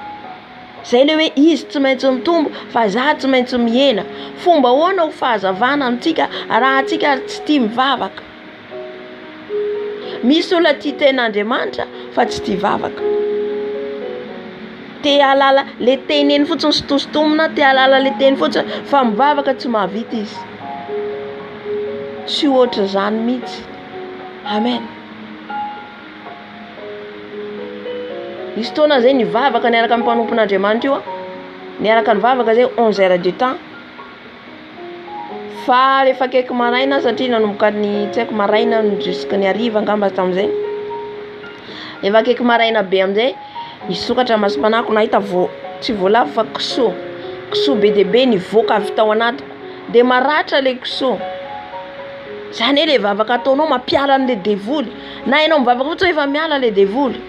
Zay le hoe izy tsy maintsy mitombo fa za tsy maintsy mihena. Fomba ahoana ho fahazavana amintsika raha antsika tsy tia mivavaka. Misy olona tia ten'Andriamanitra fa tsy tia vavaka. Te alala le teneny fotsiny sitositomina, te alala le teny fotsiny fa mivavaka tsy mahavita izy. Tsy ohatry zany mihitsy. Amen. Misy fotoana zay nivavaka niaraka amin'ny mpanompon'Andriamanitra io. Niaraka nivavaka zay 11 heures de temps. Fa rehefa akaiky maraina satria nanomboka ny tsy haiko maraina jusque ny hariva ngamba tam'izay. Rehefa akaiky maraina be am'izay nisokatra masom-panako nahita tsy voalavo fa kisoa be de be nivoaka avy tao anatiko de maratra le kisoa. Zany le vavaka ataonao mampiala an'le devoly. Na ianao mivavaka fotsiny efa miala le devoly.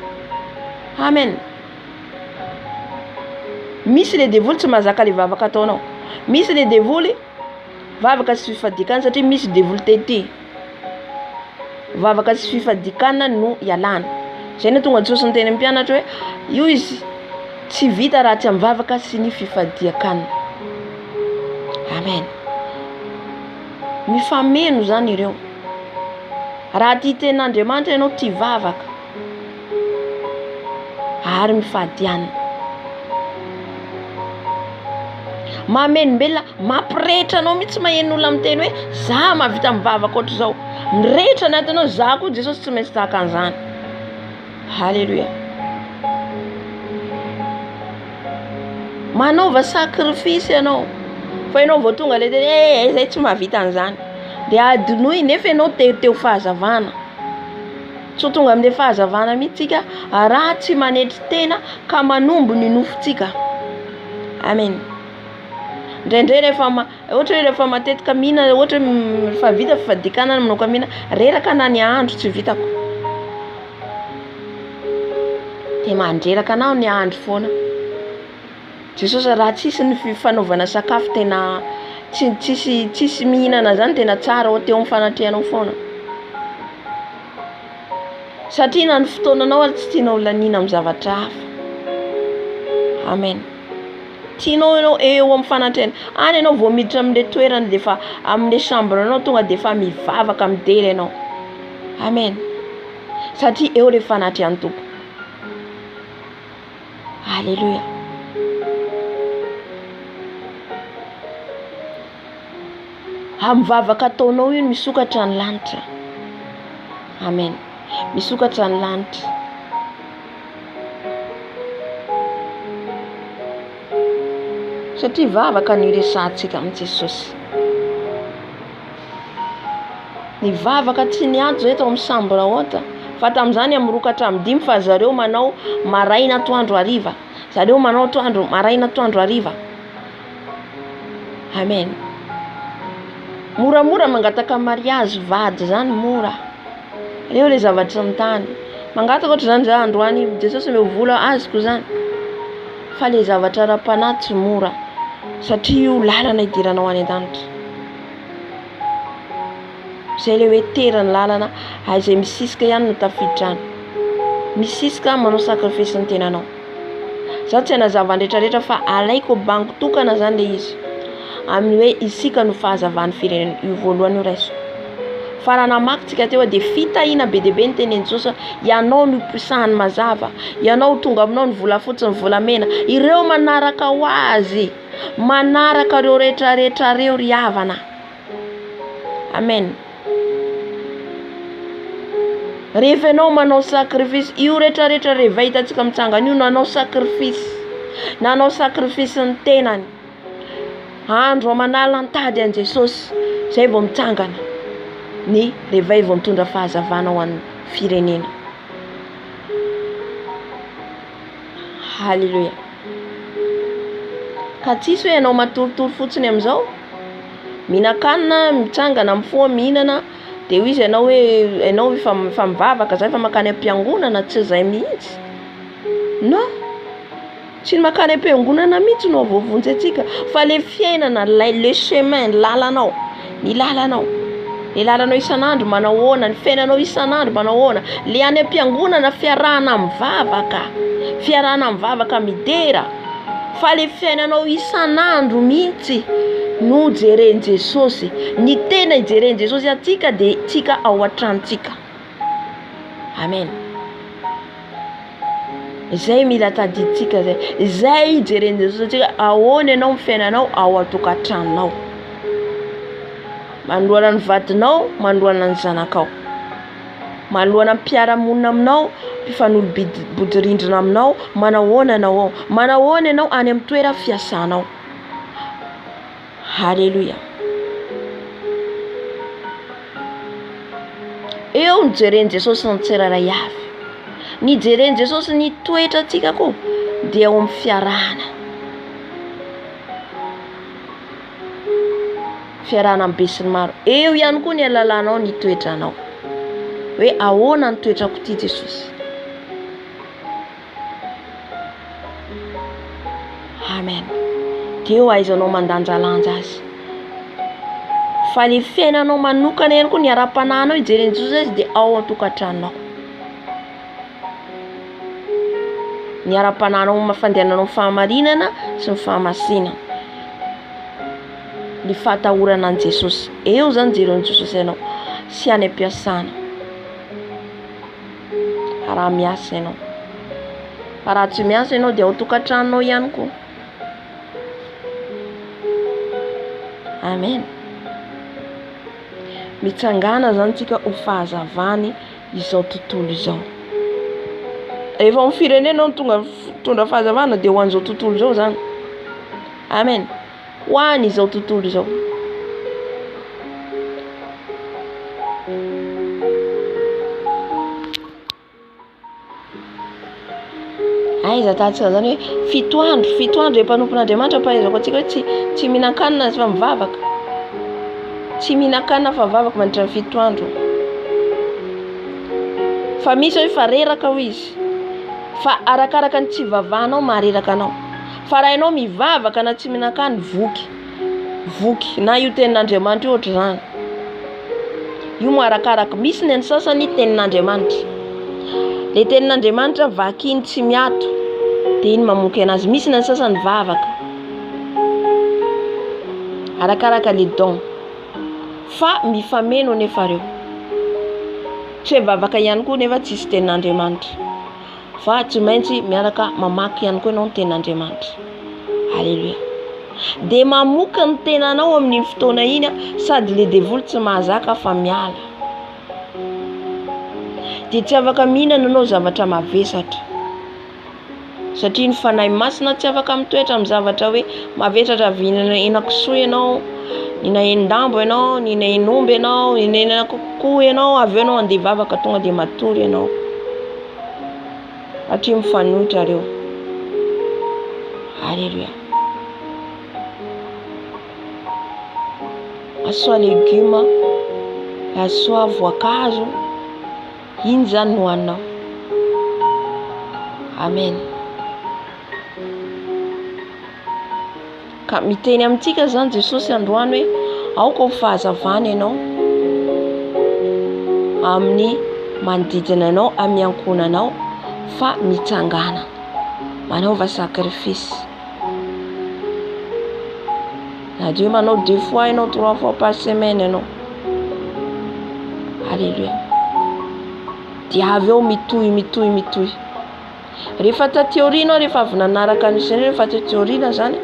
Amen. misy le devoly tsy mazaka le vavaka ataonao, misy le devoly vavaka sy fifadikana satria misy devoly tety vavaka sy fifadikana no ialana. Zay no tonga Jesosy niteny mpianatra hoe io izy tsy vita raha tsy amivavaka sy ny fifadiakana. Amen. Mifameno zany ireo. Raha tia ten'Andriamanitra ianao tia vavaka ary mifadiana, mamenombelona, mampirehitra anao mihitsy maheno olona miteny hoe za mahavita mivavaka ohatra zao. Mirehitra anatinao, za koa Jesosy tsy maintsy tahaka an'izany. Halleluja. Manaova sakrifisy ianao, fa ianao vao tonga le teny zay tsy mahavita an'izany, de adinoy nefa ianao teo fahazavana. So tonga amin'le fahazavana mihitsika raha tsy manetry tena ka manombo ny nofotsika. Amen. Ndrendray rehefa ohatra hoe rehefa matetika mihina, ohatra fa vita fifadikana manao kamina, reraka na ny andro tsy vitako, de mandreraka anao ny andro foana. Jesosy raha tsisy ny fanaovana sakafo tena tsisy mihinana zany tena tsara ho teo amin'ny fanatrehanao foana, satria na ny fotoananao ary tsy tianao lanina amin'ny zavatra hafa. Amen. Tianao ianao eo amin'ny fanatrehana. Any ianao vao miditra amin'le toerana de fa amin'le chambre anao tonga de fa mivavaka midera ianao. Amen. Satria eo le fanatrehan'ny Tompo. Alléluia. Amivavaka ataonao io misokatra ny lanitra. Amen. Misokatra ny lanitra. Satria vavaka ny resantsika amin'ny Jesosy. Ny vavaka tsy nianto zay tao amin'ny sambora ohatra, fa tamin'izany amrokatra amin'ny 5 fa zareo manao maraina atoandro hariva. Zareo manao atoandro maraina atoandro hariva. Amen. Moramora mangataka mariage vady zany mora. Reo le zavatra ny tany. Mangataka ohatra zany za androany Jesosy me vola azoko zany. Fa le zavatra ra-panahy tsy mora. Satria io lalana idiranao any an-danitra. Zay le hoe terany lalana izay misisika ihany no tafidrano. Misisika manao sakrifisy ny tenanao. Za tsy hanazava andretrarehetra fa alaiko bango tokana zany le izy. Amin'ny hoe isika no fahazavany firenena io voalohany io raisiko. Fa raha namakytsika teo de fitahina be debe ny tenen'i Jesosy, ianao no pisahany mazava, ianao tonga aminao ny volafotsy ny volamena, ireo manaraka ho azy, manaraka reo rehetrarehetra reo ry havana. Amen. Rehefa ianao manao sakrifisy, io rehetrarehetra rehefa hitantsika mitsangana io nanao sakrifisy ny tenany. Andro amanala antady an Jesosy, zay vao mitsangana ny rehefa vao mitondra fahazavana ho an'ny firenena. Halleluja. Ka tsisy hoe ianao matoritory fotsiny amin'izao, mihinan-kanina, mitsangana mifoha mihinana, de hoy izy ianao hoe ianao fa mivavaka zay fa makany am-piangonana, tsy zay mihitsy. No, tsy makany am-piangonana mihitsy no voavonjy atsika, fa le fiainana, le chemin, lalanao, ny lalanao. Le lalanao isan'andro manao ahoana, ny fiainanao isan'andro manao ahoana, le any am-piangonana fiarahana mivavaka, fiarahana mivavaka midera, fa le fiainanao isan'andro mihitsy no jereny Jesosy, ny tena ijereny Jesosy atsika de tsika ao an-trantsika. Amen. Zay mila tadiditsika zay. Zay ijereny Jesosy atsika, ahoana ianao fiainanao ao an-tokantranonao. Manoloana ny vadinao, manoloana ny zanakao, manoloana ny mpiara-monina aminao, mpifanolo-bodirindrina aminao, manao ahoana ianao ao, manao ahoana ianao any amin'ny toera fiasanao. Halleluja. Eo ny jereny Jesosy ny tsirairay avy. Ny jereny Jesosy ny toetra atsika koa dia ao amin'ny fiarahana. Fiarahana amin'ny be sy ny maro. Eo ihany koa ny alalanao ny toetranao. Hoe ahoana ny toetrako ty Jesosy. Amen. Dia aizanao mandanjalanja azy. Fa le fiainanao manokana ihany koa ny ara-panahinao ijeren'i Jesosy azy dia ao an-tokantranonao. Ny ara-panahinao fandehananao fahamarinana sy ny fahamasinana. Ny fahatahorana an' Jesosy. Eo zany jeren'i Jesosy ianao. Sy any am-piasana. Raha miasa ianao. Fa raha tsy miasa ianao dia ao tokantranonao ihany koa. Amen. Mitsangana zany tsika ho fahazavany izao tontolo izao. Rehefa amin'ny firenena no tondra fahazavana dia ho an'izao tontolo izao zany. Amen. Ho any izao tontolo izao. Aiza tahantsika zany hoe fito andro empanompon'Andriamanitra pahaizako antsika hoe tsy mihinan-kanina fa mivavaka. Tsy mihinan-kanina fa mivavaka mandritra ny 7 andro. Fa misy hoe fareraka ho izy. Fa arakaraka ny tsy vavanao mareraka anao. Fa raha ianao mivavaka na tsy mihinan-kanina voky na io tenin'Andriamanitra ohatra zany. Io mo arakaraka misy ny sasany tenin'Andriamanitra. Le tenin'Andriamanitra vakiny tsy miato dia iny mamoky anazy. Misy ny sasany vavaka. Arakaraka le don. Fa mifameno nefa reo. Tsy hoe vavaka ihany koa nefa tsisy tenin'Andriamanitra. Fa tsy maintsy miaraka mamaky ihany koa ianao ny tenin'Andriamanitra. Alléluia. Dia mamoky ny tenanao amin'ny fotoana iny sady le devoly tsy mahazaka fa miala. Dia tsy afaka mihinana anao zavatra mavesatra. Satria ny fanahy masina tsy afaka mitoetra amin'ny zavatra hoe mavesatra vihinana henan-kisoa ianao, nina henan-dambo ianao, nina hen'omby ianao, nina henan-kokoho ianao, avy eo ianao andeha vavaka tonga dia matory ianao. Satria mifanohitra reo. Alléluia. Asoa légume, asoa voankazo, iny zany no hoaninao. Amen. Ka miteny amintsika zany Jesosy androany hoe aoka ho fahazavana ianao amin'ny manodidina anao, amin'ny ankonanao, fa mitsangana manaova sacrifice. Na dia manao 2 fois ianao 3 fois par semaine ianao. Alléluia. Dia avy eo mitohy. Rehefa tateoriana rehefa avy nanaraka ny Seigneur, rehefa tateoriana zany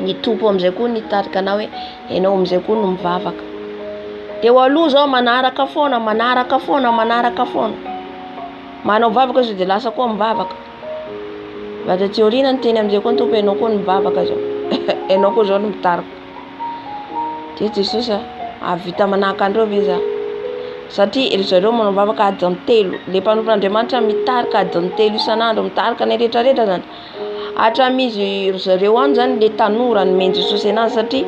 ny tompo amin'izay koa nitarika anao hoe ianao amin'izay koa no mivavaka. Dia ho aloha zao manaraka foana. Manao vavaka zao dia lasa koa mivavaka. Va tateoriana ny teny amin'izay koa ny tompo ianao koa no mivavaka zao. Ianao koa zao no mitarika. Dia Jesosy avita manahaka andreo ve za? Satria ry zareo manao vavaka adiny 3. Le mpanompon'Andriamanitra mitarika adiny 3 isan'andro, mitarika ny rehetrarehetra zany. Hatramizy ry zareo any zany le tanora nomeny Jesosy anazy satria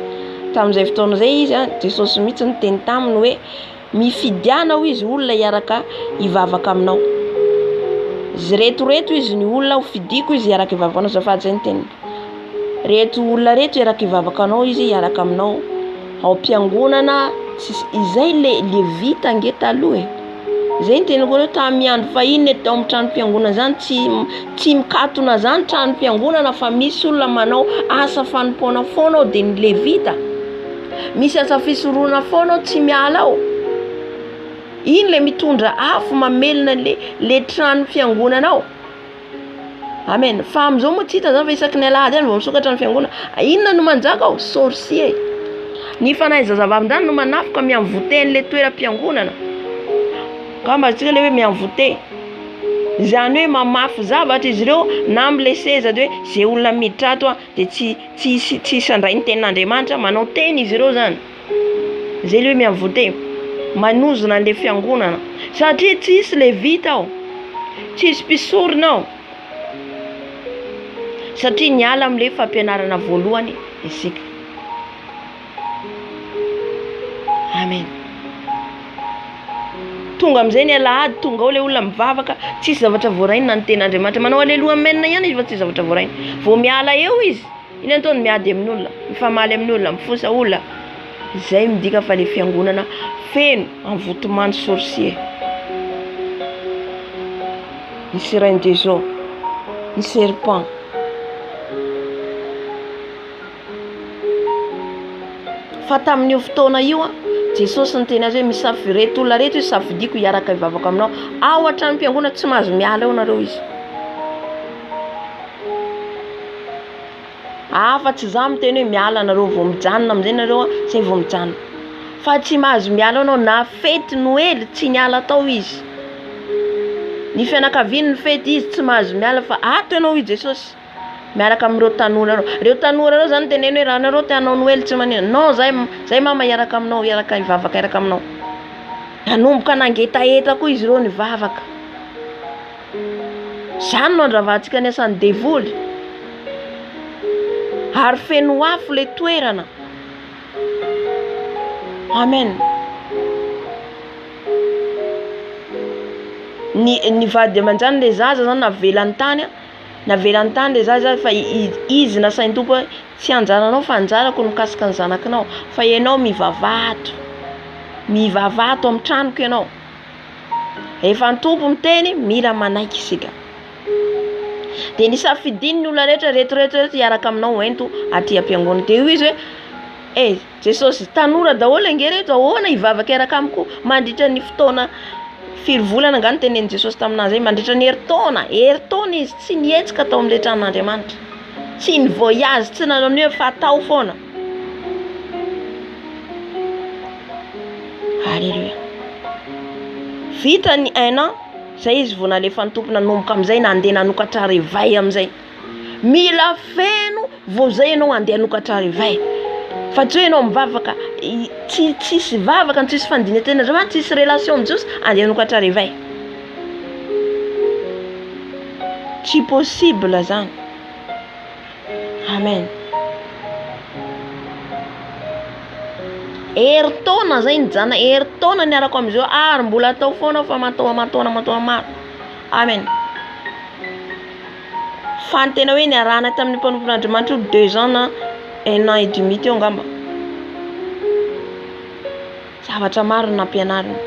tamin'izay fotoana izay izy Jesosy mihitsy niteny taminy hoe mifidiana ho izy olona hiaraka hivavaka aminao. Izy reto izy ny olona ho fidiko izy hiaraka hivavaka aminao. Zafady zay ny teniny. Reto olona reto hiaraka hivavaka anao izy hiaraka aminao ao am-piangonana. Izay le vita ange taloha e. Izay ny teny koa tamin'ny andro fahiny tao amin'ny trano fiangonana zany tsy mikatona zany trano fiangonana fa misy olona manao asa fanompoana foana ao dia ny levita. Misy asa fisoroana foana ao tsy miala ao. Iny le mitondra afo mamelona le trano fiangonana ao. Amen. Fa amin'izao moa tsy hita zany fa isaky ny alahady any vao misokatra ny fiangonana. Inona no manjaka ao? Sorcier. Ny fanahy zazavavin-drano no manafoka miamvote le toeram-piangonana. Kamba antsika le hoe miamvote. Izany hoe mamafy zavatra izy ireo na amin'ilay seza dia hoe izay olona miditra ato dia tsy isandray ny tenin'Andriamanitra, manao teny izy ireo zany. Izay le hoe miamvote. Manozona an'ilay fiangonana. Satria tsisy levita ao. Tsisy mpisorona ao. Satria niala amin'ilay fampianarana voalohany isika. Amen. tonga amin'izay ny alahady tonga ao le olona mivavaka tsisy zavatra voarainina ny ten'Andriamanitra manao aleloha menina ihany izy fa tsisy zavatra voaraina vao miala eo izy iny ataony miady amin'olona mifamaly amin'olona mifosa olona izay midika fa le fiangonana feno envoûtement sorcier ny sirain Jésus ny serpent fa tamin'io fotoana io Jesosy niteny azy hoe misafy reto olona reto izy safidiako hiaraka hivavaka aminao ao hatrany mpiangonana tsy mahazo miala eo nareo izy fa tsy za miteny hoe miala nareo vao mijanona amin'izay nareo zay vao mijanona fa tsy mahazo miala anao na fety Noely tsy niala tao izy ny fianakaviany ny fety izy tsy mahazo miala fa ato ianao i Jesosy miaraka amin'ireo tanora reo tanora reo zany teneny hoe raha nareo te hanao Noely tsy manino non zay mama hiaraka aminao hiaraka hivavaka hiaraka aminao nanomboka nangetaeta koa izy ireo nivavaka zany no andravahantsika ny asan'ny devoly ary feno afo le toerana amen ny vady aman-drany le zaza zany navelany tany le zaza fa izy nasain'ny tompo hoe tsy anjaranao fa anjarako mikasika ny zanakinao fa ianao mivavato amin'ny tranoko ianao efa ny tompo miteny mila manaiky isika de nisafidiny ny olona rehetra hiaraka aminao ento aty am-piangonana de io izy hoe Jesosy tanora daholo angereto ahoana hivavaka hiaraka amiko mandritra ny fotoana firy volana ngany tenen'i Jesosy taminazy mandritra ny herintaona izy tsy nietsika tao amin'ile tranon'Andriamanitra tsy ny voyage tsy nanao ny hoe fatao foana Alléluia vita ny 1 an zay izy vao nalefa ny tompo nanomboka amin'izay nandeha nanokatra revay amin'izay mila feno vao zay ianao andeha hanokatra revay fa tsy hoe ianao mivavaka tsisy vavaka tsisy fandiniana ten'Andriamanitra tsisy relation amin'ny Jesosy andeha hanokatra revay tsy possible zany amen herintaona zay nijana herintaona niarako amin'izao ary mbola atao foana fa matoa maro amen fa ny tena hoe niarahana tamin'ny mpanompon'Andriamanitra 2 ans na 1 an et demi teo ngamba zavatra maro nampianarina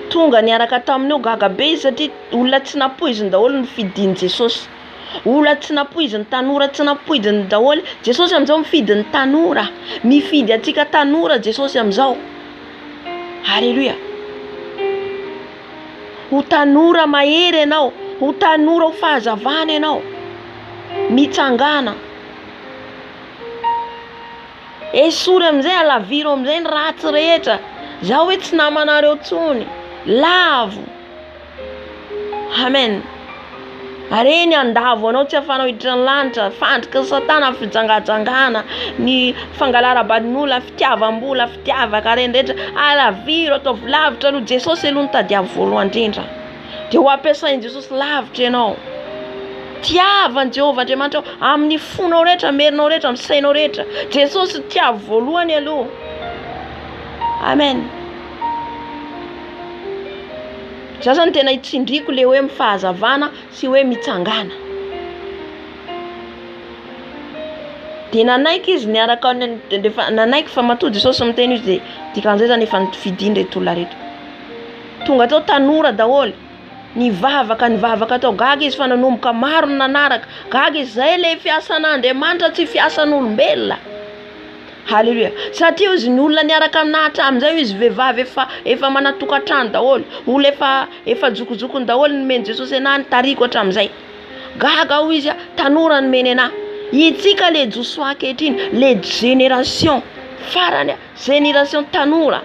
tonga niaraka tamin'io gaga be izy satria olona tsy napoiziny daholo ny fidiny Jesosy olona tsy napoiziny tanora tsy napoiziny daholo Jesosy amin'izao mifidy ny tanora mifidy atsika tanora Jesosy amin'izao Alléluia ho tanora mahery ianao ho tanora ho fahazavana ianao mitsangana esory amin'izay alaviro amin'izay ny ratsy rehetra zaho hoe tsy namanareo tsony lavo amen areny andavo anao tsy afanao hiditra ny lanitra fandrika satana fijangajangana ny fangalara-badin'olona fitiavam-bola fitiavaka reny rehetra alaviro atao lavitra aloha Jesosy aloha nitadiavo voalohany indrindra de ho ampiasain'i Jesosy lavitra ianao tiavany Jehovah Andriamanitra amin'ny fonao rehetra merinao rehetra amin'ny sainao rehetra Jesosy tiavo voalohany aloha amen zany tena itsindriko le hoe mifahazavana sy hoe mitsangana de nanaiky izy niaraka nanaiky fa matoa Jesosy miteny izy de dikan'izay zany efa nifidiny reto olona reto tonga tao tanora daholo nivavaka tao gaga izy fa nanomboka maro nanaraka gaga izy zay le fiasan'Andriamanitra tsy fiasan'olombelona Hallelujah satria izy ny olona niaraka aminahatra amin'izay izy vehivavy efa manatokantrano daholo olona efa jokojokony daholo nomeny Jesosy anahy tariko hatramin'izay gaga ho izy tanora nomeny anahy itsika le josoa ankehitriny le génération farany génération tanora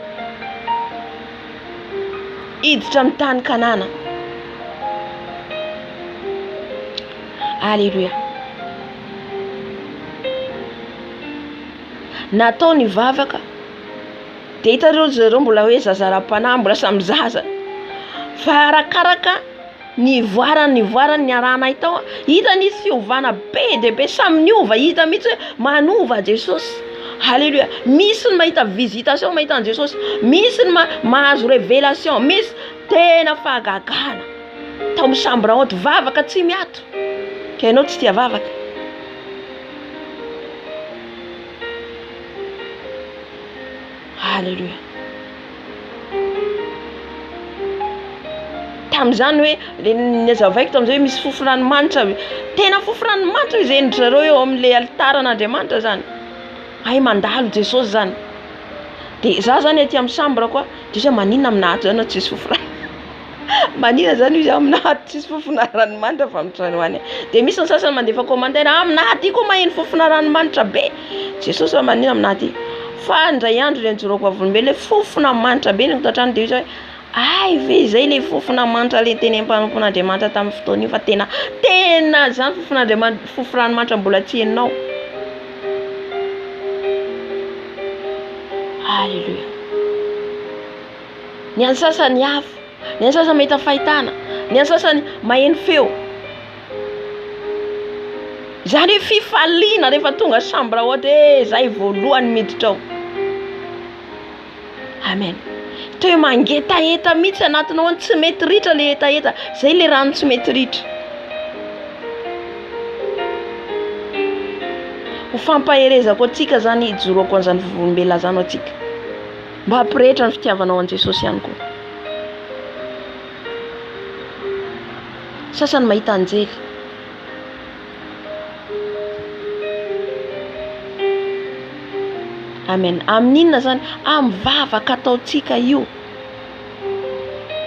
iditra amin'ny tany Kanana Alléluia natao nivavaka de hitareo zareo mbola hoe zazara-panahy mbola samy zaza fa arakaraka nivoarany niarahana tao hita nisy fiovana be de be samy niova hita mitsy hoe manova Jesosy Halleluja. Misy ny mahita visitation mahita an Jesosy, misy ny mahazo révélation, misy tena fahagagana tao amin'ny chambre haute vavaka tsy miato ka ianao tsy tia vavaka. Halleluja. Tam'izany hoe nezavaiko tam'izay misy fofo-ranomanitra, tena fofo-ranomanitra izay endry zareo eo amin'ilay altaran'Andriamanitra zany. Ay mandalo Jesosy zany. De za zany aty amin'ny chambre koa, de hoe maninona aminato zany tsisy fofo-rano. Maninona zany izy aminato tsisy fofona ranomanitra fa mitrano any. De misy ny sasany mandefa commentaire, aminaty koa maheno fofona ranomanitra be. Jesosy maninona aminaty. Fa ndray andro le njoroko avolombelona le fofona manitra be ny tatrano de hoe ay ve izay le fofona manitra le teny mpanompon'Andriamanitra tamin'ny fotoana io fa tena zany fofon'Andriamanitra, fofo-ranomanitra mbola tsy hainao. Halleluja. Ny an'ny sasany hafa, ny an'ny sasany mahita fahitana, ny an'ny sasany maheno feo. Zany hoe fifaliana rehefa tonga chambre haute, zay voalohany miditra ao. Amen. Toe mangetaeta mihitsy anatinao any, tsy mety ritra le etaeta, zay le rano tsy mety ritra. Ho fampaherezako atsika zany ijoroako an'izany volombelona zany atsika, mba hampirehitra ny fitiavanao an Jesosy ihany koa. Sasany mahita anjely. Amen. Amin'inona zany? Am'vavaka ataotsika io.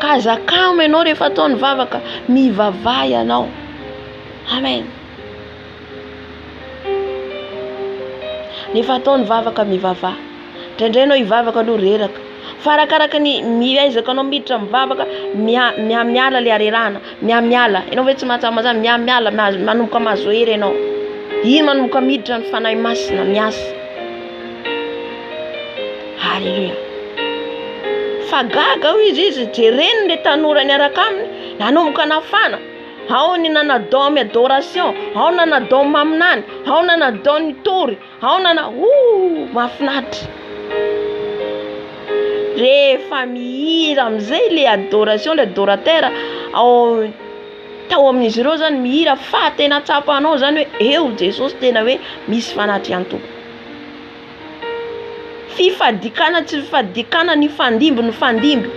Kazakamo ianao rehefa ataony vavaka, mivavah ianao. Amen. Rehefa ataony vavaka mivavah. Indraindray ianao hivavaka aloha reraka. Fa arakaraka ny miezaka anao miditra mivavaka, miala le arerana, miala. Ianao ve tsy mazany miala manomboka mahazo hery ianao. Iny manomboka miditra ny fanahy masina miasa. Halleluja. Fa gaga ho izy jereny le tanora niaraka aminy, nanomboka nafana. Ao ny nanadao amin'ny adoration, ao nanadao maminany, ao nanadao ny tory, ao mahafinaritra. Rehefa mihira am'izay le adoration, le adorateur, tao amin'izy ireo zany mihira fa tena tsapanao zany hoe eo Jesosy tena hoe misy fanatry antoko. Fifadikana tsy fifadikana, ny fandimby ny fandimby.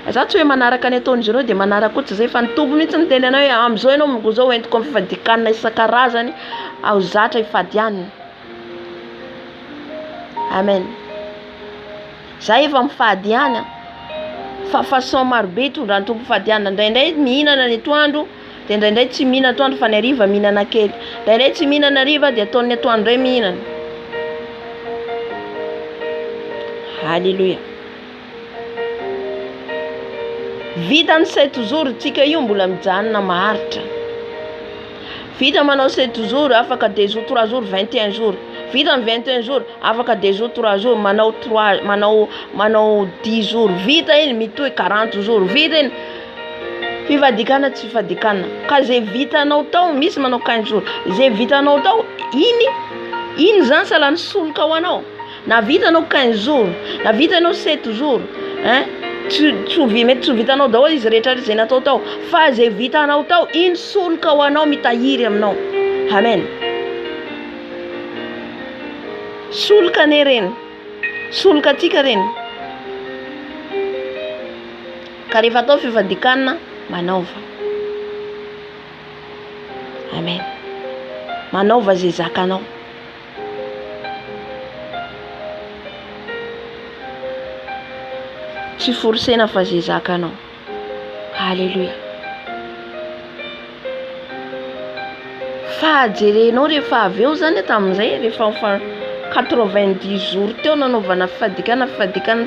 Za tsy hoe manaraka ny ataon'izy ireo de manaraka koa tsy zay, fa ny tompo mihitsy ny teny anao hoe am'izao ianao mongo zao entiko amin'ny fifadikana isan-karazany ao zatra ifadianina. Amen. Za efa mifady ihany, fa façon marobe tondra ny tompo fadianina. Indraindray mihinana ny atoandro, de indraindray tsy mihinana atoandro fa ny hariva mihinana kely. Indraindray tsy mihinana hariva de ataony atoandro iray mihinana. Halleluja. Vita ny 7 jours tsika io mbola mijanona maharitra. Vita manao 7 jours afaka 2 jours 3 jours 21 jours. Vita ny 21 jours afaka 2 jours 3 jours manao 10 jours. Vita iny mitohy 40 jours. Vita iny fifadikana tsy fifadikana. Ka zay vitanao tao misy manao 15 jours. Zay vitanao tao iny zany salany soloka ho anao. Na vitanao 15 jours, na vitanao 7 jours, mety tsy vitanao daholo izy rehetra zay natao tao, fa zay vitanao tao iny soloka ho anao mitahiry aminao. Amen. Soloka ne reny, soloka atsika reny. Ka rehefa atao fifadikana manaova. Amen. Manaova zay zakanao. Tsy forsena fa zay zakanao. Halleluja. Fa jerenao rehefa avy eo zany tamin'izay rehefa 90 jours teo nanaovana fifadikana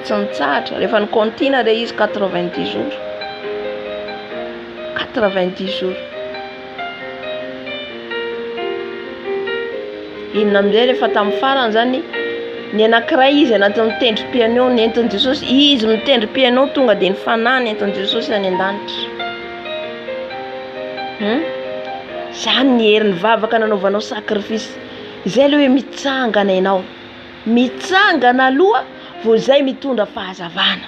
tsy nitsahatra. Rehefa nikontina re izy 90 jours. 90 jours. Inona amin'izay rehefa tamin'ny farany zany ny anankiray izy anaty mitendry piano nentin'i Jesosy, izy mitendry piano tonga de nifanana nentin'i Jesosy any an-danitra. Zany ny herin'ny vavaka nanaovanao sacrifice. Izay le hoe mitsangana ianao. mitsangana aloha vao zay mitondra fahazavana.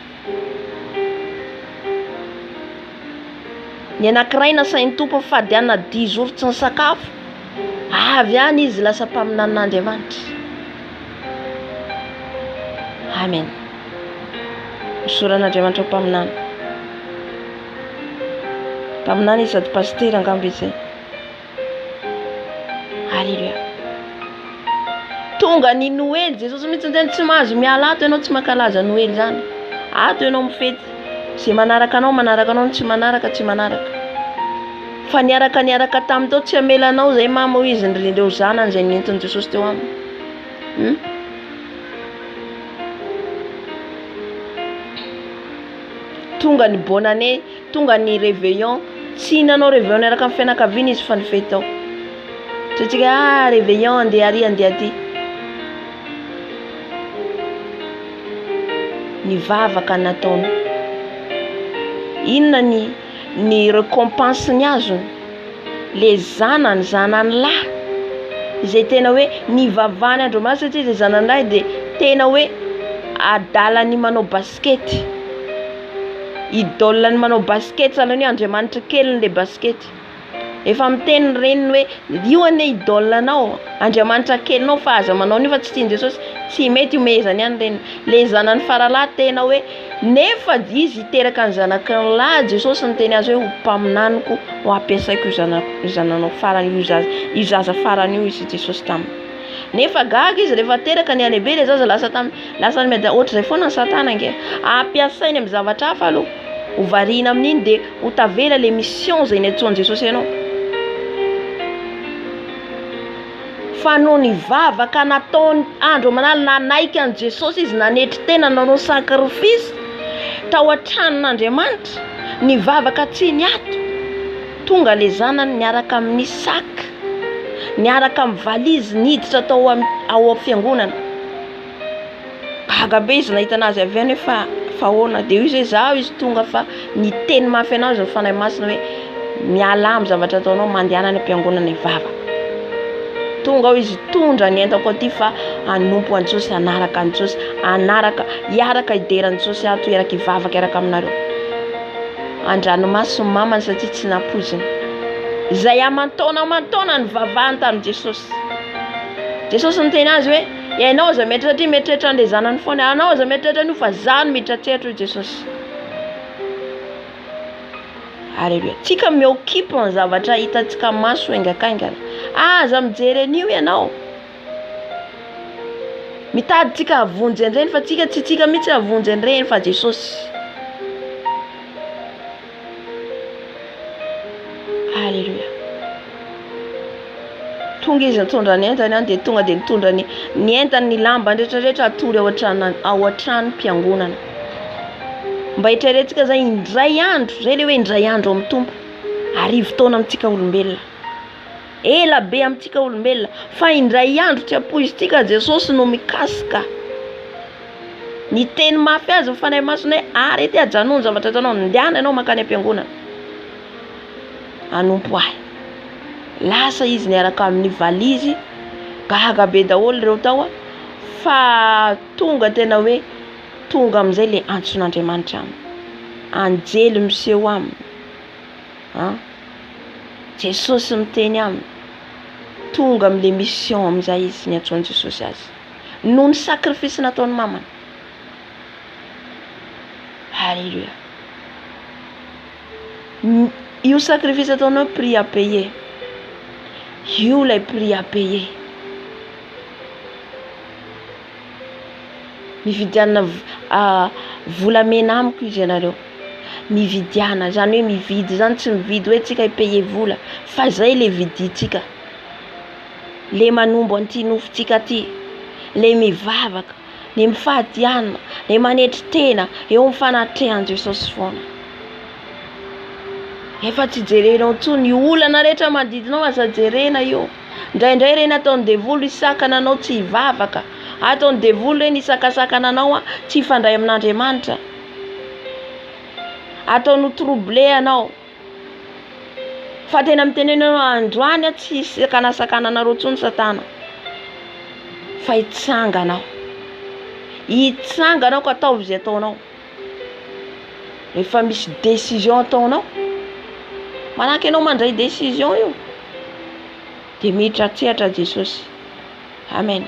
Ny anankiray nasain'ny tompo fadiana 10 ora tsy nisakafo, avy any izy lasa mpaminan'Andriamanitra. Amen. Misoran'Andriamanitra mpaminana. Mpaminana izy sady pasteur angamba izy. Alléluia. Tonga ny Noël, Jesosy mitsy tsy mahazo miala ato ianao tsy mankalaza Noël zany. Ato ianao mifety. Zay manaraka anao tsy manaraka. Fa niaraka tamin' tao tsy amelanao zay mama ho izy ndrindreo zanany zay nentin'i Jesosy teo aminy. Tonga ny bonne année, tonga ny réveillon, tsy nanao réveillon niaraka amin'ny fianakaviana izy fa nifety tao. Tsika réveillon andeha ary andeha aty. Ny vavaka nataony. Inona ny récompense ny azony? Le zanany lahy izay tena hoe nivavany Andromaso satria izay zanany lahy dia tena hoe adalany manao basket. Idolany manao basket sahalan'ny Andriamanitra kely le basket. Efa miteny reniny hoe io ane idolanao, Andriamanitra kelinao fa aza manao an'io fa tsy tian Jesosy, tsy mety omezany any reniny. Le zanany faralahy tena hoe nefa izy iteraka ny zanakany lahy, Jesosy niteny azy hoe ho mpaminaniko ho ampiasaiko io zananao farany io zaza farany io izy Jesosy taminy. Nefa gaga izy rehefa teraka ny alehibe le zaza lasa miada ohatr'izay foana ny Satana nge. Ampiasainy amin'ny zavatra hafa aloha. Ho variana amin'iny dia ho tavela le mission zay niantsoan'i Jesosy ianao. Fa noho ny vavaka nataony andro manala nanaiky an Jesosy izy nanetry tena nanao sakrifisy tao an-tranon'Andriamanitra, ny vavaka tsy niato, tonga le zanany niaraka amin'ny sac, niaraka amin'ny valizy niditra tao ao fiangonana. Gaga be izy nahita anazy avy any fa ahoana dia io zay zaho izy tonga fa niteny mafy anazy ny fanahy masina hoe miala amin'ny zavatra ataonao mandehana ny ampiangonana ny vavaka. Tonga ao izy tondra ny entako aty fa anompo an Jesosy, anaraka an Jesosy, iaraka ideran Jesosy ato, iaraka ivavaka iaraka aminareo. Andranomasy ny mamany satria tsy nampoziny. Izay amantaona ny vavahany tamin'i Jesosy. Jesosy niteny azy hoe ianao za mieritreritra an'ilay zanany foana, anao za mieritreritra an'io fa zaho no mieritreritra Jesosy. Alléluia. Tsika miokipa ny zavatra hitantsika maso engakaingana. Aza mijery an'io ianao. Mitady tsika havonjy an'ireny fa tsika tsy tsika mitsy havonjy an'ireny fa Jesosy. Alléluia. Tonga izy nitondra ny entany any dia tonga dia nitondra ny entany ny lamba rehetrarehetra atory ao an-trano mpiangonana. Mba hitreretsika zay indray andro, zay le hoe indray andro amin'ny tompo. Arivo taona amintsika olombelona. Ela be amintsika olombelona fa indray andro tsy apoizitsika Jesosy no mikasika. Ny teny mafy azy fanahy masina hoe arety ajanony zavatra ataonao, ndehana ianao mankany am-piangonana. Anompo ahy. Lasa izy niaraka amin'ny valizy, gaga be daholo ireo tao fa tonga tena hoe tonga amin'izay le antson'Andriamanitra aminy. Anjely miseho aminy. Jesosy miteny aminy. Tonga amin'le mission amin'izay izy niantsoan'i Jesosy azy. Noho ny sakrifisy nataony mamany. Alléluia. Io sakrifisy ataonao prix à payer. Io lay prix à payer. Mividiana volamena amiko izy ianareo. Mividiana, zany hoe mividy zany tsy mividy hoe tsika hipaye vola, fa zay le viditsika. Le manombo an'ity nofotsika ty, le mivavaka, le mifadiana, le manetry tena, eo amin'ny fanatrehan'i Jesosy foana. Efa tsy jerenao intsony ny olana rehetra manodidinao, aza jerena io. Indraindray reny ataony devolo isakana anao tsy hivavaka, ataony devolo reny isakasakana anao tsy hifandray amin'Andriamanitra, ataony ho troublé anao. Fa tena mitenena anao androany tsy isakanasakana anareo intsony Satana, fa hitsanga anao. hitsanga anao ka ataovy zay ataonao. Rehefa misy décision ataonao, manaky anao mandray décision io, de miditra atsehatra Jesosy. Amen.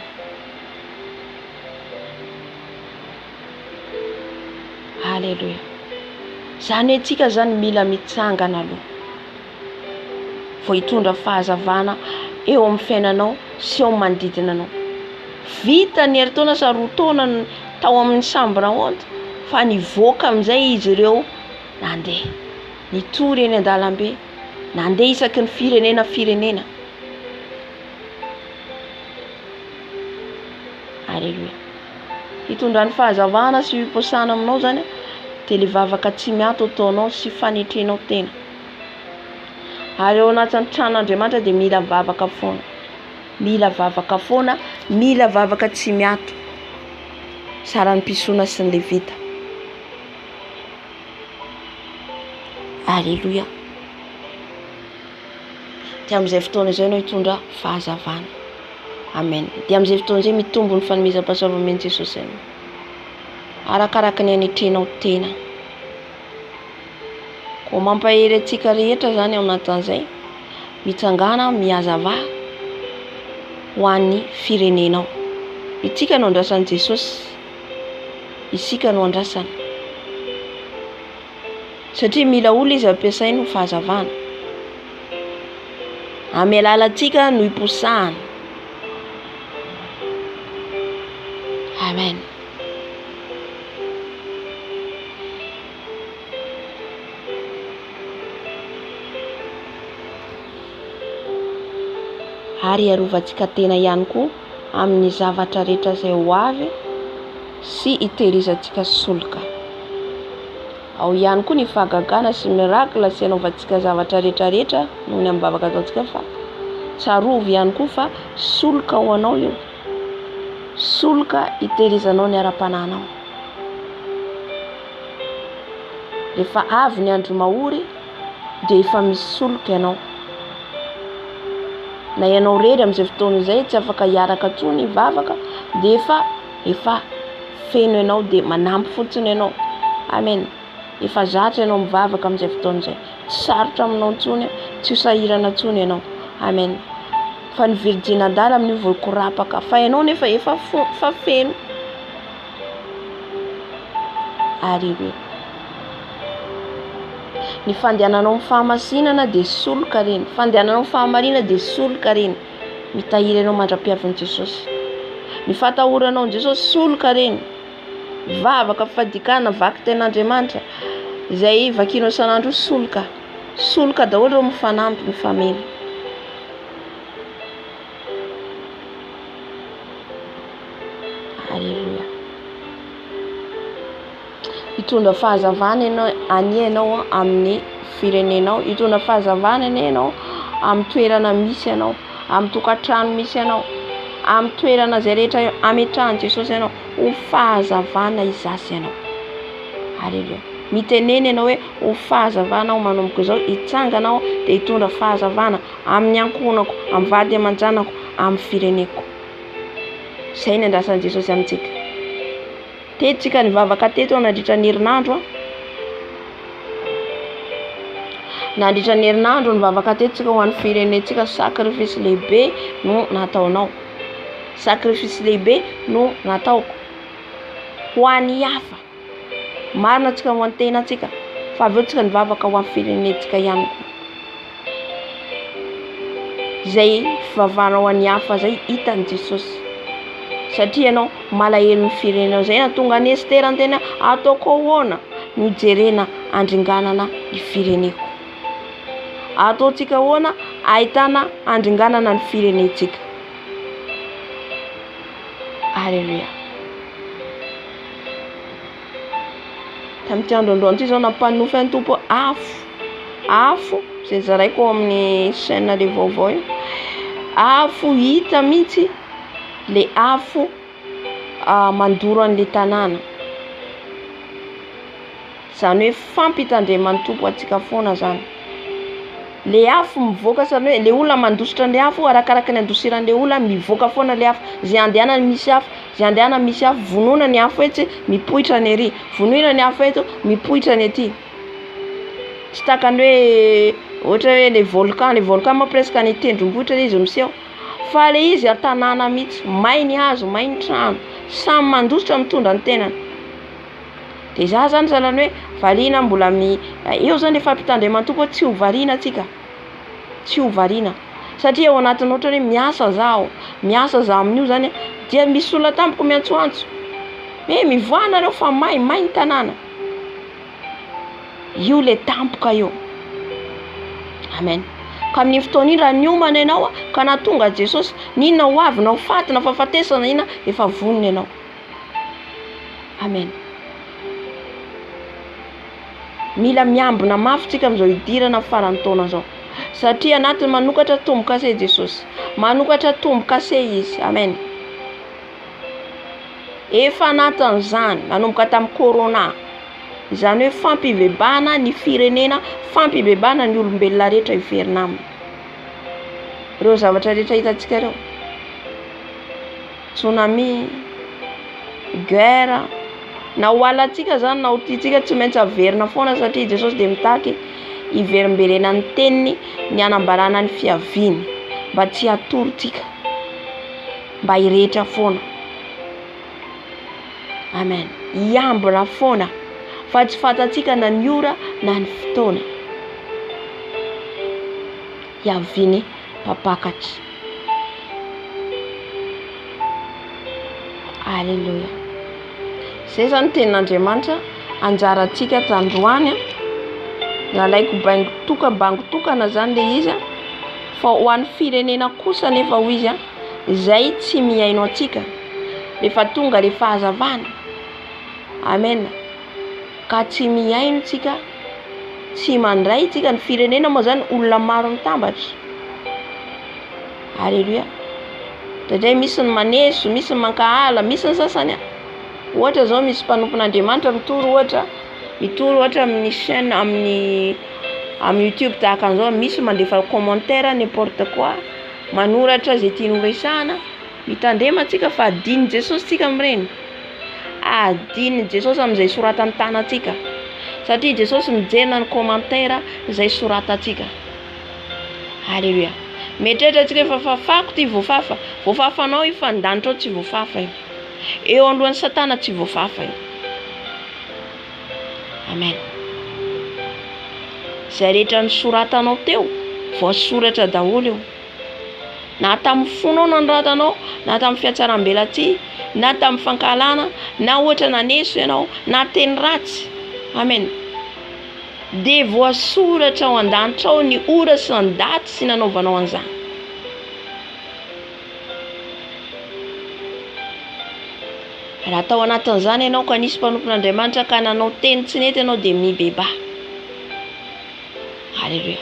Alléluia. Zany hoe tsika zany mila mitsangana aloha vao hitondra fahazavana eo amin'ny fiainanao sy eo amin'ny manodidina anao. Vita ny heritaona sa roa taona tao amin'ny sambona honta, fa nivoaka amin'izay izy ireo nandeha nitory eny an-dalambe, nandeha isaky ny firenena. Alléluia. Hitondra ny fahazavana sy hiposana aminao zany de le vavaka tsy miato ataonao sy fanetrenao tena. Ary eo anatin'ny tranon'Andriamanitra de mila vavaka foana. Mila vavaka foana, mila vavaka tsy miato. Sara ny mpisoana sy ny levita. Alléluia. De amin'izay fotoana izay no hitondra fahazavana. Amen. De amin'izay fotoana izay mitombo ny fanomezam-pahasoavana Jesosy anao. Arakaraka ny anetrenao tena. Ko mampahery antsika rehetra zany ao anatin'izay mitsangana mihazava ho an'ny firenenao. Itsika no andrasan'i Jesosy, isika no andrasana. Satria mila olona izy ampiasainy ho fahazavana. Amy alalantsika no hiposahana. Amen. Ary arovantsika tena ihany koa amin'ny zavatra rehetra izay ho avy sy hitehirizantsika soloka. Ao ihany koa ny fahagagana sy miracle sy hanaovantsika zavatra rehetra noho ny ambavaka ataontsika, fa tsarovy ihany koa fa soloka ho anao io. Soloka hitehirizanao ny ara-pananao. Rehefa avy ny andro mahory de efa misy soloka ianao. Na ianao rery amin'izay fotoana izay tsy afaka hiaraka tsony vavaka, de efa feno ianao de manampy fotsiny ianao. Amen. Efa zatra ianao mivavaka amin'izay fotoana izay. Tsy sarotra aminao tsony, tsy sahirana tsony ianao. Amen. Fa ny virjinadala amin'io voakorapaka, fa ianao nefa efa feno. Alléluia. Ny fandehananao fahamasinana de soloka reny, fandehananao fahamarina de soloka reny. Mitahiry ianao mandra-piavin'i Jesosy. Ny fatahoranao Jesosy soloka reny. Vavaka fadikana vaky ten'Andriamanitra izay vakinao isan'andro soloka. Soloka daholo ireo mifanampy mifamely. Alléluia. Hitondra fahazavana ianao amin'ny firenenao, hitondra fahazavana ianao amin'ny toerana misy ianao, amin'ny tokantrano misy ianao, amin'ny toerana izay rehetra ametrahan'i Jesosy ianao, ho fahazavana izasy ianao. Alléluia. Miteneny ianao hoe ho fahazavana manomboka izao, hitsanganao de hitondra fahazavana amin'ny ankonako, amin'ny vady aman-janako, amin'ny fireneko. Izay ny andrasan'i Jesosy amintsika. Tetika ny vavaka teto nandritra ny herinandro. Nandritra ny herinandro ny vavaka tetika ho an'ny firenetsika. Sacrifice lehibe no nataonao. Sacrifice lehibe no nataoko ho an'ny hafa. Marina tsika ho an'ny tenatsika, fa avy eo tsika ny vavaka ho an'ny firenetsika ihany koa. Zay fivavahana ho an'ny hafa zay hitan'i Jesosy. Satria ianao malahelo ny firenenao zay nahatonga ny Estera antena ataoko ahoana ny jerena andringanana ny fireneko. Ataontsika ahoana ahitana andringanana ny firenetsika. Alléluia. Tamin'ity androandroany ity zao nampanofy ny tompo afo zay zaraiko amin'ny chaîne le vaovao io. Afo hita mihitsy le afo mandoro an'le tanàna. Zany hoe fampitandreman'ny tompo atsika foana zany. Le afo mivoaka, zany hoe le olona mandositra an'le afo arakaraka ny andosiran'le olona mivoaka foana le afo. Zay andehanany misy afo Zay andehana misy hafa vonoina ny hafa hoe mipoitra ny ery, vonoina ny hafa eto mipoitra ny ety. Tsy takany hoe ohatra hoe le volcan ma presque ny tendrombohitra izy miseho, fa le izy tanàna mihitsy, may ny hazo, may ny trano, samy mandositra mitondra ny tenany. De za zany zalany hoe variana mbola eo zany efa fampitandremana tompo, tsy ho variana atsika, tsy ho variana, satria ao anatin'ny ohatra hoe miasa zaho amin'io zany dia misy olona tampoko miantsoantso hoe mivoana reo fa may ny tanàna. Io le tampoka io. Amen. Ka amin'ny fotoana iny raha niomana ianao ka nahatonga Jesosy, ninona ho avy na ho faty na fahafatesana ina efa vonona ianao. Amen. Mila miambina mafy tsika amin'izao idirana farany taona zao, satria anatiny manokatra tombo-kase Jesosy, manokatra tombo-kase izy. Amen. Efa anatin'izany nanomboka tamin'ny corona, izany hoe fampivebana ny firenena, fampivebana ny olombelona rehetra iverina aminy. Ireo zavatra rehetra hitantsika ireo, tsunami, guerre, na ho alantsika zany na ho tiantsika tsy maintsy averina foana, satria Jesosy dia mitaky hiverimberena ny teniny, ny anambarana ny fiaviany mba tsy hatorontsika, mba hirehetra foana. Amen. Hiambina foana fa tsy fantatsika na ny ora na ny fotoana hiaviany mpapakatra. Alleluia. Zay zany tenin'Andriamanitra anjarantsika tandroany, nalaiko bangotokana zany le izy, fa ho an'ny firenena kosa nefa ho izy izay tsy miaino atsika rehefa tonga le fahazavana. Amen. Ka tsy miaino tsika, tsy mandray tsika, ny firenena moa zany olona maro mitambatra. Alleluia. Dadray misy ny maneso, misy ny mankahala, misy ny sasany ohatra zao misy mpanompon'Andriamanitra mitory ohatra amin'ny chaîne amin'ny YouTube tahaka an'izao, misy mandefa commentaire n'importe quoi, manoratra zay tiany horesahana, mitandrematsika fa adiny Jesosy tsika amin'ireny. Adiny Jesosy amin'izay soratany tanatsika, satria Jesosy mijerina ny commentaire izay soratantsika. Alleluia. Mieritreritra tsika efa fafako ty voafafanao io fa andanitra ao tsy voafafa io, eo alohan'ny Satana tsy voafafa io. Amen. Zay rehetra ny soratanao teo voasoratra daholo io, na tamin'ny fonao nanoratanao, na tamin'ny fiatsaram-belatsy, na tamin'ny fankalana, na ohatra naneso ianao, na teny ratsy. Amen. De voasoratra ao an-danitra ao ny ora sy ny daty sy nanaovanao an'izany. Raha tao anatin'izany ianao ka nisy mpanompon'Andriamanitra ka nanao teny tsy nety ianao dia mibeba. Alleluia.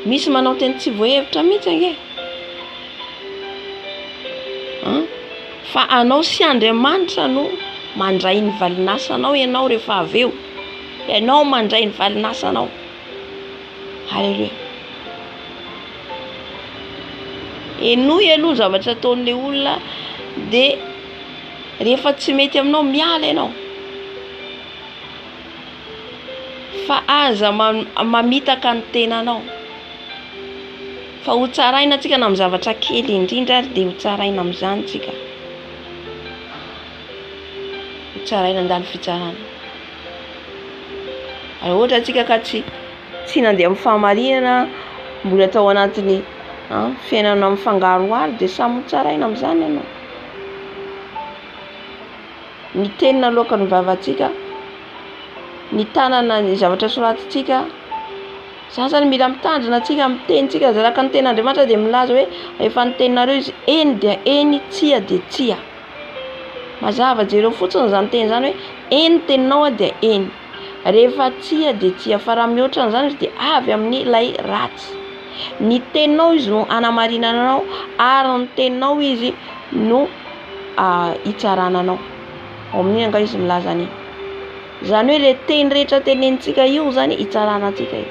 Misy manao teny tsy voahevitra mihitsy ange. Fa anao sy Andriamanitra no mandray ny valinasanao ianao rehefa avy eo. Ianao mandray ny valinasanao. Alleluia. Enoy aloha zavatra ataon'ilay olona dia rehefa tsy mety aminao miala ianao. Fa aza mamitaka ny tenanao. Fa ho tsaraina tsika na amin'ny zavatra kely indrindra ary dia ho tsaraina amin'izany tsika. Ho tsaraina andany fitsarana. Raha ohatra tsika ka tsy nandeha amin'ny fahamarinana, mbola tao anatin'ny fiainana mifangaroharo dia samy ho tsaraina amin'izany ianao. Ny tenina loaka ny vavantsika, ny tanana ny zavatra soratintsika, zany zany mila mitandrina tsika amin'ny tenintsika, zaraka ny tenin'Andriamanitra dia milaza hoe efa ny teninareo izy eny dia eny, tsia dia tsia. Mazava jereo fotsiny zany teny zany hoe eny teninao dia eny, rehefa tsia dia tsia, fa raha mihoatra n'izany izy dia avy amin'ny ilay ratsy. Ny teninao izy no anamarinanao ary ny teninao izy no hitsarananao. Ao amin'iny anga izy milaza an'iny. Zany hoe le teny rehetra tenenitsika io zany hitsaranantsika io.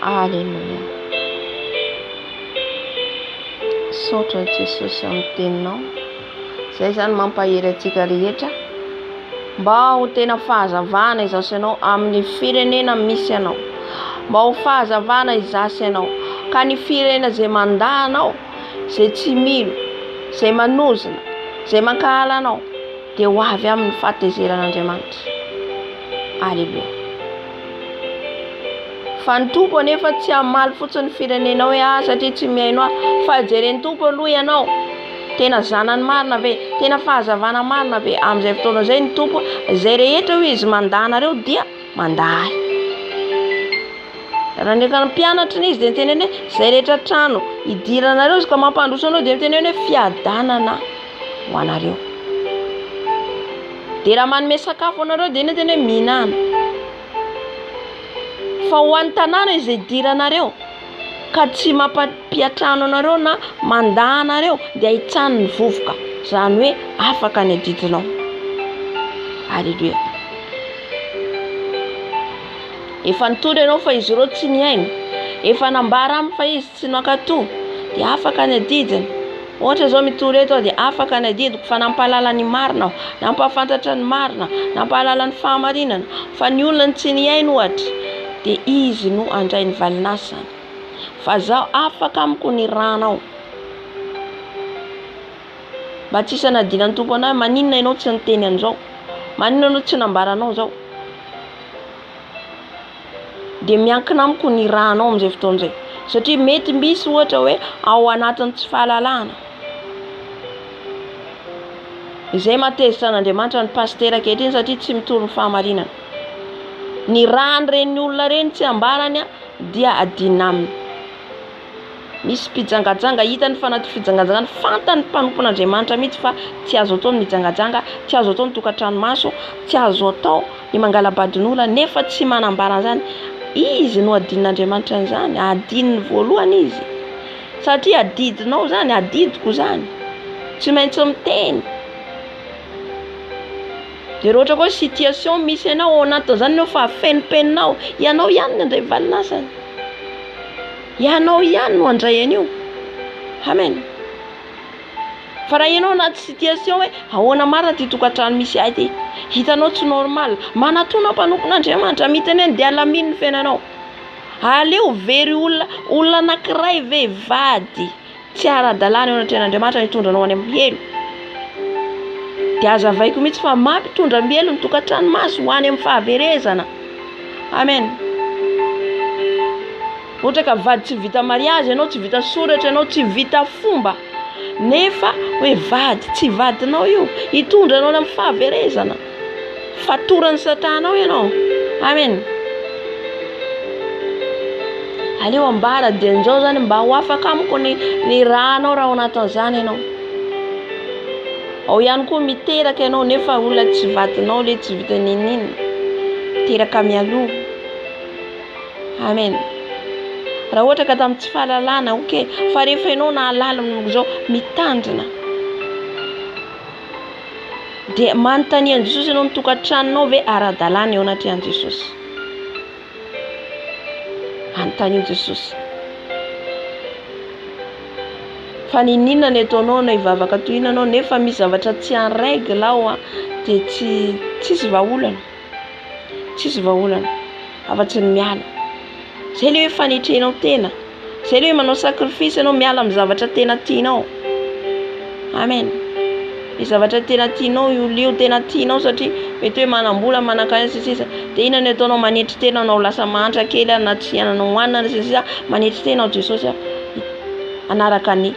Alleluia. misaotra Jesosy amin'ny teninao. Izay zany mampahery antsika rehetra mba ho tena fahazavana izasy ianao amin'ny firenena misy ianao, mba ho fahazavana izasy ianao ka ny firenena izay mandahanao, izay tsy milo, izay manozona, izay mankahala anao dia ho avy amin'ny fahatezeran'Andriamanitra. Alleluia. Fa ny tompo anefa tsy hamaly fotsiny firenena hoe satria tsy mihaino fa jereny tompo aloha ianao tena zanany marina ve, tena fahazavana marina ve. Amin'izay fotoana izay ny tompo izay rehetra hoe izy mandahanareo dia mandahy. Raha ndraika ny mpianatra izy dia miteny hoe izay rehetra trano idiranareo izy ka mampandroso anao dia miteny hoe fiadanana ho anareo. Dia raha manome sakafo anareo dia miteny hoe mihinana. Fa ho an'ny tanàna izay idiranareo ka tsy mampampiatrano anareo na mandahanareo dia hitsany ny vovoka, izany hoe afaka ny adidinao. Alleluia. Efa nitondra ianao fa izy ireo tsy nihaino, efa nambara aminy fa izy tsy nankatoa dia afaka ny adidiny. Ohatra zao mitondra eto dia afaka ny adidiko fa nampahalala ny marina aho, nampahafantatra ny marina, nampahalala ny fahamarinana. Fa ny olona tsy nihaino ohatra dia izy no andray ny valinasany. Fa zaho afaka amiko ny ranao. Mba tsy isana dina ny tompo anao, maninona ianao tsy niteny an'izao, maninona ianao tsy nambaranao zao. Dia miankina amiko ny ranao amin'izay fotoana izay, satria mety misy ohatra hoe ao anatin'ny tsy fahalalana. Izay matezitra an'Andriamanitra ny pastera ankehitriny satria tsy mitoro ny fahamarinana. Ny rany reny olona reny tsy ambarany dia adinina aminy. Misy mpijangajanga hitany fa anaty fijangajangana fantany mpanompon'Andriamanitra mihitsy fa tsy azo atao ny mijangajanga, tsy azo atao ny tokantranomaso, tsy azo atao ny mangalabadin'olona nefa tsy manambara an'izany. Izy no adin'Andriamanitra an'izany, adininy voalohany izy. Satria adidinao zany, adidiko zany. Tsy maintsy miteny. Dia ohatra koa situation misy ianao ao anatin'izany ianao fa afenipeninao, ianao ihany no andray valinasany. Ianao ihany no andray an'io. Amen. Fa raha ianao anaty situation hoe ahoana marina ty tokantrano misy ahy ty, hitanao tsy normal, manatona mpanompon'Andriamanitra miteny eny dia alamino ny fiainanao. Aleo very olona anankiray vehivady tsy ara-dalàna eo anatrehan'Andriamanitra nitondranao any amin'ny helo. Dia azavaiko mihitsy fa mampitondra mielo ny tokantrano maso ho any amin'ny fahaverezana. Amen. Ohatra ka vady tsy vita mariazy ianao, tsy vita soratra ianao, tsy vita fomba, nefa hoe vady, tsy vadinao io, hitondranao amin'ny fahaverezana. Fatoran'ny Satanao ianao. Amen. Aleo ambara dia an'izao zany mba ho afaka amiko ny ranao raha ao anatin'izany ianao. Ao ihany koa miteraka ianao nefa olona tsy vadinao le tsy vita ninina. Teraka mialoha. Amen. Raha ohatra ka tamin'ny tsy fahalalana, ok, fa rehefa ianao nahalala zao mitandrina, dia manontany an'i Jesosy ianao ny tokantranonao ve ara-dalàna eo anatrehan'i Jesosy. Anontany Jesosy. Fa ninona ny ataonao na hivavaka toy ianao nefa misy zavatra tsy en règle ao dia tsisy vahaolana. Tsisy vahaolana. Afa-tsy ny miala. Zay le hoe fanetrenao tena. Zay le hoe manao sacrifice ianao miala amin'ny zavatra tena tianao. Amen. Ny zavatra tena tianao, io tena tianao satria mety hoe manambola manakana sisisa. Dia inona ny ataonao manetry tena anao lasa mahantra kely na tsy iananao hoanina sisisa, manetry tena ao Jesosy anaraka ny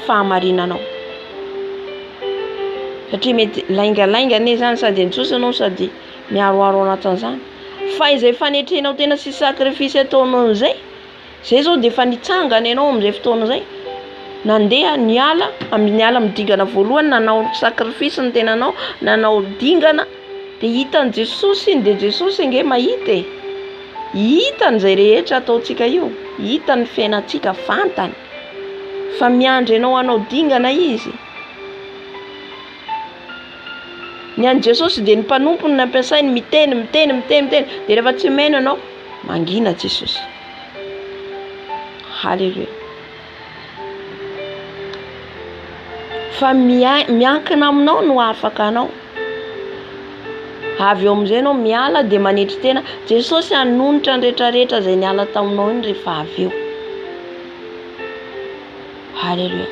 fahamarinanao. Satria mety laingalainga ane zany sady Jesosy anao sady miaroaro anatin'izany. Fa izay fanetrenao tena sy sacrifice ataonao izay, zay zao dia efa nitsangana ianao amin'izay fotoana izay. Nandeha niala amin'ny dingana voalohany, nanao sacrifice ny tenanao, nanao dingana, dia hitan'i Jesosy iny, dia Jesosy inge mahita e. Hitany izay rehetra ataontsika io, hitany fiainantsika, fantany fa miandry ianao hanao dingana izy. Ny an'i Jesosy dia ny mpanompony nampiasainy miteny, dia rehefa tsy meno ianao mangina Jesosy. Halleluia. fa miankina aminao no afaka anao. Avy eo amin'izay anao miala dia manetry tena Jesosy anonotra ny rehetrarehetra izay niala taminao iny rehefa avy eo. Halleluja.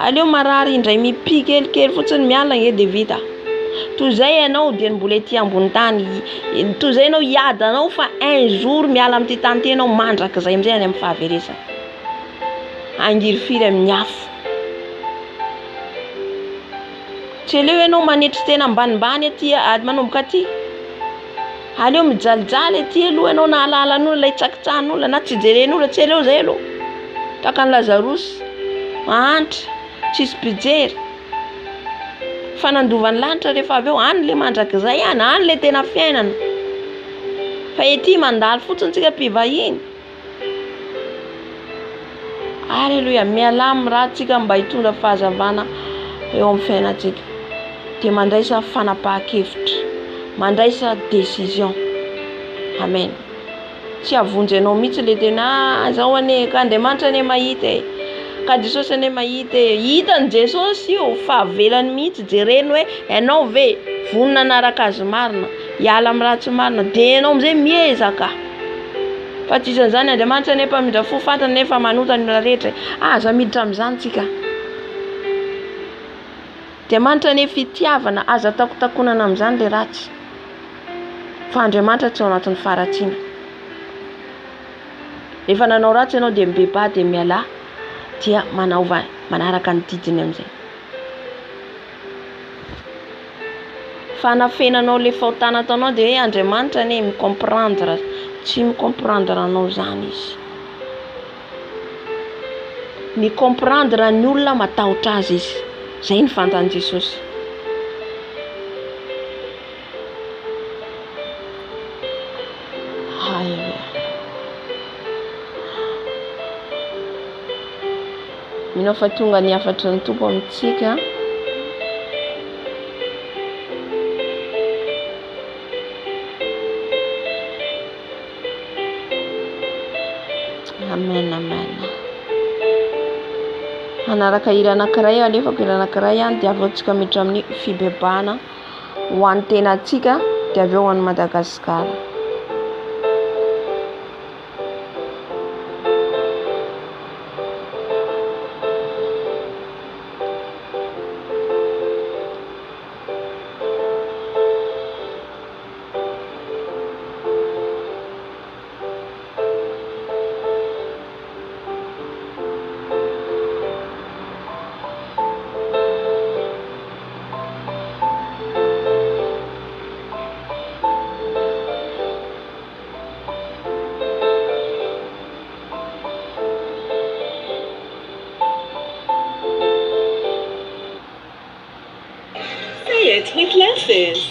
Aleo marary indray mipi kelikely fotsiny miala nge dia vita. Toy izay ianao dia mbola ety ambony tany. Toy izay ianao hiady anao fa un jour miala amin'ity tany ity ianao mandraka izay amin'izay any amin'ny fahaveresana. Angiry firy amin'ny afo. Tsy aleo ianao manetry tena ambanimbany aty manomboka aty. Aleo mijalijaly aty aloha ianao na halalan'olona ilay tsakitsahan'olona na tsy jeren'olona, tsy aleo izay aloha. Tahaka ny Lazarosy antra tsisy mpijery. Fanandovan'ny lanitra rehefa avy eo any le mandrakizay any le tena fiainana. Fa ety mandalo fotsiny tsika mpivahiny. Halleluja. Mialamy raha tsika mba hitondra fahazavana eo amin'ny fiainantsika. Dia mandraisa fanapahan-kevitra, mandraisa décision. Amen. Tsy avonjy anao mihitsy le tena zao ane ka Andriamanitra ane mahita e. Ka Jesosy ane mahita e. Hitany Jesosy io fa avelany mihitsy jereny hoe ianao ve vonona anaraka azy marina, hiala amin'ny raha tsy marina dia ianao amin'izay miezaka. Fa tsy isan'izany Andriamanitra nefa mpamindra fo fantany nefa manota ny rehetra. Aza miditra amin'izany tsika. Andriamanitra ne fitiavana aza takotakonana amin'izany le ratsy. Fa Andriamanitra tsy ao anatin'ny faratsiana. Rehefa nanao ratsy ianao dia mibeba dia miala dia manaova manaraka ny didiny amin'izay. Fanafenanao le fahotana ataonao dia hoe Andriamanitra ne micomprendre. Tsy micomprendre anao zany izy. Micomprendre ny olona matahotra azy izy. Zay ny fantany Jesosy. Halleluja. Minao fa tonga ny afatry ny tompo amintsika. Amen, amen. Anaraka hira anankiray alefako hira anankiray dia avy eo tsika miditra amin'ny fibebahana ho an'ny tenantsika dia avy eo ho an'ny Madagasikara. With lessons.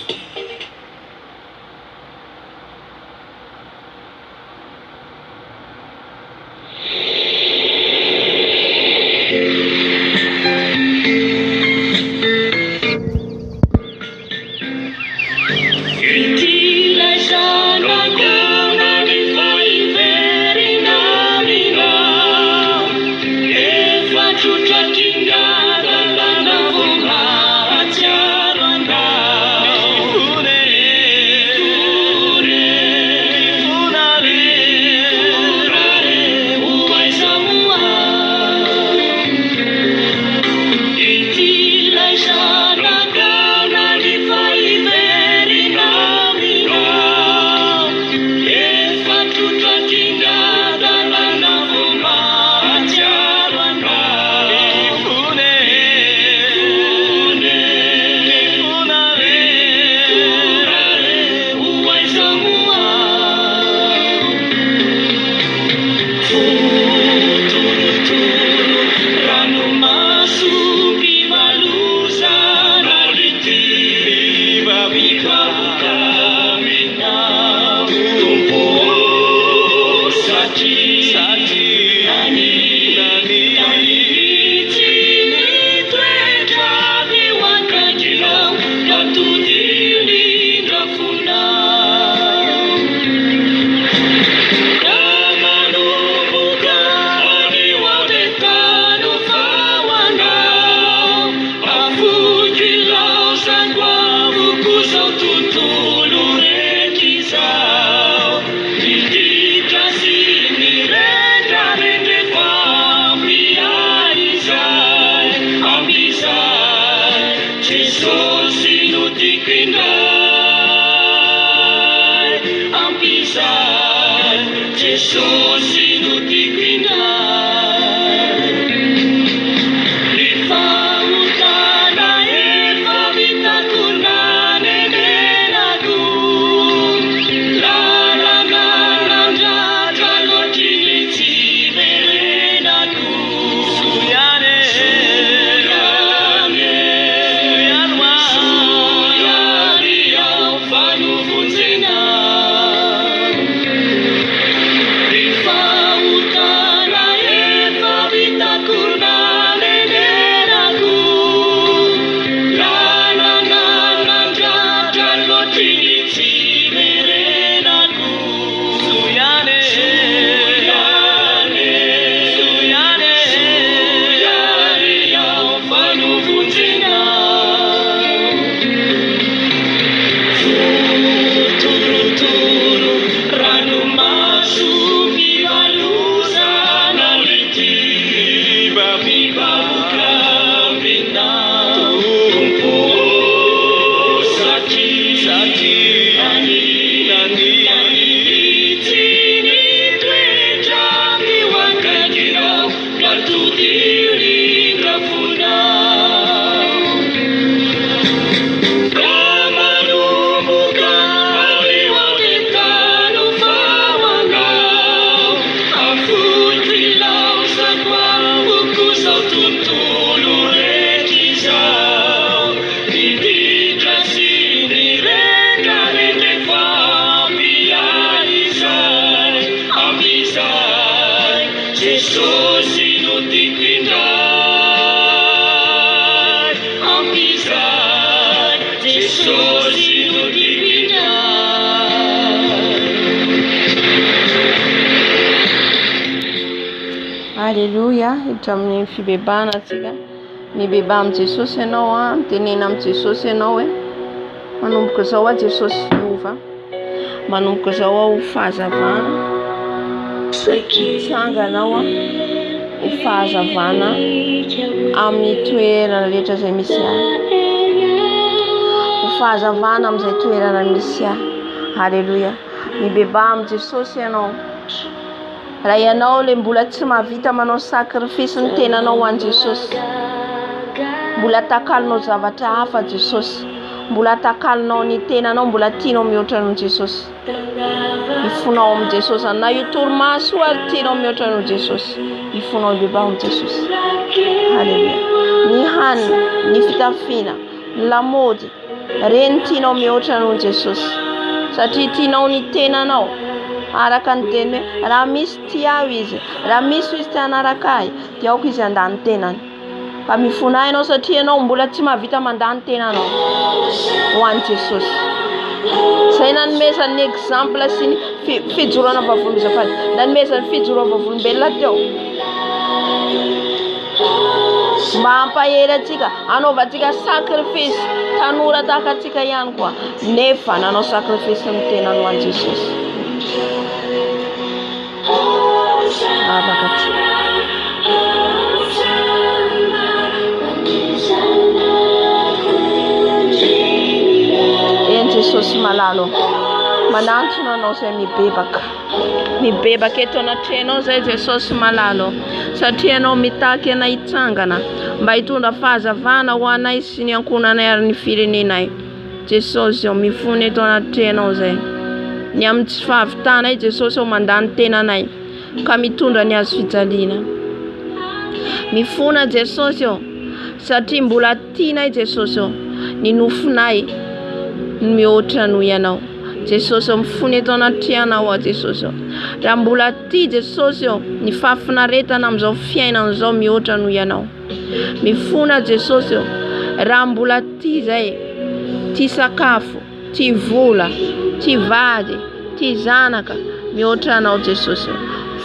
Jesosy no tiako indray ampizay Jesosy no tiako indray ny fahotana efa vitako nanenenako lalana nandratra loatry ny tsy verenako soyane Jesosy no tiako indray ampizay Jesosy no tiako indray. Alléluia. Hiditra amin'ny fibebana atsika mibeba amin'ny Jesosy ianao a mitenena amin'ny Jesosy ianao hoe manomboka zao a Jesosy Jehova manomboka zao ao fahazavana sanganao a ho fahazavana amin'ny toerana rehetra izay misy ahy ho fahazavana amin'izay toerana misy ahy. Halleluja. Mibeba amin'ny Jesosy ianao raha ianao le mbola tsy mahavita manao sakrifisy ny tenanao ho an'i Jesosy mbola takalinao zavatra hafa Jesosy mbola takalinao ny tenanao mbola tianao mihoatra noho Jesosy ifonao amin'ny Jesosy na io torimaso ary tianao mihoatra noho Jesosy ifonao beba amin'ny Jesosy. Halleluja. Ny hanina ny fitafiana ny lamody reny tianao mihoatra noho Jesosy satria tianao ny tenanao araka ny teny hoe raha misy tiao izy raha misy izy tianaraka ahy tiaoko izy handany tenany ka mifona ianao satria ianao mbola tsy mahavita mandany tenanao ho an'i Jesosy. Zay nanomezany ny exemple sy ny fijoroana vavony zafady nanomezany fijoroana vavolombelona teo mba hampahery atsika anaovantsika sakrifisy tanora tahaka atsika ihany koa nefa nanao sakrifisy ny tenany ho an'i Jesosy. Jesosy malalo manantona anao zay mibebaka eto anatrehanao zay Jesosy malalo satria anao mitaky anay hitsangana mba hitondra fahazavana ho anay sy ny ankonanay ary ny firenenay. Jesosy ao mifony eto anatrehanao zay ny amin'ny tsy fahavitanay Jesosy ao mandany tenanay ka mitondra ny azo fijaliana mifona Jesosy ao satria mbola tianay Jesosy ao ny nofinay mihoatra noho ianao Jesosy ao mifony eto anatrehanao ao Jesosy ao raha mbola tia Jesosy ao ny fahafinaretana amin'izao fiainana zao mihoatra noho ianao mifona Jesosy ao raha mbola tia zay tia sakafo tia vola tia vady tia zanaka mihoatra anao Jesosy ao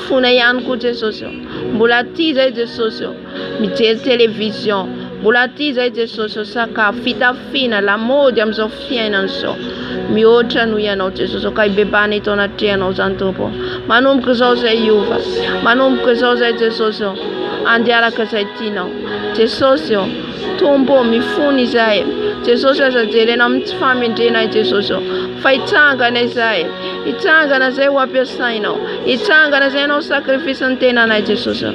fona ihany koa Jesosy ao mbola tia zay Jesosy ao mijery televizion mbola tia zay Jesosy ao sakafo fitafiana lamody amin'izao fiainana zao mihoatra noho ianao Jesosy ao ka hibebana eto anatrehanao zany tompo manomboka zao zay Jehova manomboka zao zay Jesosy ao andiaraka zay tianao Jesosy ao tompo mifony izay Jesosy aza jerena amin'ny tsy famendrena Jesosy fa hitsangana izay izay ho ampiasainao hitsangana izay ianao sakrifisy ny tenanay Jesosy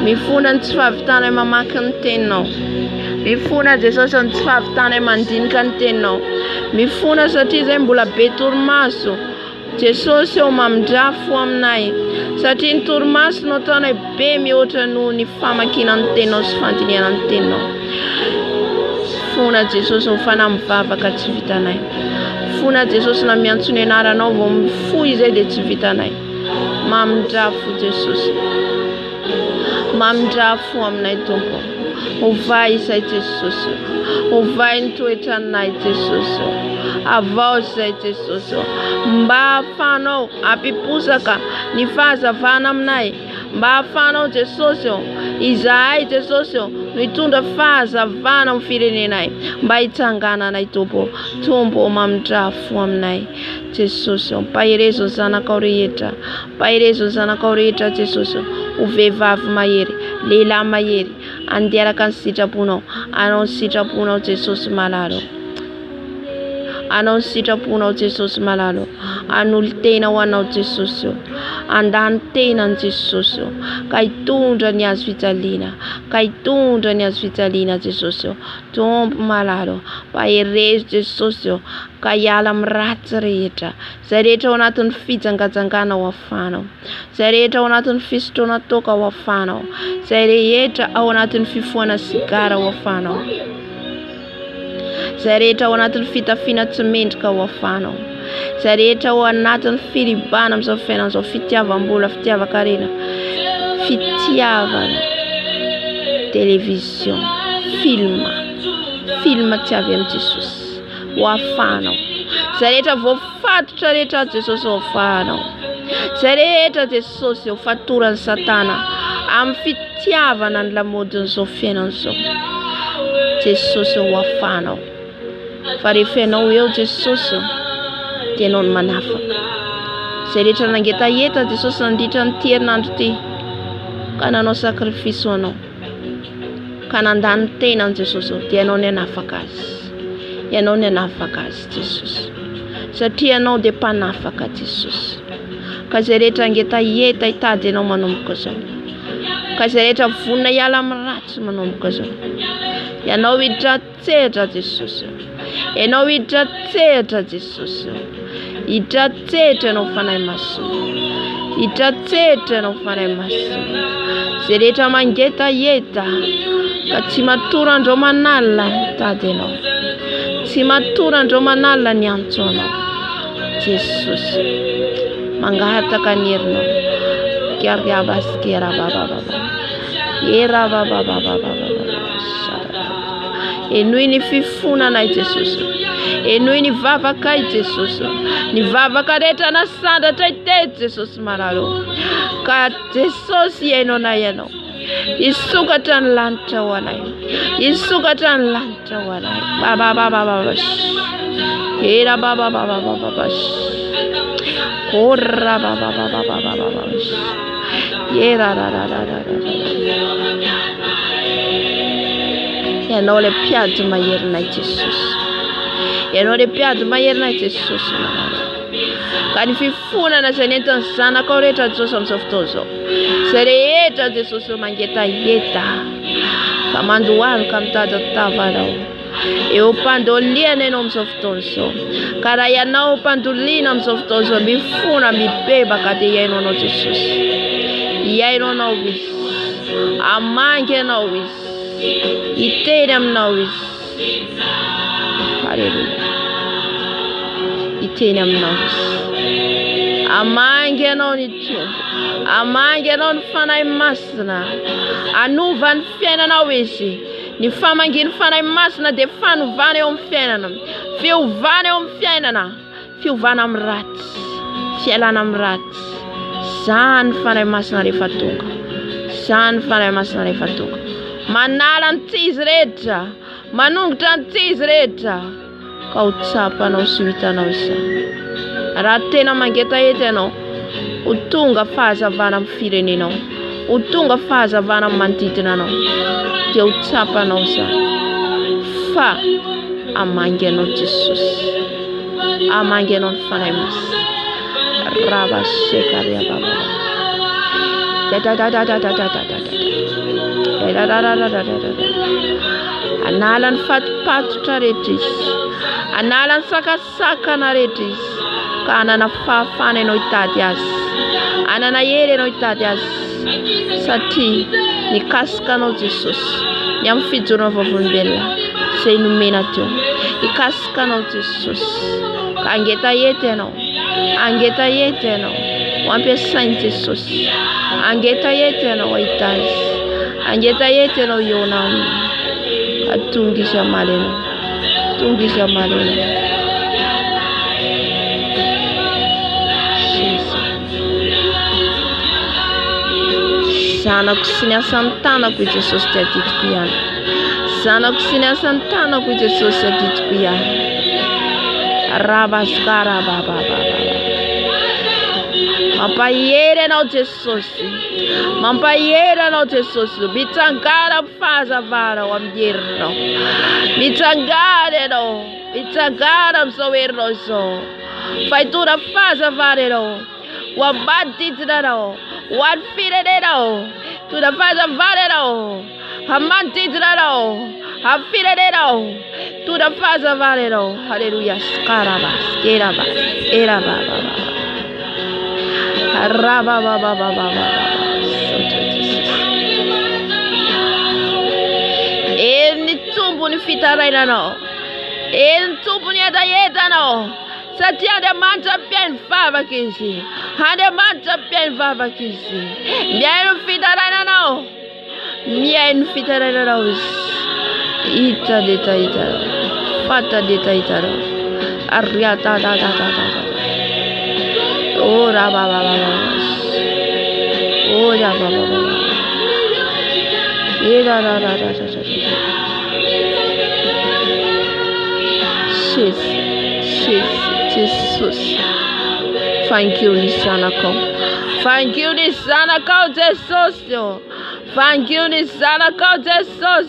mifona ny tsy fahavitanay mamaky ny teninao mifona Jesosy ny tsy fahavitanay mandinika ny teninao mifona satria izay mbola be torimaso Jesosy mamindrafo aminay satria ny torimaso no ataonay be mihoatra noho ny famakiana ny teninao sy fandiniana ny teninao fona Jesosy ho fanamivavaka tsy vitanay fona Jesosy na miantso ny anaranao vao mifoy izay dia tsy vitanay mamindrafo Jesosy mamindrafo aminay Tompo ovay izay Jesosy ovay ny toetranay Jesosy avao izay Jesosy mba ahafahanao ampiposaka ny fahazavana aminay mba ahafahanao Jesosy izahay Jesosy no hitondra fahazavana amin'ny firenenay mba hitsangananay Tompo mamindrafo aminay Jesosy mpaherezo zanakao rehetra mpaherezo zanakao rehetra Jesosy ho vehivavy mahery lehilahy mahery andiaraka ny sitraponao anao ny sitraponao Jesosy malalo anao ny sitraponao Jesosy malalo anolo tena ho anao Jesosy andany tena ny Jesosy ka hitondra ny azo fijaliana ka hitondra ny azo fijaliana Jesosy Tompo malalo mpaherezo Jesosy ka hiala amin'ny ratsy rehetra izay rehetra ao anatin'ny fijangajangana ho afanao izay rehetra ao anatin'ny fisotroana toka ho afanao izay rehetra ao anatin'ny fifohana sigara ho afanao izay rehetra ao anatin'ny fitafiana tsy mendrika ho afanao izay rehetra ao anatin'ny firibana amin'izao fiainana izao fitiavam-bola fitiavan-karena fitiavana television filma tsy avy amin'ny Jesosy ho afanao izay rehetra voafatotra rehetra Jesosy ho afanao izay rehetra Jesosy ho fatoran'ny Satana amin'ny fitiavana ny lamodin'izao fiainana izao Jesosy ho afanao fa rehefa ianao eo Jesosy dia ianao no manafaka izay rehetra nangetaheta Jesosy nandritra ny herinandro ty ka nanao sakrifisy anao ka nandany tena ny Jesosy dia ianao ny hanafaka azy ianao ny hanafaka azy Jesosy satria ianao dia mpanafaka Jesosy ka izay rehetra angetaheta hitady ianao manomboka zao ka izay rehetra vonina hiala amin'ny ratsy manomboka zao ianao hiditra tsehatra Jesosy ianao hiditra tsehatra Jesosy hiditra tsehatra ianao fanahy masina hiditra tsehatra ianao fanahy masina izay rehetra mangetaheta ka tsy matory andreo manalina hitady ianao tsy matory andreo manalina ny antso anao Jesosy mangahataka ny herinao enoy ny fifonanay Jesosy enoy ny vavakay Jesosy ny vavaka rehetra nasandatra itety Jesosy malalo ka Jesosy ihainao na ianao isokatra ny lanitra ho anay isokatra ny lanitra ho anay era ora ianao le mpiady maherinay Jesosy ianao le mpiady maherinay Jesosy ka ny fifonana izay nentin'ny zanakao rehetra Jesosy amin'izao fotoana izao izay rehetra Jesosy mangetaheta ka mandohalo ka mitady tavanao eo mpandoliana ianao amin'izao fotoana izao ka raha ianao mpandoliana amin'izao fotoana izao mifona mibebaka dia ihainao anao Jesosy ihainao anao izy amangy anao izy iteny aminao izy haleluya iteny aminao izy amangy anao ny Tompo amangy anao ny fanahy masina anova ny fiainanao izy ny famanginy fanahy masina dia fanovana eo amin'ny fiainana fiovana eo amin'ny fiainana fiovana amin'ny ratsy fialana amin'ny ratsy zany fanahy masina rehefa tonga zany fanahy masina rehefa tonga manala ny tsizy rehetra manongotra ny tsizy rehetra ka ho tsapanao sy ho hitanao izany raha tena mangetaheta ianao ho tonga fahazavana amin'ny firenenao ho tonga fahazavana amin'ny manodidina anao dia ho tsapanao izany fa amangenao Jesosy, amangenao ny fanahy masina. Rabashekaria baba. Anala ny fatopatotra rehetra izy, anala ny sakasakana rehetra izy, ka anana fahafana ianao hitady azy, anana hery ianao hitady azy, satria nikasikanao Jesosy ny amin'ny fijoroana vavolombelona izay nomena teo. Nikasikanao Jesosy ka angeta hety ianao, angeta hety ianao ho ampiasainy Jesosy, angeta hety ianao ahita azy, angeta hety ianao hiona aminy. Tonga izy amaly ianao, tonga izy amaly ianao. Zanako sy ny asan'ny tanako i Jesosy ty adidiko ihany, zanako sy ny asan'ny tanako i Jesosy adidiko ihany. Rabaskara babababa. Mampahery ianao Jesosy, mampahery ianao Jesosy, mitsangana amin'ny fahazavana ao amin'ny herinao, mitsangana ianao, mitsangana amin'izao herinao izao. Fahitona fahazavana ianao ho ambadidina anao, ho an'ny firenenao, tona fahazavana ianao hamanodidina anao, amin'ny firenenao, tona fahazavana ianao. Haleluya. Skarabas, kerabas, kerabababa. Eny tombony fitarainanao, eny tombony adaedanao, satria Andriamanitra mpiainy vavaka izy, Andriamanitra mpiainy vavaka izy. Miaino fitarainanao, miaino fitarainanao izy. Hita deta hitanao, fata deta hitanao. Arriata da da da da. Oh rabababa, oh rabababa, eda da da da da da. Jesus, thank you Nisanako, thank you Nisanako Jesus, thank you Nisanako Jesus,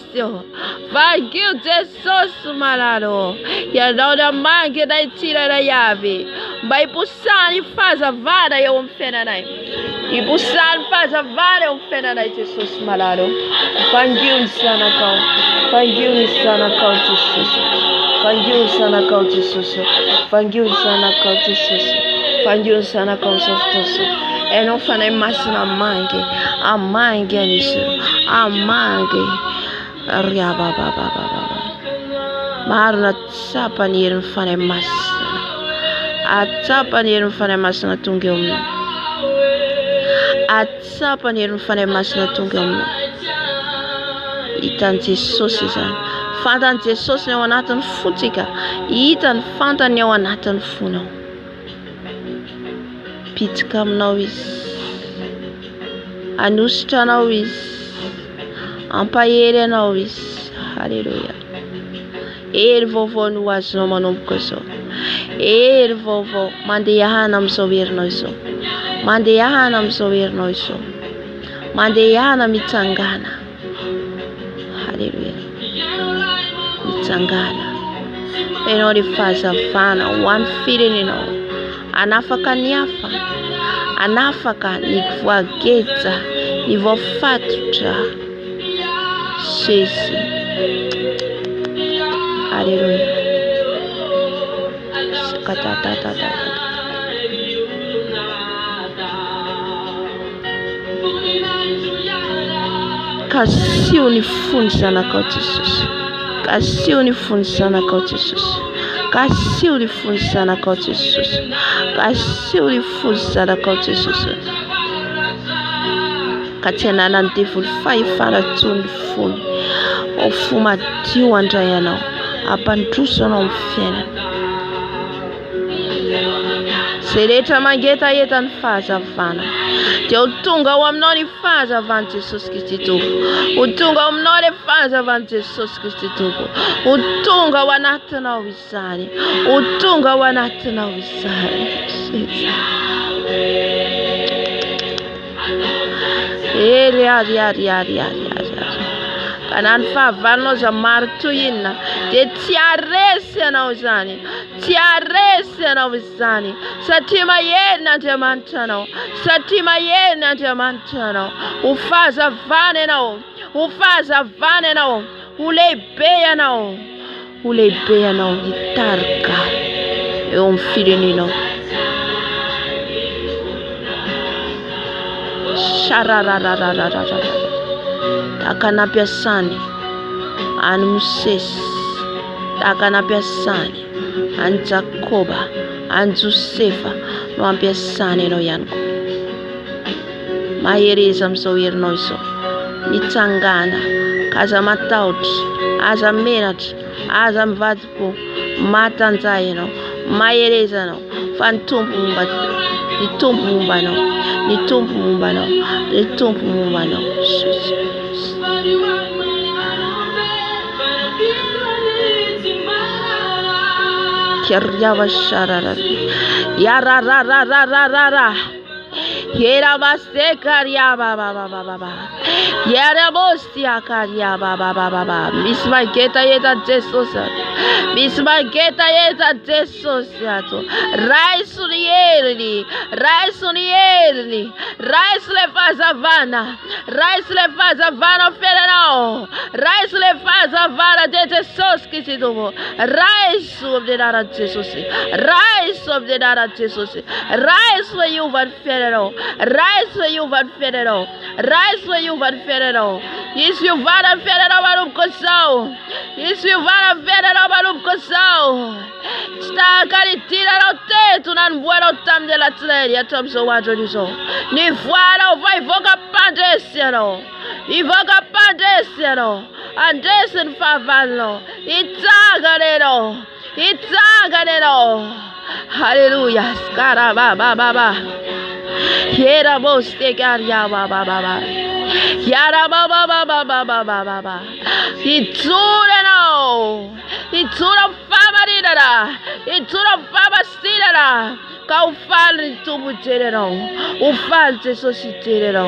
thank you Jesus malalo. Ianao na mangy na itira na yavy, mba ipusany fahazavana eo amin'ny fiainanay, ipusany fahazavana eo amin'ny fiainanay Jesosy malalo. Thank you Nisanako, thank you Nisanako Jesus, thank you Nisanako Jesus, thank you Nisanako Jesus, thank you Nisanako Jesus. Enao fanahy masina amangy anisy, amangy riababababa. Marina tsapany herin'ny fanahy masina, atsapany herin'ny fanahy masina tonga eo aminao, atsapany herin'ny fanahy masina tonga eo aminao. Hitan'i Jesosy izany, fantany Jesosy ny ao anatin'ny fotsika, hitany fantany ao anatin'ny fonao. Pitsika aminao izy, anositra anao izy, ampahery anao izy. Haleluya. Hery vaovao no azonao manomboka izao, hery vaovao mandehana amin'izao herinao izao, mandehana amin'izao herinao izao, mandehana mitsangana. Haleluya. Mitsangana ianao ny fahazavana ho an'ny firenenao, anafaka ny hafa, anafaka ny voageja, ny voafatotra. Jésus. Alléluia. Kasiho ny fony zanakao Jesosy, kasiho ny fony zanakao Jesosy, kasiho ny fony zanakao Jesosy, kasiho ny fony zanakao Jesosy. Ka tsy hananany devoly fahefaratsoa ny fony, ao fo madio andray anao, ampandroso anao amin'ny fiainana. Izay rehetra mangeta entany fahazavana, dia ho tonga ao aminao ny fahazavan'i Jesosy Kristy Tompo, ho tonga ao aminao ny fahazavan'i Jesosy Kristy Tompo, ho tonga ao anatinao izany, ho tonga ao anatinao izany. Kanan fahavalonao za maro toy inona dia tsy haresy ianao izany, tsy haresy ianao izany, satria maherina Andriamanitra anao, satria maherina Andriamanitra anao. Ho fahazavana ianao, ho fahazavana ianao, ho lehibe ianao, ho lehibe ianao hitarika eo amin'ny firenenao. Tahaka nampiasany any Mosesy, tahaka nampiasany any Jakoba, any Josefa no ampiasany ianao ihany koa. Mahereza amin'izao herinao izao, mitsangana, ka aza matahotra, aza menatra, aza mivadi-po, matanjaha ianao, mahereza anao fa ny tompo momba anao, ny tompo momba anao, ny tompo momba anao, ny tompo momba anao. Kiariava sharara yarararararara Yerabaste karia baba baba baba. Yerabosia karia baba baba baba. Mismageta yeta Jesus. Mismageta yeta Jesus yato. Rais unierni, rais unierni, rais le fazavana, rais le fazavana ferenao, rais le fazavana de Jesus kisidomo. Rais of the Dara Jesus, rais of the Dara Jesus, rais for you van ferenao. Rise for you van federal. Rise for you van federal. Is you van federal barum kosau. Is you van federal barum kosau. Sta caritira no teto nan buero tam de la tleria tom so wadronizo. Ni fuara vai voga pandesiano. Ivoga pandesiano. Andesen favalo. Itzaganero. Itzaganero. Hallelujah. Skara baba baba. Yera boste garia baba baba. Yara baba baba baba baba. Itsura no. Itsura fama ridara. Itsura fama stirara. Ka ufalri tubu terero. Ufalte sosi terero.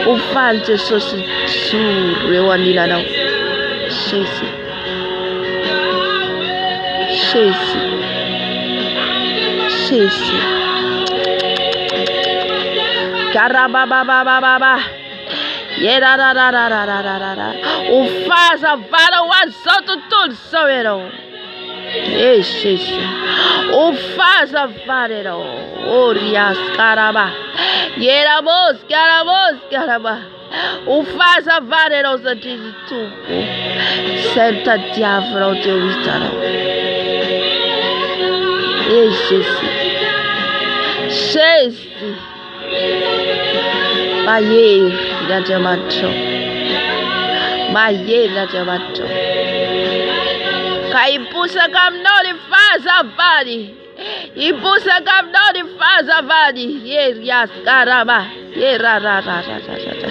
Ufalte sosi sure wanila no. Shesi. Shesi. Shesi. Karaba baba baba. Yera ra ra ra ra ra ra ra. Ufaza vara wazoto tul sowero. Jesus. Ufaza varero. Orias karaba. Yera bos karaba. Ufaza varero za tupo. Senta diavolo de witaro. Jesus. Jesus. Maye na jamato. Maye na jamato. Kaipusa kamnoli faza vadi. Ipusa kamnoli faza vadi. Yes karaba. Yera ra ra ra ra ra.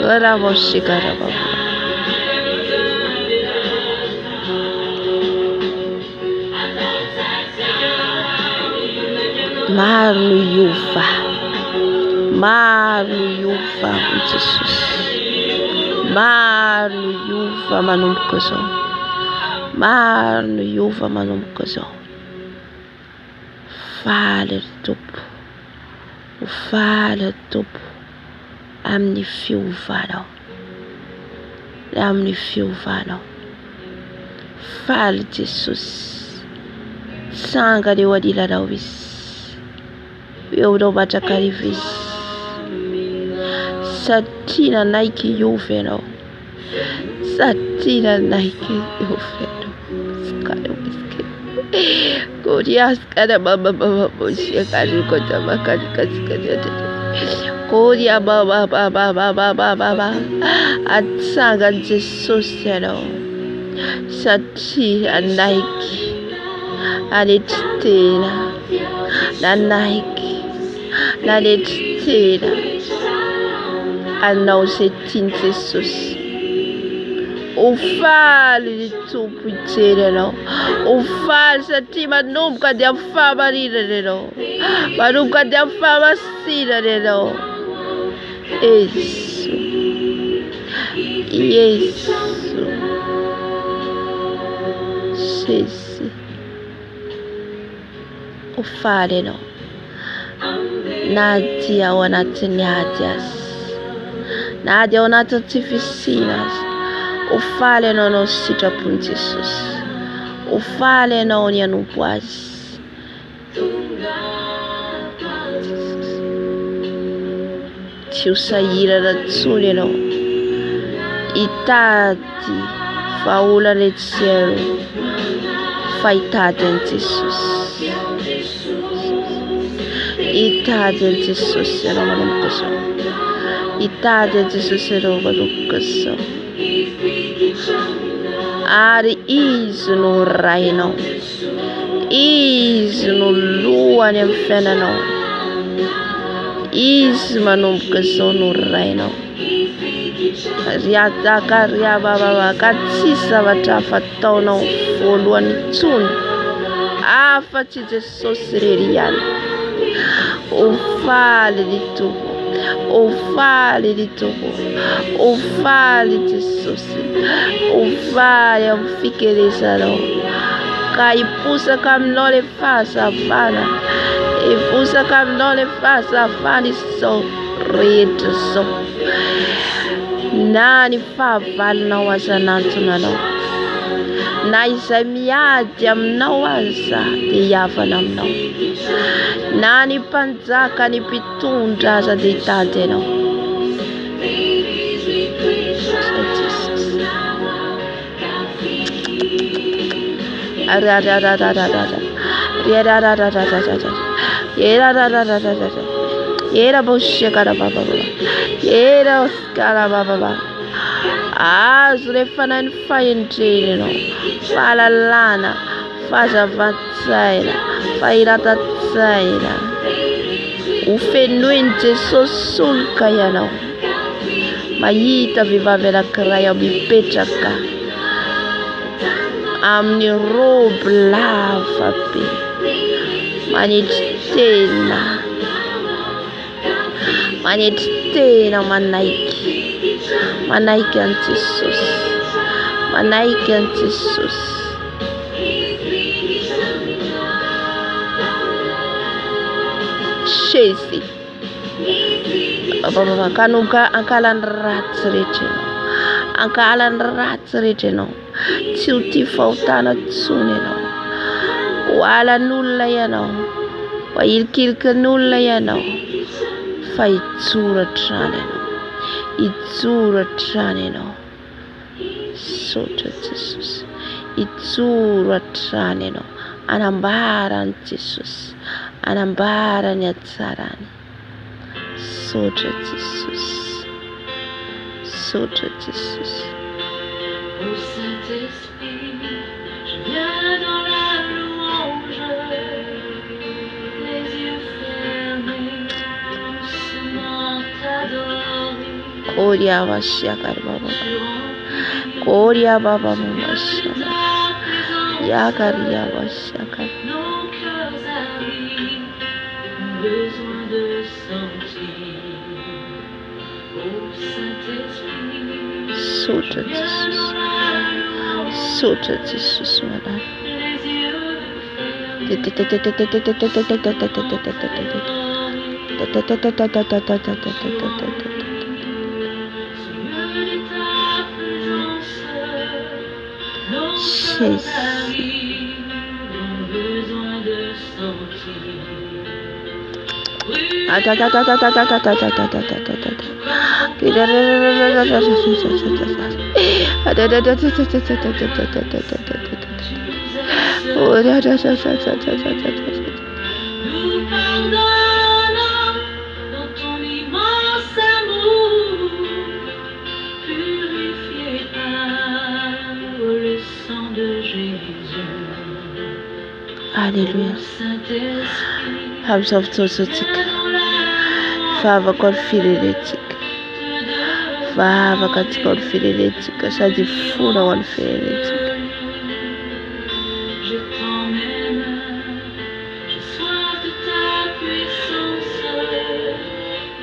Ora moshikaraba. Maru yufa Jesus. Maru yufa manumkoso. Maru yufa manumkoso. Fale tupo. Fale tupo. Amni fiuvano. Amni fiuvano. Fale Jesus. Sanga de wadila dawis. Eu não bate a carivis. Satina Nike Yuveno. Satina Nike Yuveno. Scada whisky. Godias cada baba bushia cari kota makari kaskada. Godia baba baba. Atsaga Jesus yano. Satina Nike. Alittina. Na Nike. La lettura a não ser Jesus. O fale de tu putere não. O fale se tima nunca de fama rire não. Mas nunca de fama sira não. Isso. Yesu. Jésus. Ufale no. Nadia wanatini hadias. Nadia wanatatifisinas. Ufale no no sita puntisus. Ufale no nyanupuas. Tiusaira da tsule no. Itati faula del cielo. Faitate in Jesus. Itate in Jesus era malucaso. Itate in Jesus era malucaso. Ari isno raino. Isno lua nemfenano. Ismalucaso no raino. Riataka riababa katsisa vatafatona ufoluani tsuni. Afati Jesus rerian. Ufale di tubo. Ufale di tubo. Ufale Jesus. Ufale amfikeleza no. Kaipusa kamlole fasa fana. Ipusa kamlole fasa fani so reto so. Nani faval na wasananto na no. Na izay miady aminao aza dia havana aminao. Nani mpanjaka ny mpitondra aza dia hitady anao. Era boshe cara baba. Era oscara baba. Azure fanan faindrino no. Fala lana. Faza vatsaina. Fairata tsaina. Ufenuin Jesus sulka yanao. Mahita vivavy anankiray mipetraka amin'ny robe lava be. Manitry tena manaiky an Jesus. Manaiky an Jesus. Jésus. Baba kanuka ankalan ratsy rehetra ianao. Ankalan ratsy rehetra ianao. Tsy ho tia fahotana tsony ianao. Ho alan'olona ianao. Ho ilikilikan'olona ianao. Fa hitsoratrany ianao. Hitsoratrany ianao. Sotra Jesus. Hitsoratrany ianao. Anambarany Jesus. Anambarany atsarany. Sotra Jesus. Sotra Jesus. Ô Saint-Esprit, je viens dans la louange, les yeux fermés, doucement t'adorer. Koria vashakar baba. Koria baba mashakar. Yakaria vashakar. Nos cœurs avides ont besoin de sentir. Ô Saint-Esprit, Sotra Jesus. Sotra Jesus madam. les yeux Jesus. Nous pardonnons dans ton immense amour, purifié par le sang de Jésus. Hallelujah. Saint-Esprit, Hamsavtosatsika. Vavaka ny firenetsika. Vavaka antsika ny firenetsika sady fona ho an'ny firenetsika. je t'emmène, je sois de ta puissance.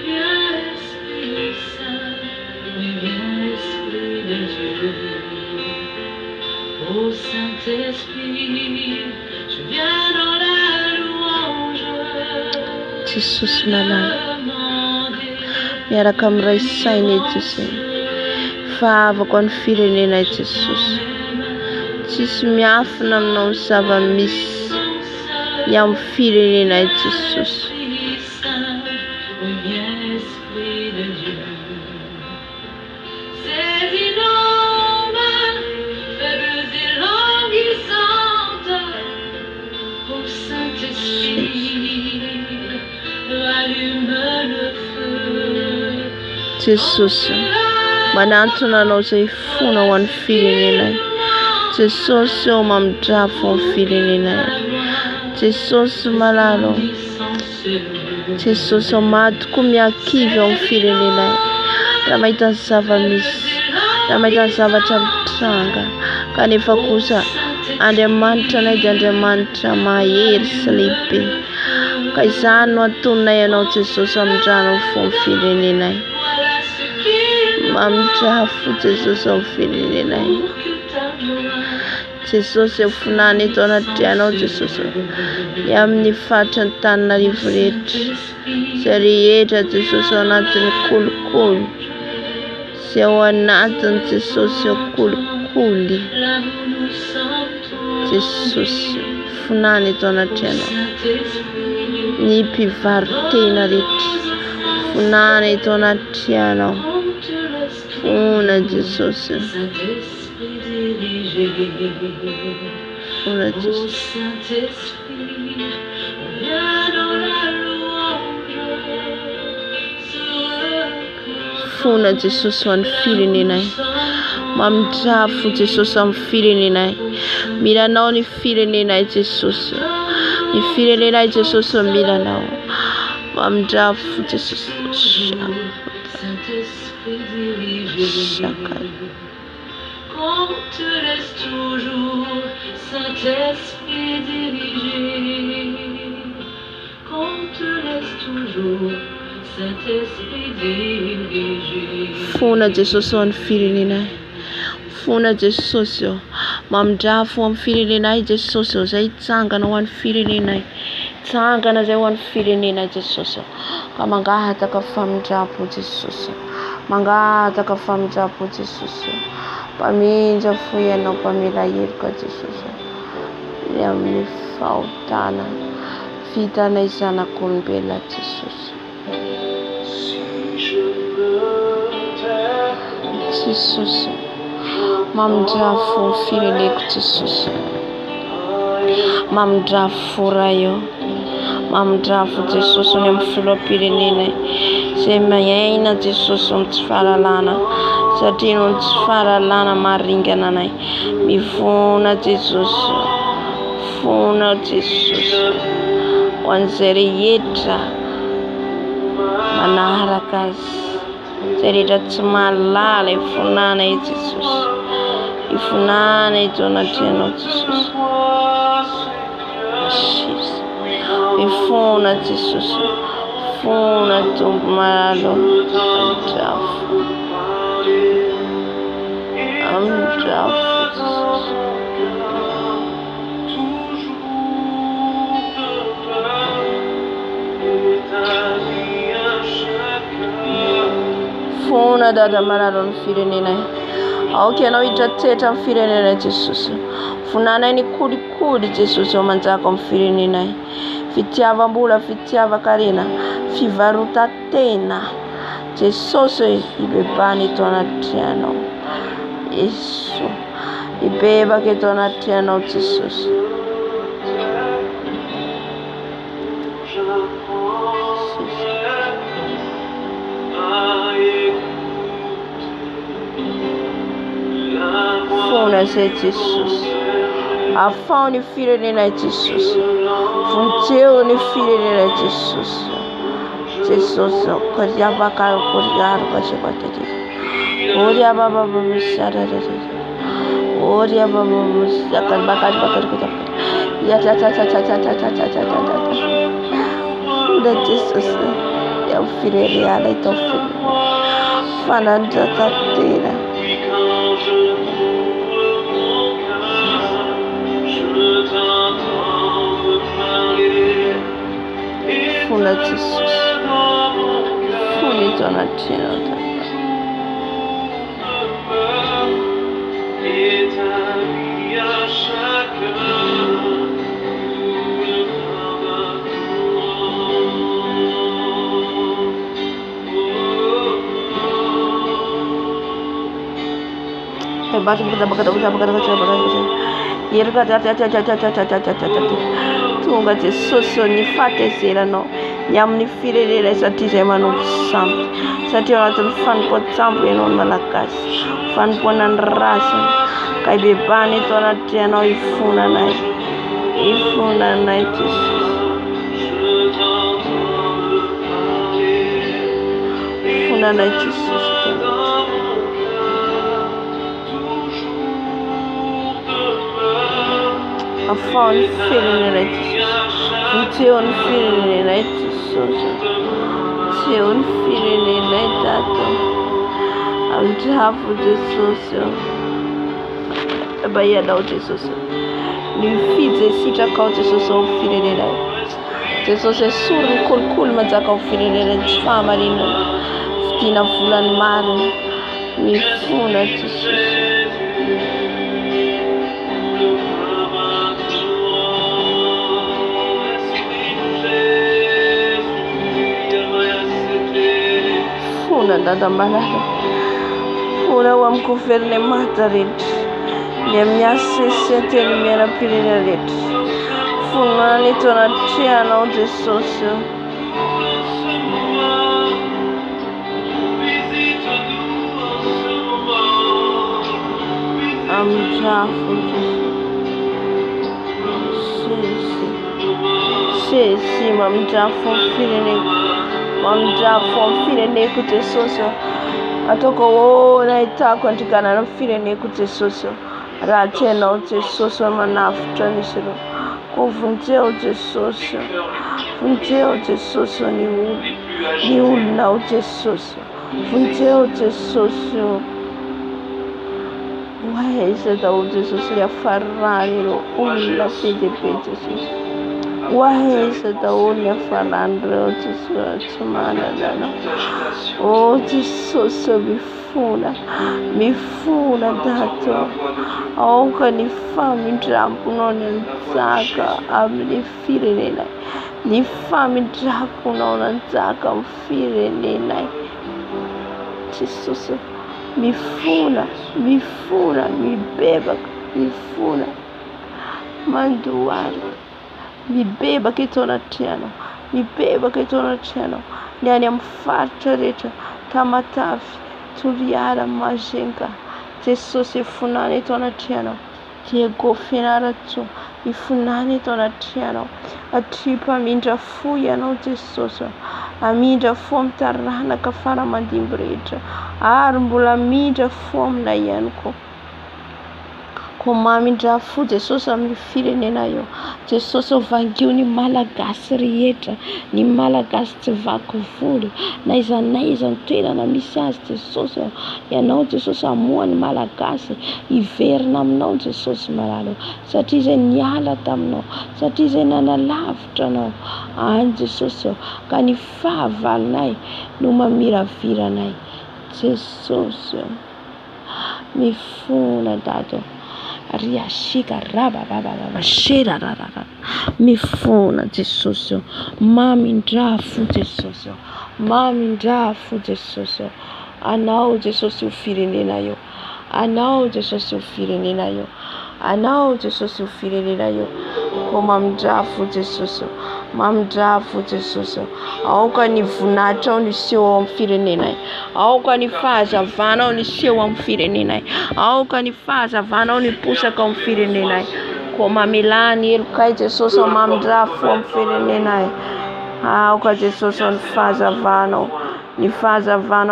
Viens Esprit Saint, viens Esprit Ô Saint-Esprit, je viens dans la louange. Jesus malala. Miaraka amin'ray saina Jesus. Fahavako ny firenenay Jesus. Tsisy miafina aminao zava-misy ny amin'ny firenenay Jesus. Jesus, manantona anao izay fona ho an'ny firenenay. Jesus eo mamidrafo amin'ny firenenay. Jesus malalo. Jesus tokoa miakivy ao amin'ny firenenay. Raha mahita ny zava-misy, raha mahita ny zavatra mitranga, kanefa kosa Andriamanitra anay dia Andriamanitra mahery sy lehibe. Ka izany no antononay ianao Jesus amin'ndrano fo amin'ny firenenay. Mamidrafo Jesus amin'ny firenenay. Jesus efonany eto anaty anao Jesus. Ny amin'ny faritra ny Antananarivo rehetra. Izay rehetra Jesus ao anatin'ny kolikoly. Izay ao anatiny Jesus eo kolikoly. Jesus fonany eto anaty anao. Ny mpivarotena rehetra. Fonany eto anaty anao. Fona Jesus. Fona Jesus. Fona Jesus ho an'ny firenenay. Mamidrafo Jesus amin'ny firenenay. Milanao ny firenenay Jesus. Ny firenenay Jesus milanao. Mamidrafo Jesus. Chacun. Qu'on te laisse toujours, Saint-Esprit diriger. Qu'on te laisse toujours, Saint-Esprit diriger. Fona Jesus ho an'ny firenenay. Fona Jesus eo. Mamidrafo amin'ny firenenay Jesus eo. Izay hitsangana ho an'ny firenenay. Hitsangana izay ho an'ny firenenay Jesus eo. Ka mangataka famindrapo Jesus. Mangataka famindrapo Jesus. Pamindra fo ianao mpamela heloka Jesus. Ny amin'ny fahotana vitanay zanak'olombelona Jesus. Jesus. Mamidrafo fireneko Jesus. Mamidrafo raio. Mamidrafo Jesus ny amin'ny filoham-pirenenay. Izay mahaina Jesus ny tsy fahalalana. Satria no tsy fahalalana maharingana anay. Mivona Jesus. Fona Jesus. Ho an'izay rehetra manaraka azy. Izay rehetra tsy mahalala ifonanay Jesus. Ifonanay eto anaty anao Jesus. Ifona Jesus. Fona tombo malalo. Amdrafo Jesus. Fona dada malalo ny firenenay. Aoka ianao hitratrehitra amin'ny firenenay Jesus. Fonanay ny kolikoly Jesus ao manjaka amin'ny firenenay. Fitiavam-bola, fitiavan-karena, fivarotan-tena. Jesus ibebany eto anaty anao. Yesu ibebaka eto anaty anao Jesus. Fona izay Jesus. Afao ny firenenay Jesus. Vonteo ny firenenay Jesus. Jesus koriabaka koriaro kasepatete. Oria baba musara. Oria baba musaka bakar kota. Ya ta. Fona Jesus. Ya firenenay to. Fananda tatena. Jesus. Funi tonatiana tata. Tunga Jesús ni fate zerano nyam ni firere satije manu sam satije watu fan po sampo enon malakas fan po nan rasa kai be bani tona tiano ifuna nai Jesus ifuna nai Jesus. I found feeling like until I'm feeling like Jesus. Until I'm feeling like that. I'm half of Jesus. But yeah, now Jesus. You feed the citra couch Jesus of feeling like Jesus is so cool, Mazaka feeling like family. Tina Fulan Marin. Me fool at Jesus. Funa dada malada. Funa wa mkuferne matarit. Nyamnya sesete nimera pilinerit. Funa nitona tiana o Jesus. I'm jafu Jesus. Si mam jafu feeling. Mam jafu feeling ekute soso. Atoko wo na itako antikana na feeling ekute soso. Rache na ute soso manafuta nisiro. Kuvunje ute soso. Vunje ute soso ni ulu na ute soso. Vunje ute soso. Why is it that ute soso ya farani lo ulu la pede soso. Why is it that only Fernando Jesus Mana? Oh, Jesus, mifuna dato. Oh, can you find drop on Zaka? I'm feeling it. Ni find drop on Zaka. I'm feeling it. Jesus, mifuna, mi beba, mifuna, manduari. Mi beba che torna tiano, Nani amfatta rete, tamatafi, turiara majenga, teso se funani torna tiano, Diego finara tu, I funani torna tiano, a tripa minja fuia no tesoso, a minja fom tarrana kafara mandimbrete, arbula minja fom na yanko. Komami drafu Jesus ami filene nayo Jesus vangiu ni malagasy rehetra ni malagasy tsy vakovolo na iza toerana misy azy Jesus ianao Jesus amoa ny malagasy iverina aminao Jesus malalo satria izay niala taminao satria izay nanalavitra anao any Jesus ka ny fahavalonay no mamiraviranay Jesus mifona dato riashika raba shera rara mifuna Jesus mamindrafu Jesus anao Jesus ufirenenayo anao Jesus ufirenenayo ko mamdrafu Jesus aoka ny voninahitra ao ny seho amin'ny firenenay aoka ny fahazavana ao ny seho amin'ny firenenay aoka ny fahazavana ao ny posaka amin'ny firenenay ko mamelany elokay Jesus mamdrafo amin'ny firenenay aoka Jesus ny fahazavana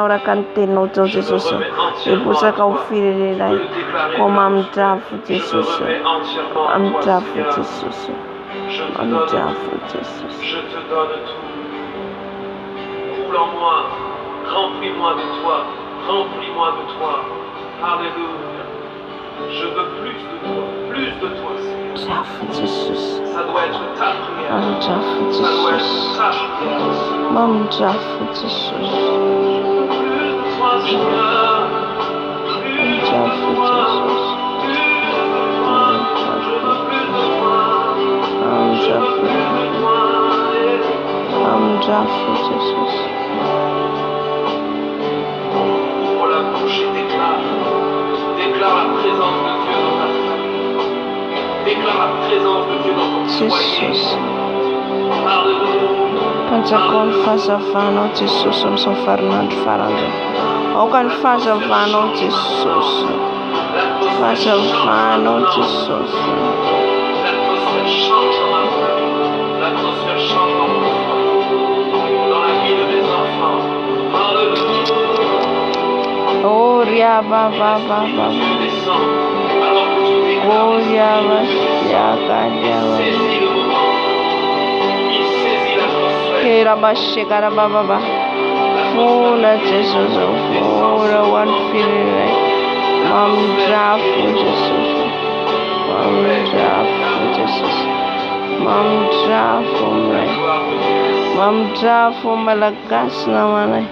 ao raka ny teninao tao Jesus ny posaka amin'ny firenenay ko mamdrafo Jesus Je te donne tout. Roule en moi, remplis-moi de toi. Alléluia. Je veux plus de toi, Seigneur. Mjafu Jesus. Ça doit être ta prière. Mjafu Ça doit être Jesus. ta prière. Mjafu Jesus. Plus de toi, Seigneur. Mjafu Jesus. Je veux plus de toi. Mjafu. Mjafu Jesus. Ouvre la bouche et déclare. Déclare la présence de Dieu dans ta famille. Déclare la présence de Dieu dans ton foyer. Jesus. Alléluia. Pantsakon fahazavana Jesus amin'ny São Fernando farandro. Aoka ny fahazavana Jesus. Fahazavana Jesus. L'atmosphère change dans ma famille. L'atmosphère change dans mon foyer. Dans la vie de mes enfants. Alléluia. Oh ria ba ba ba ba. Dieu descend. Alors que tu déclares. Oh ria ba ya ka ya ba. Saisis le moment. Il saisit l'atmosphère. Kera ba shekara ba ba ba. Funa Jesus. Funa one feeling like Mjafu Jesus. Mjafu Jesus. Mjafu like. Mjafu malakas naman ay.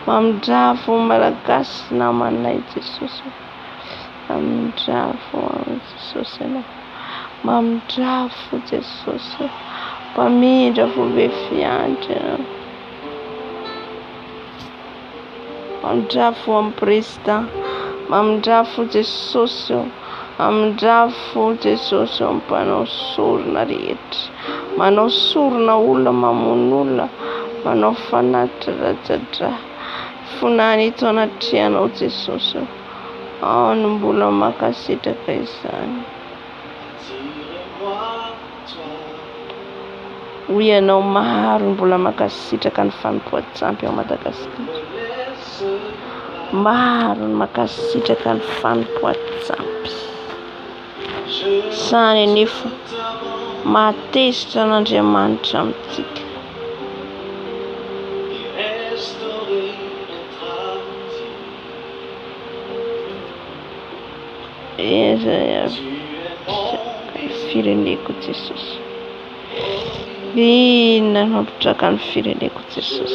Mjafu malakas naman ay Jesus. Mjafu Jesus na. Mjafu Jesus. Pamilya fubefiante. Mjafu amprista. Mjafu Jesus. Mjafu Jesus mpanao sorona rehetra. Manao sorona olona mamono olona. Manao fanatradratra. Fonany eto anatrihanao Jesus. Ao no mbola makasitraka izany. Hoy ianao maro mbola makasitraka ny fanompoan-tsampy ao Madagasikara. Maro ny makasitraka ny fanompoan-tsampy. Izany anefa mahatezitra n'Andriamanitra amintsika. Fireneko Jesus. Inona no mampitraka ny fireneko Jesus.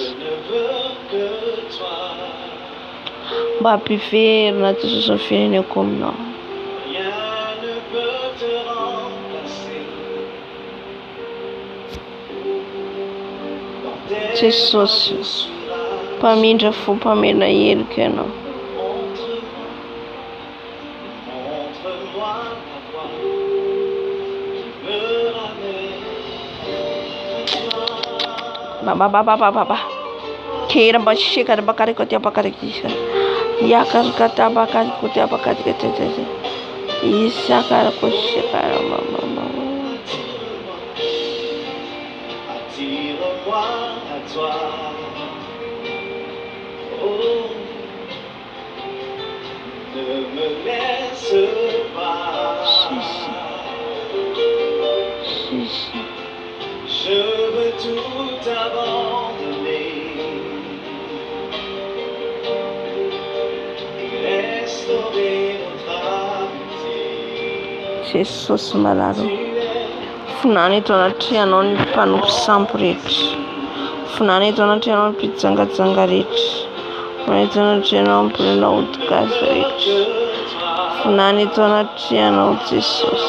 Mba hampiverina Jesus ny fireneko aminao. Jesus, mpamindra fo mpamena helika ianao. Baba. Kera mba shekara bakariko tia bakarikisha. Yakarikata bakariko tia bakarikata. Isakara ko shekara mama. Attire-moi à toi. Oh, ne me laisse pas. Je veux tout abandonner et restaurer notre amitié. Jesus malaro. Fonany eto anatrihanao ny mpanompo sampy rehetra. Fonany eto anatrihanao ny mpijangajanga rehetra. Fonany eto anatrihanao ny mponina odi-gazy rehetra. Fonany eto anatrihanao Jesus.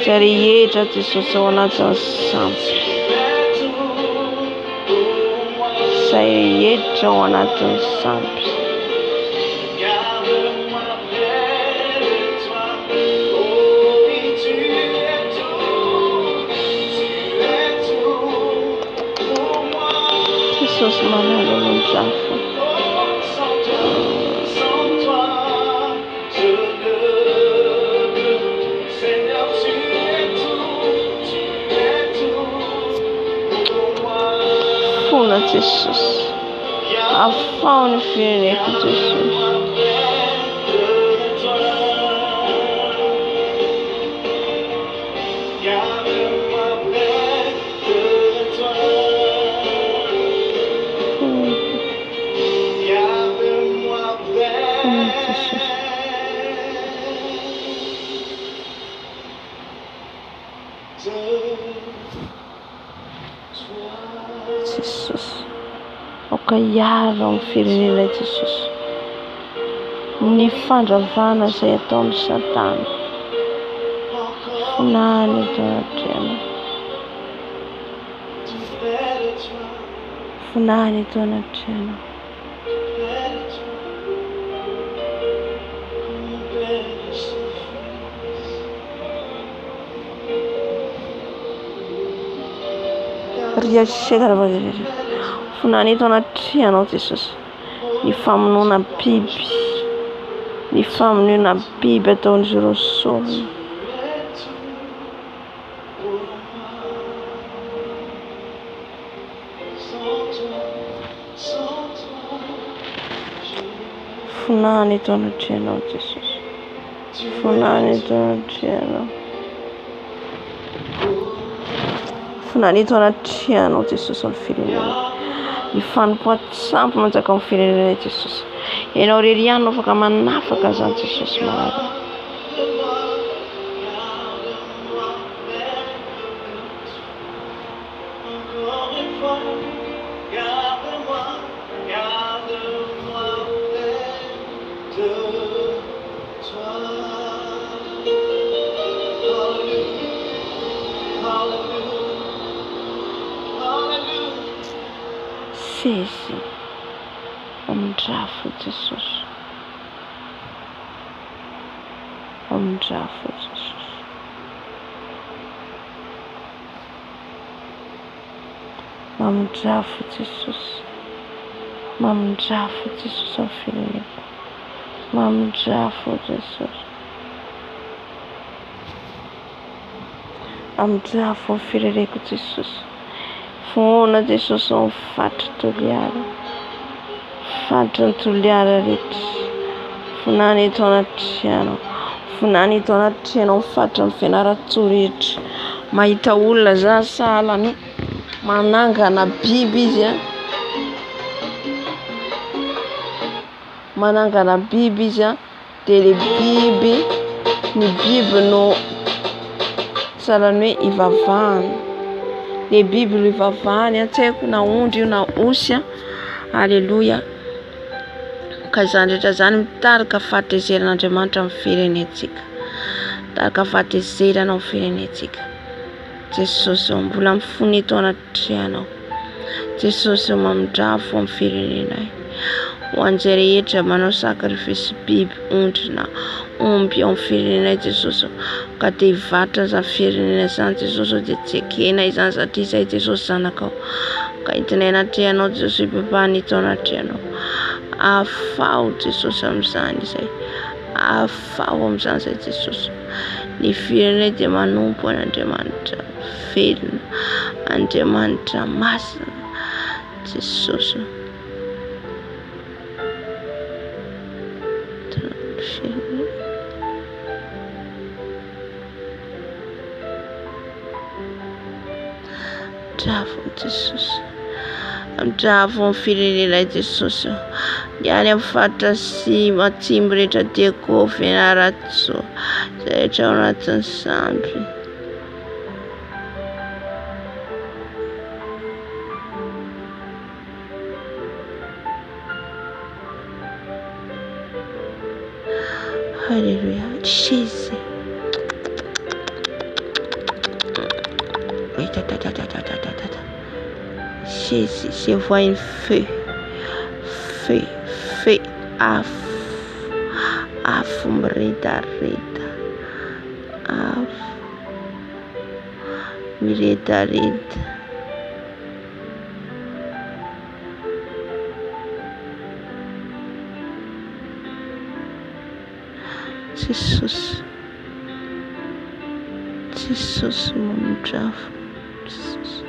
Rehetra Jesus ao anatin'ny sampy. Izay rehetra ao anatin'ny sampy. Jesús malade mondrafo. Sans toi, je ne peux. Seigneur, tu es tout pour moi. Funa Jesus. Afane fireneko Jesus. Jesus. Okayara amin'ny firenena Jesus. Ny fandravana izay ataon'ny Satana. Funany eto anatrehana. Funany eto anatrehana. Funany eto anatrehana Jesus. Ny famonoana biby. Ny famonoana biby ataon'izy ireo solona. Funany eto anatrehana Jesus. Funany eto anatrehana. Funany eto anatrehana Jesus amin'ny firenena. Ny fanopoan-tsampy manjaka amin'ny firenena Jesus. Ianao rery ihany no afaka manafaka zany Jesus malade. Sesi omindrafo Jesus. Omindrafo Jesus. Omindrafo Jesus. Omindrafo Jesus amin'ny firenena. Omindrafo Jesus. Omindrafo amin'ny fireneko Jesus. Fona Jesus amin'ny fatra toliara. Fatra ny toliara rehetra. Funany eto anatrehana. Funany eto anatrehana amin'ny fatra ny fianaratsoa rehetra. Mahita olona zany sahalany manangana biby izy. Manangana biby izy dia le biby, ny biby no sahalany hoe ivavahana. Le biby no ivavahany tsy haiko na ondry io na osy. Alleluia. Ka zany rehetra zany mitarika fahatezerin'Andriamanitra amin'ny firenentsika. Mitarika fahatezerana amin'ny firenentsika. Jesosy mbola mifony eto anatrehana. Jesosy mamindrafo amin'ny firenenay. Ho an'izay rehetra manao sakrifisy biby, ondry na omby amin'ny firenenay Jesosy. Ka dia hivatra zany firenena zany Jesosy dia tsy ekena izany satria izay Jesosy zanakao. Ka entinay anatrehanao Jesosy hibebahany eto anatrehanao. Afao Jesosy amin'izany izay. Afao amin'izany izay Jesosy. Ny firenenay dia manompo an'Andriamanitra velona. Andriamanitra masina Jesosy. Dravo Jesus. Dravo amin'ny firenenay Jesosy. Any amin'ny fatra sy matsimo rehetra diako fianaratsoa. Izay rehetra ao anatin'ny sampy. Alléluia. Jésus. Jésus, je vois un feu. Feu, feu. Rita. Rita. Jesus. Jesus, mamdrafo. Jesus.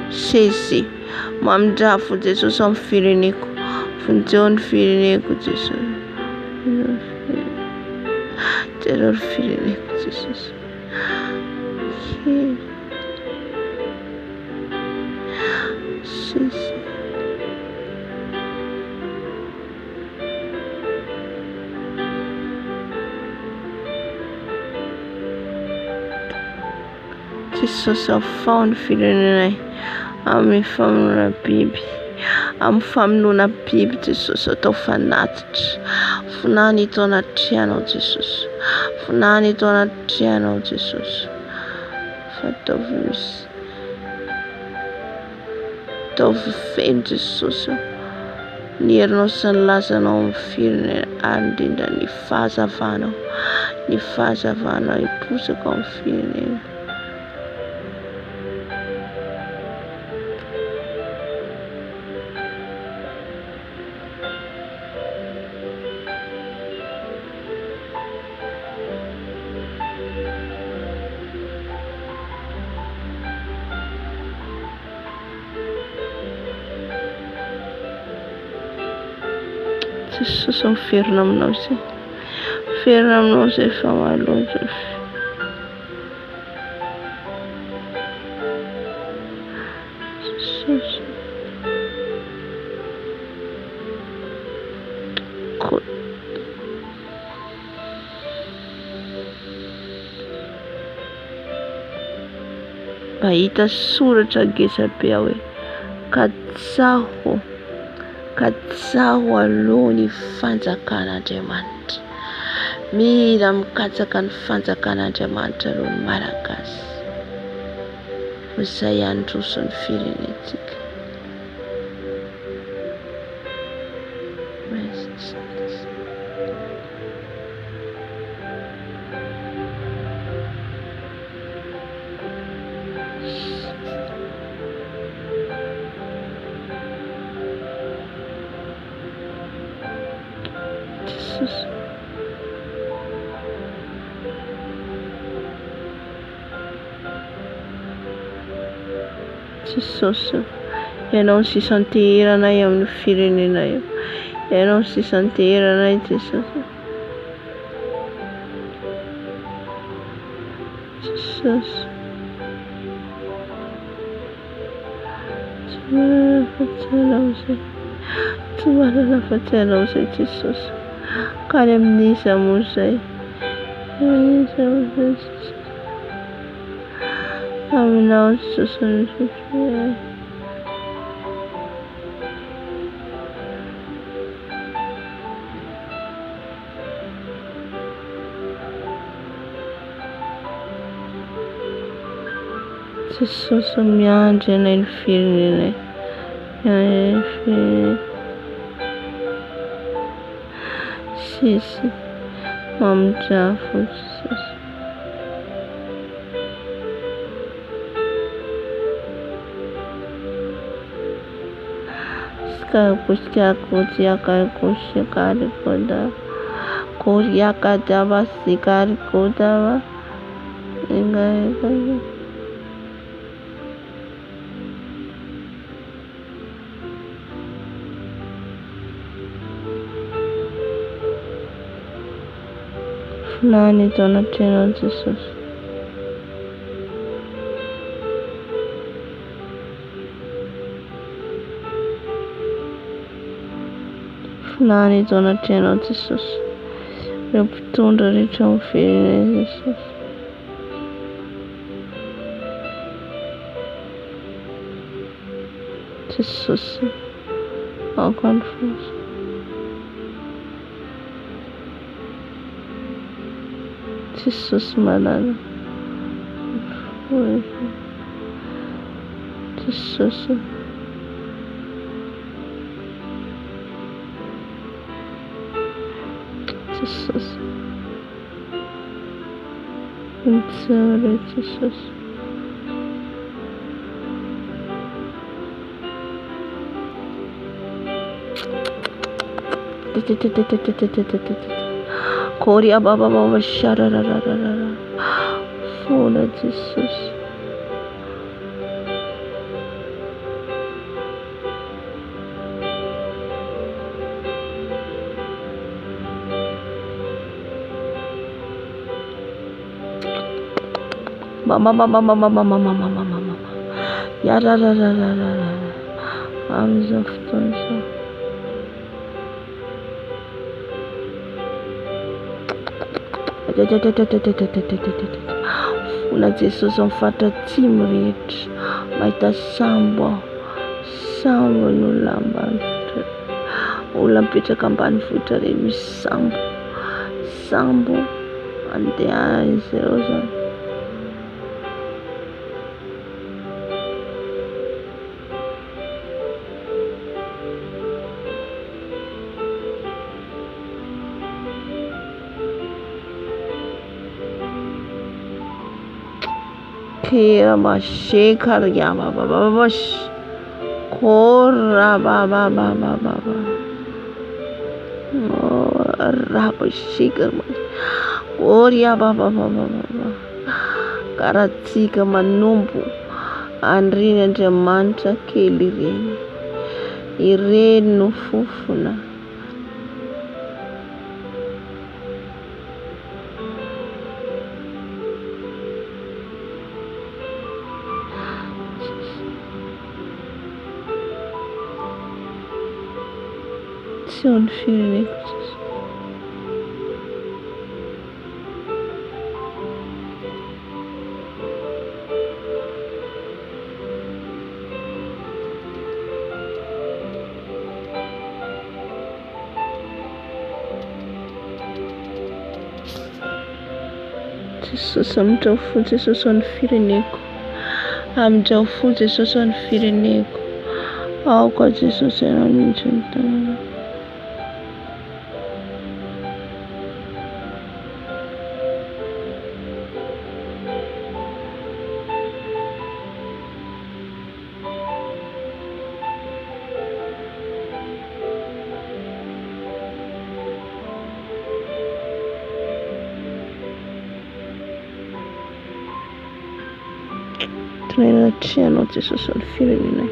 Sesi, mamdrafo Jesus amin'ny fireneko. Vonjeo ny fireneko Jesus. Terror fireneko Jesus. Sesi. Jesus afaony firenenay amin'ny famonoana biby, amin'ny famonoana biby Jesus atao fanatitra. Fonany eto anaty trano Jesus. Fonany eto anaty trano Jesus. Fataovy misy. Taovy feno Jesus. Ny herinao sy ny lazanao amin'ny firenena indrindra ny fahazavanao. Ny fahazavanao hiposaka amin'ny firenena. Jesus miferina aminao izay. Miferina aminao izay famaloana Jesus. Jesus. Bahita soratra ngeza be hoe katsaho aloha ny fanjakan'Andriamanitra. Mila mikatsaka ny fanjakan'Andriamanitra aloha ny Malagasy. Izay androso ny firenentsika. Jesus. Jesus. Ianao sisa anteheranay amin'ny firenena io. Ianao sisa anteheranay Jesus. Jesus. Tsumara fatsarao izay Jesus. Kany amin'iza moa izay. Aminao Jesus ny sotro. Jesus miandry anay ny firenenay. Sisi mamdrafo Jesus. Skapuska kusiaka kusikari koda kuriaka dava sikari koda engai Fulani donatino Jesus. Fulani donatino Jesus. Reputunda richo fine Jesus. Jesus. All confused. Jesus malala. Jesus. Jesus. I'm sorry, Jesus. Koria baba baba shararararara. Fona Jesus. Mama. Yararararara. Arms of tonso. Fona Jesus am'fantatsimo rehetra mahita sambo no lamba olona mipetraka ambany vohitra reny misy sambo andeha izy ireo zany. Kira masheka ya baba kora baba rabashika koria baba karatsika manompo andriny Andriamanitra kely ireny no fofona. Sion fireneko Jesus. Jesus amin'izao fo Jesus amin'ny fireneko. Amin'izao fo Jesus amin'ny fireneko. Aoka Jesus ianao nintsy ny tanana. Tenenana treanao Jesus amin'ny firenenay.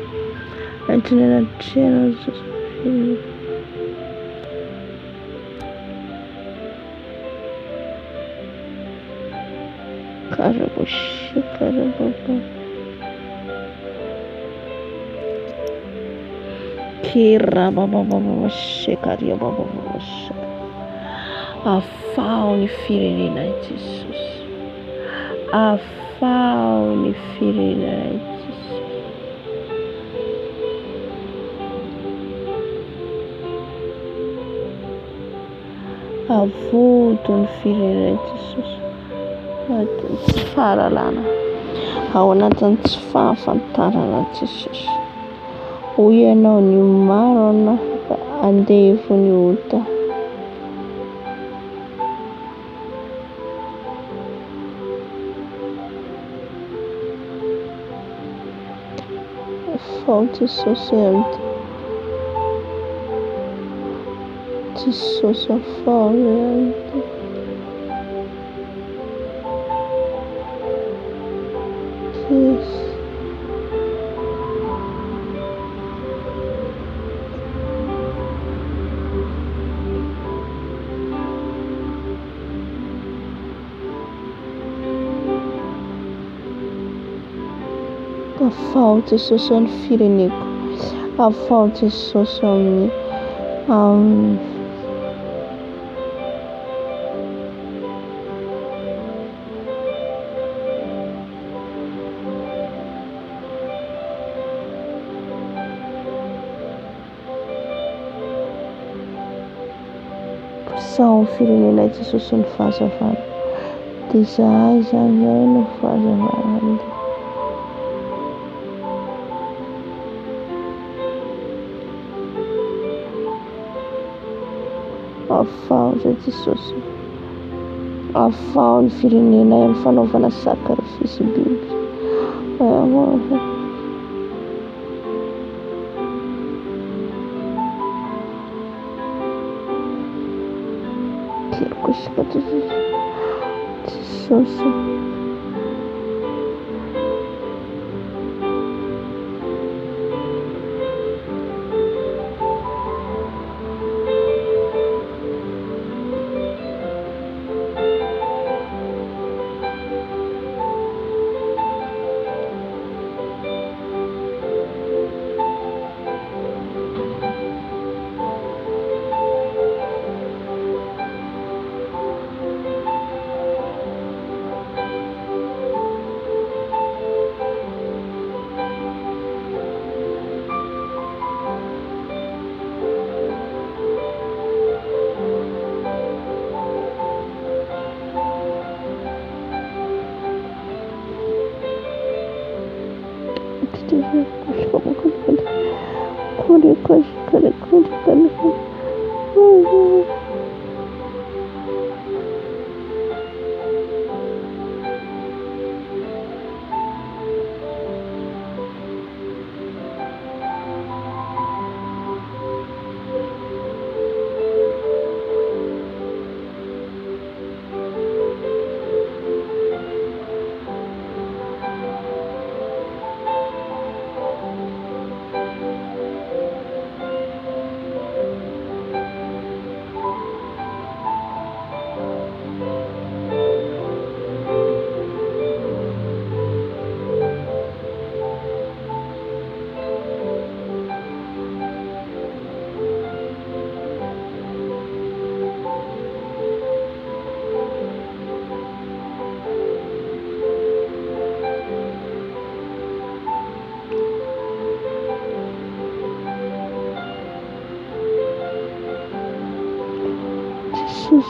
Tenenana treanao Jesus amin'ny firenenay. Karababa. Kira baba shekaria baba. Afao ny firenenay Jesus. Afao ny firenenay Jesus. Avoto ny firenenay Jesus. Tsy fahalalana ao anatin'ny tsy fahafantarana Jesus. Hoy ianao ny maro andevo ny ota. Afao Jesus amty Jesus afao amty. Yes. Afao Jesus amin'ny fireneko. Afao Jesus amin'ny sao firenenay Jesus ny fahazavana. Dia izahay zany no fahazavana. Afao Jesus. Afao ny firenenay amin'ny fanaovana sakrifisy biby. Jesus.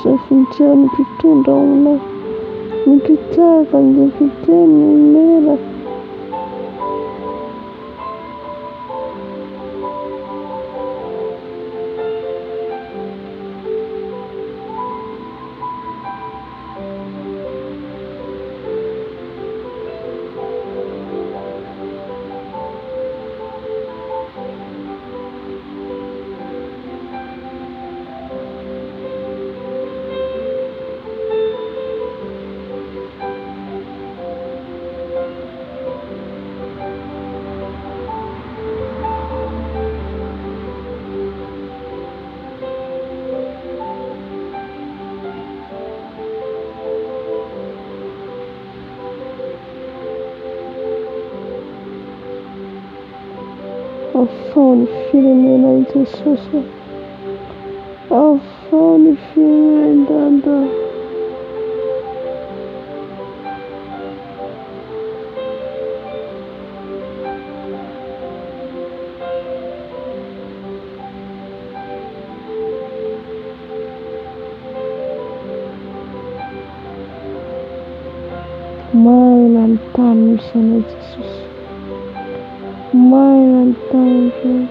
Safintia nipitunda una nipitaka njepiteni mera afone firenena Jesosy, afone firenendanda maina ny tany misana Jesosy, maina ny tany Dio.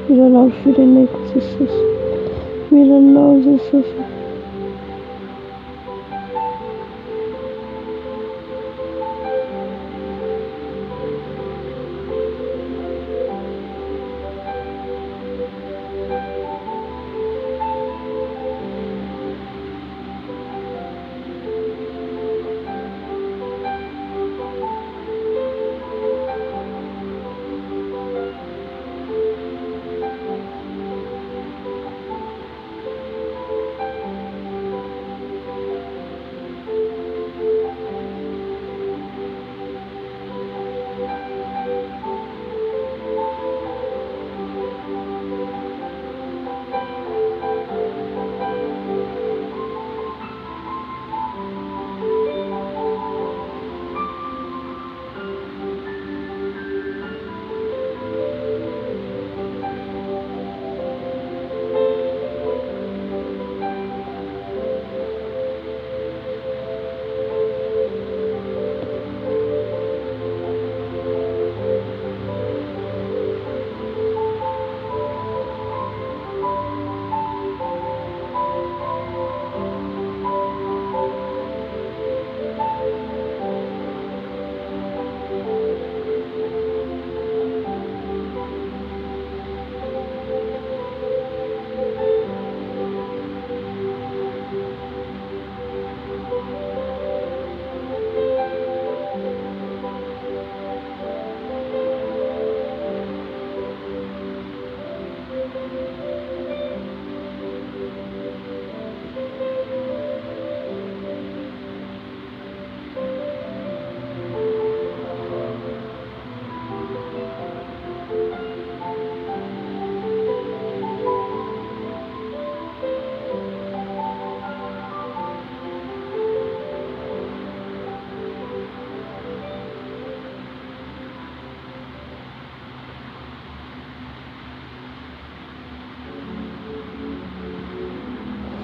Miranao fireneko Jesosy, miranao Jesosy.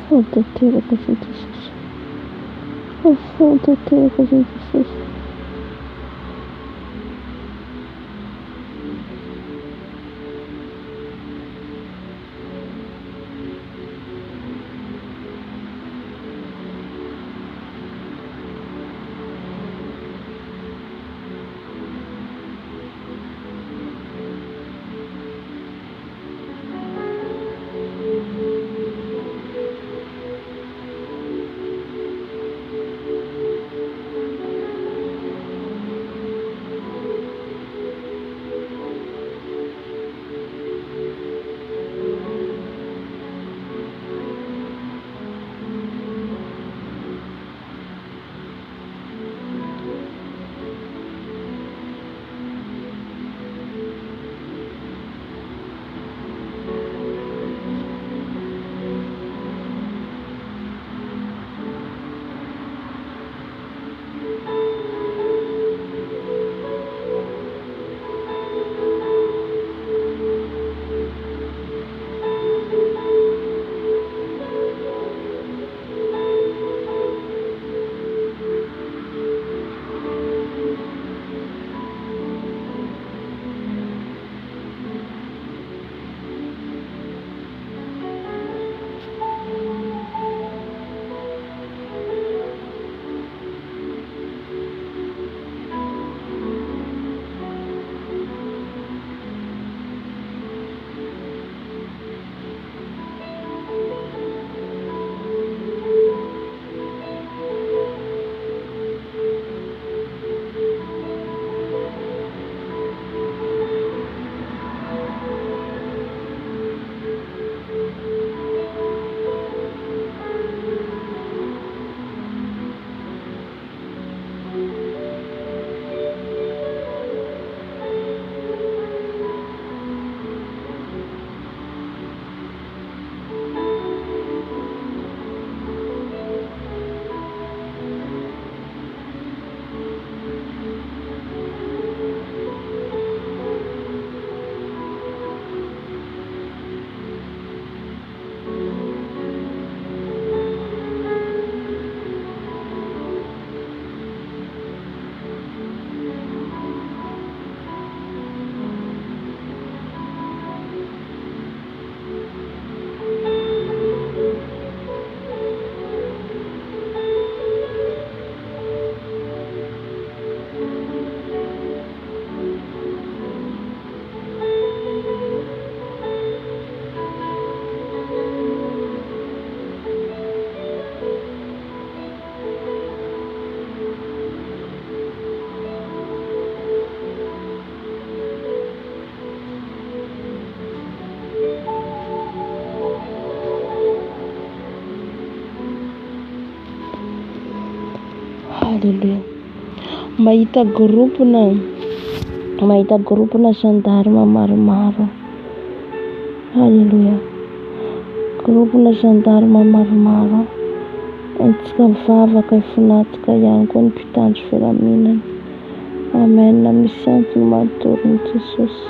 Tanteraka Zay Jesosy. Tanteraka Zay Jesosy. Haleluya. Mahita groupina gendarme maromaro. Haleluya. Groupina gendarme maromaro. Antsika mivavaka ifinatika ihany koa ny mpitandro filaminana. Amen. Misy antony matorin'i Jesosy.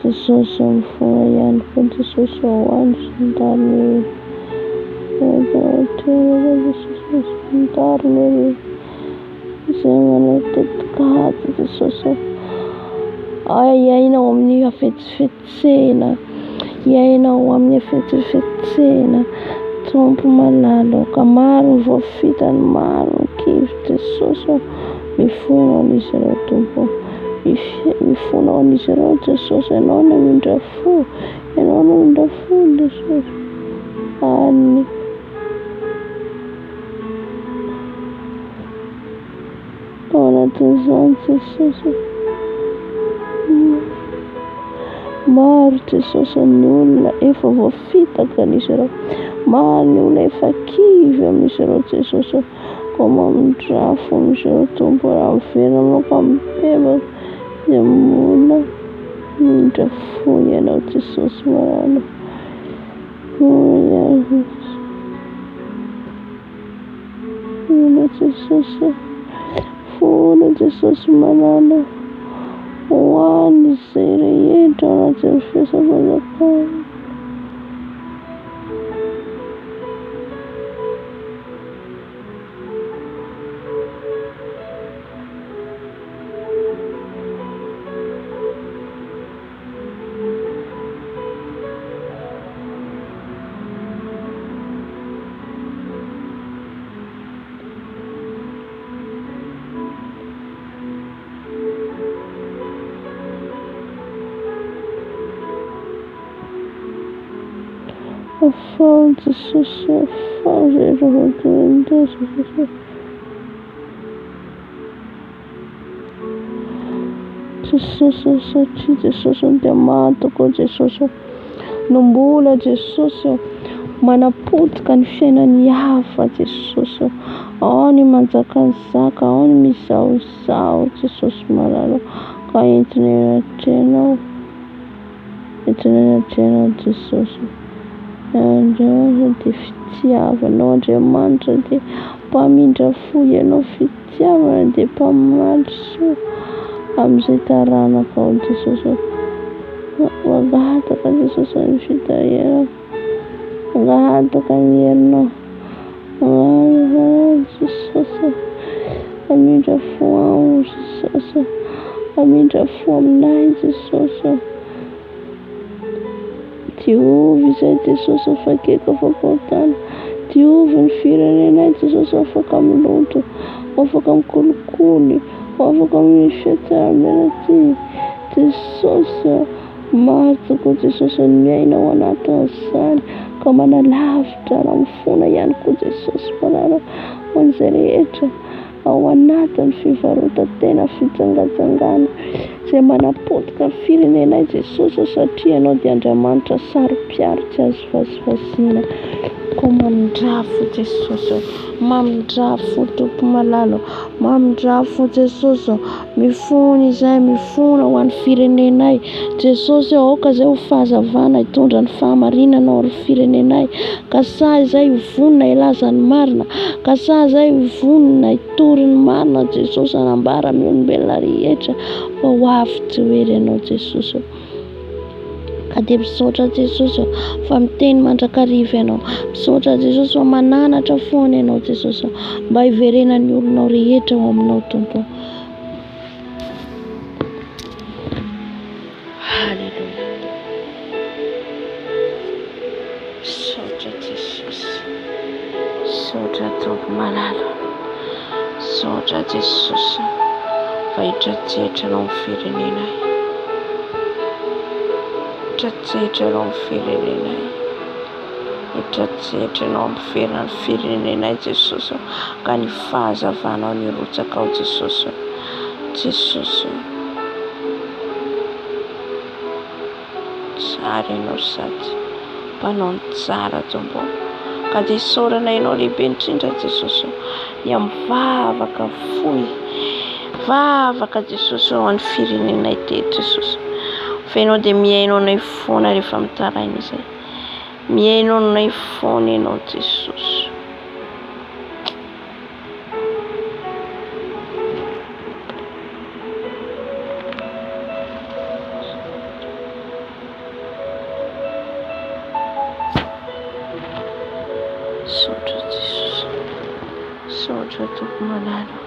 Jesosy mifona ihany koa Jesosy ao andro gendarme. Gendarme izay manao Jesosy. Iainao amin'ny hafetsifetsena. Iainao amin'ny hafetsifetsena. Tompo malaloka maro ny voafitany, maro ny kivy Jesosy. Mifono an'izy ireo Tompo. Mifono an'izy ireo Jesosy. Ianao no mindra fo. Ianao no mindra fo Jesosy. Anny. Ao anatin'izany Jesosy. Maro Jesosy ny olona efa voafitaka an'izy ireo. Maro ny olona efa kivy amin'izy ireo Jesosy. Koa mamindrafo amin'izy ireo Tompo. Raha miveranao ka mipevaka dia mona mindra fo ianao Jesosy marana. Jesosy. Fona Jesosy manana hoany izay rehetra anatin'ny fisafidianana. fao Jesosy, fao zay raha Jesosy satria Jesosy dia matoko Jesosy no mbola Jesosy manapotika ny fiainan'ny hafa Jesosy, ao ny manjakazaka, ao ny mizaozao Jesosy malala, ka entina enatrenao Jesosy. Andriamanitra dia fitiavanao, Andriamanitra dia mpamindra fo ianao, fitiavana dia mpamandry amin'izay taranaka ao Jesosy. Magataka Jesosy ny fitahierana, magataka ny herinao, Jesosy, amindra fo ao Jesosy, amindra fo aminay Jesosy. Diovy izay Jesosy afakeko afakontany, diovy ny firenenay Jesosy afaka miloto, afaka mikolokolo, afaka amin'ny fiatraminana ty Jesosy. Matoko Jesosy miaina ao anatin'izany, ka manalavitra raha mifona ihany koa Jesosy manana ho an'izay rehetra ao anatin'ny fivarotantena, fitsangajangana izay manapotika ny firenenay Jesosy, satria ianao dia Andriamanitra sarom-piaritra azy vazivazina. Koa mamindrafo Jesosy, mamindrafo Tompo malalo, mamindrafo Jesosy, mifona izay mifona ho an'ny firenenay Jesosy, aoka izay ho fahazavana hitondra ny fahamarinana ao amin'ny firenenay, ka sa izay ivonina ilaza ny marina, ka sa izay ivonina hitory ny marina Jesosy, anambara amin'ny olombelona rehetra fa ho avy jery ianao Jesosy. Ka dia misaotra Jesosy fa miteny mandrakariva ianao, misaotra Jesosy fa mananatra foana ianao Jesosy, mba hiverenany olonao rehetra ao aminao Tompo. Halleluja. Misaotra Jesosy, misaotra Tompo malalo, misaotra Jesosy fa hitratrehitranao ny firenenay, hitratrehitranao ny firenenay, hitratrehitranao amin'ny firenenay Jesosy, ka ny fahazavanao ny rotsaka ao Jesosy. Jesosy tsara ianao sady mpanao ny tsara Tompo, ka dia isaorana ianao lehibe indrindra Jesosy, ny mivavaka fohy, vavaka Jesosy ao amin'ny firenenay teto Jesosy, fa ianao dia miainao nay foana rehefa mitaraina izay, miainao nay foana ianao Jesosy. Misaotra Jesosy, misaotra Tompo malalo.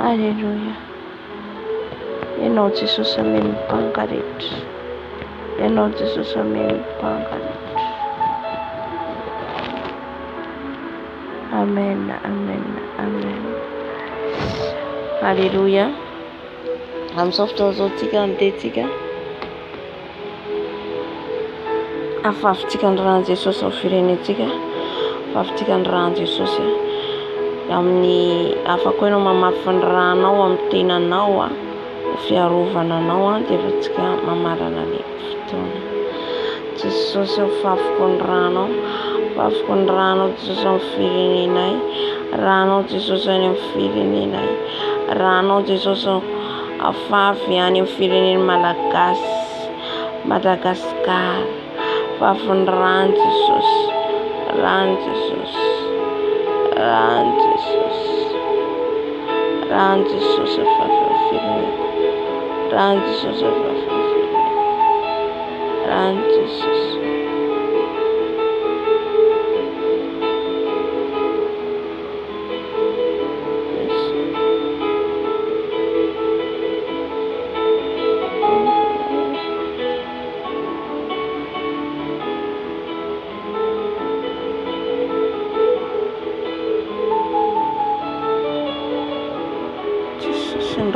Alleluia. Ianao Jesosy ameny mipanga rehetra, ianao Jesosy ameny mipanga rehetra. Amen, amen, amen. Alleluia. Amin'izao fotoana izao tsika andehantsika afahafintsika ny rahan'i Jesosy ao firenentsika, afahafintsika ny rahan'i Jesosy amin'ny afaka ianao mamafy ny rahanao amin'ny tenanao fiarovananao dia efa tsika mamarana ny fotoana. Jesosy afafako ny ranao, afafako ny ranao Jesosy amin'ny firenenay, ranao Jesosy any amin'ny firenenay, ranao Jesosy afafy any amin'ny firenen'ny Malagasy, Madagasikara, afafy ny rano Jesosy, rano Jesosy, rano Jesosy, rano Jesosy afafy amin'ny firenenay, rano Jesosy afafy amin'ny firenenay, rano Jesosy.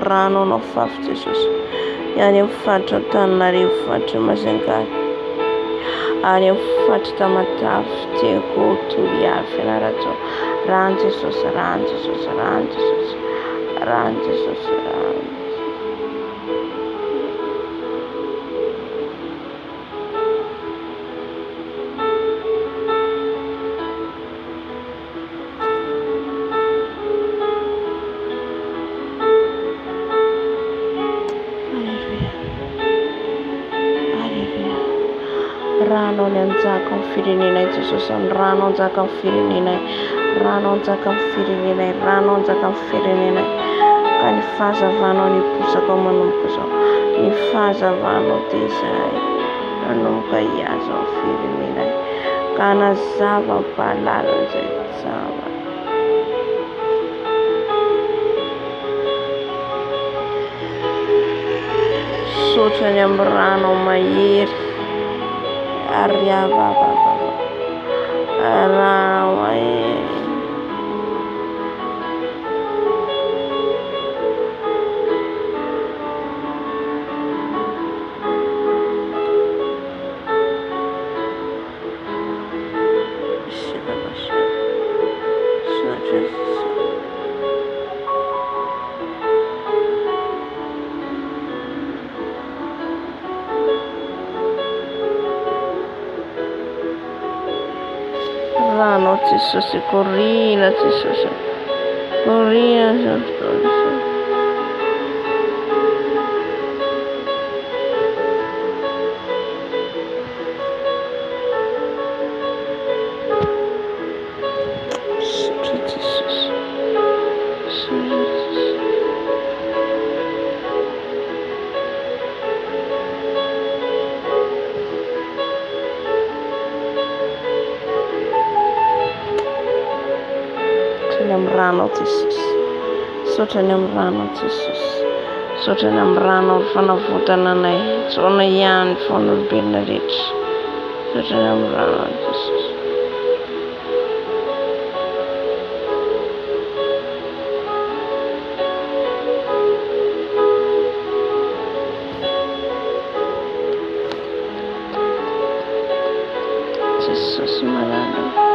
Rano anao fafy Jesosy, ihany amin'ny faritra Antananarivo, faritra Majunga, ary amin'ny fatratra matavy tiako toliary fianaratra rano Jesosy rano Jesosy rano Jesosy rano Jesosy rano rano ny anjaka amin'ny firenenay Jesosy ny rano anjaka amin'ny firenenay rano anjaka amin'ny firenenay rano anjaka amin'ny firenenay ka ny fahazavanao ny bosaka ao manomboka izao ny fahazavanao dia izay nanomboka hiazo amin'ny firenenay ka nazava balala izay zava sotrany amin'ny rano mahery ary avavava rano mahery rano Jesosy corrina Jesosy corrina Jesosy amin'ny rano Jesosy sotrany amin'ny rano Jesosy sotrany amin'ny rano fanavotana anay tsona ihany fon'olombelona rehetra sotrany amin'ny rano Jesosy Jesosy malala